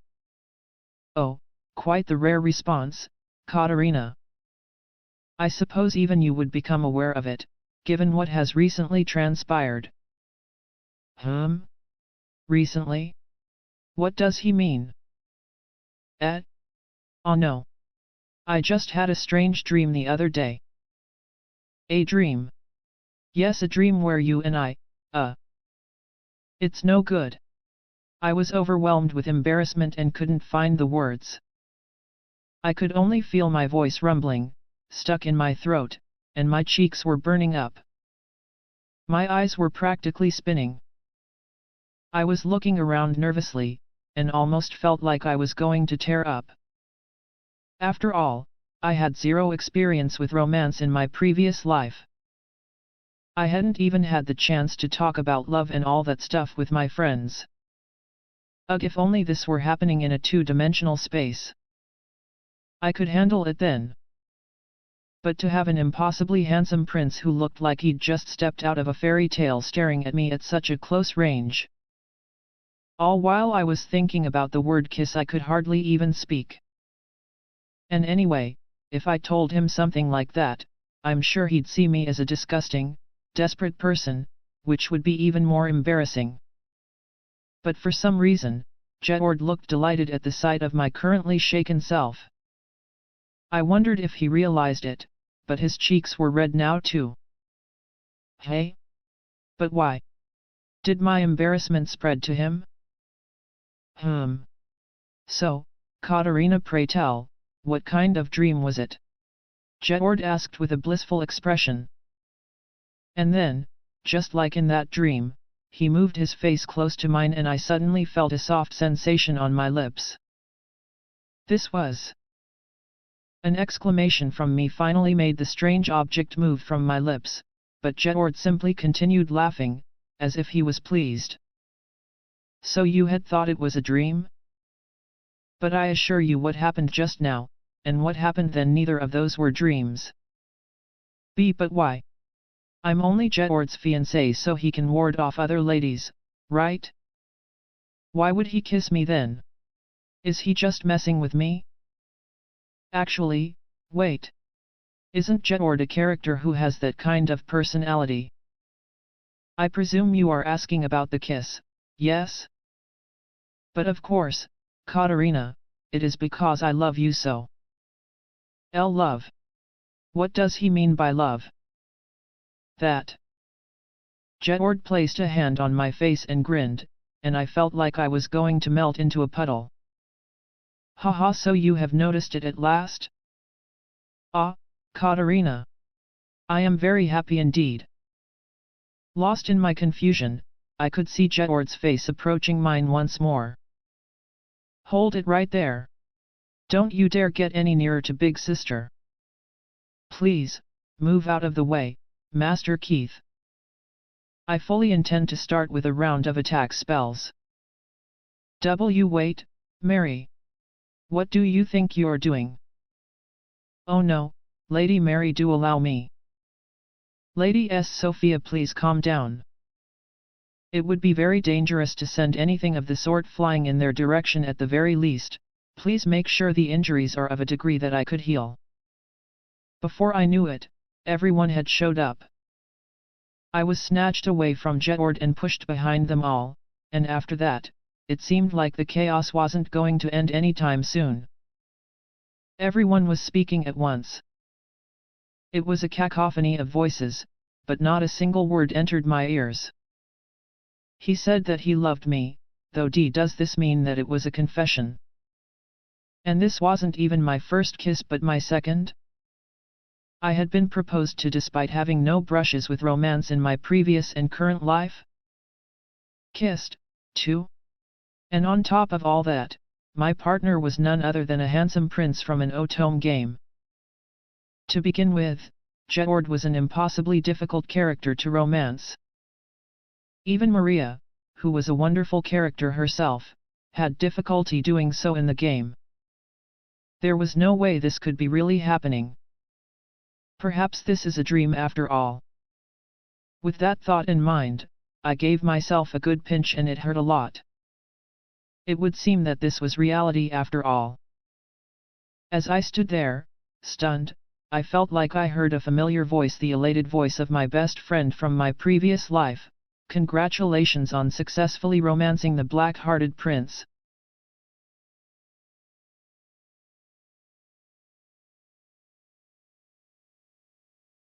Oh, quite the rare response, Katarina. I suppose even you would become aware of it, given what has recently transpired. Recently? What does he mean? Oh no. I just had a strange dream the other day. A dream? Yes, a dream where you and I, It's no good. I was overwhelmed with embarrassment and couldn't find the words. I could only feel my voice rumbling, stuck in my throat, and my cheeks were burning up. My eyes were practically spinning. I was looking around nervously, and almost felt like I was going to tear up. After all, I had zero experience with romance in my previous life. I hadn't even had the chance to talk about love and all that stuff with my friends. Ugh, if only this were happening in a two-dimensional space. I could handle it then. But to have an impossibly handsome prince who looked like he'd just stepped out of a fairy tale staring at me at such a close range. All while I was thinking about the word kiss, I could hardly even speak. And anyway, if I told him something like that, I'm sure he'd see me as a disgusting, desperate person, which would be even more embarrassing. But for some reason, Jedward looked delighted at the sight of my currently shaken self. I wondered if he realized it, but his cheeks were red now too. Hey? But why? Did my embarrassment spread to him? So, Katarina, pray tell, what kind of dream was it? Jedward asked with a blissful expression. And then, just like in that dream, he moved his face close to mine and I suddenly felt a soft sensation on my lips. This was... An exclamation from me finally made the strange object move from my lips, but Jedward simply continued laughing, as if he was pleased. So you had thought it was a dream? But I assure you what happened just now, and what happened then, neither of those were dreams. But why? I'm only Jedward's fiancé, so he can ward off other ladies, right? Why would he kiss me then? Is he just messing with me? Actually, wait. Isn't Jedward a character who has that kind of personality? I presume you are asking about the kiss, yes? But of course, Katarina, it is because I love you so. Love. What does he mean by love? That. Jedward placed a hand on my face and grinned, and I felt like I was going to melt into a puddle. Haha, so you have noticed it at last? Ah, Katarina. I am very happy indeed. Lost in my confusion, I could see Jedward's face approaching mine once more. Hold it right there. Don't you dare get any nearer to Big Sister. Please, move out of the way, Master Keith. I fully intend to start with a round of attack spells. Wait, Mary. What do you think you're doing? Oh no, Lady Mary, do allow me. Lady S. Sophia, please calm down. It would be very dangerous to send anything of the sort flying in their direction at the very least. Please make sure the injuries are of a degree that I could heal. Before I knew it, everyone had showed up. I was snatched away from Jedward and pushed behind them all, and after that, it seemed like the chaos wasn't going to end anytime soon. Everyone was speaking at once. It was a cacophony of voices, but not a single word entered my ears. He said that he loved me, though does this mean that it was a confession? And this wasn't even my first kiss but my second? I had been proposed to despite having no brushes with romance in my previous and current life? Kissed, too? And on top of all that, my partner was none other than a handsome prince from an Otome game. To begin with, Jedward was an impossibly difficult character to romance. Even Maria, who was a wonderful character herself, had difficulty doing so in the game. There was no way this could be really happening. Perhaps this is a dream after all. With that thought in mind, I gave myself a good pinch and it hurt a lot. It would seem that this was reality after all. As I stood there, stunned, I felt like I heard a familiar voice, the elated voice of my best friend from my previous life. Congratulations on successfully romancing the black-hearted prince.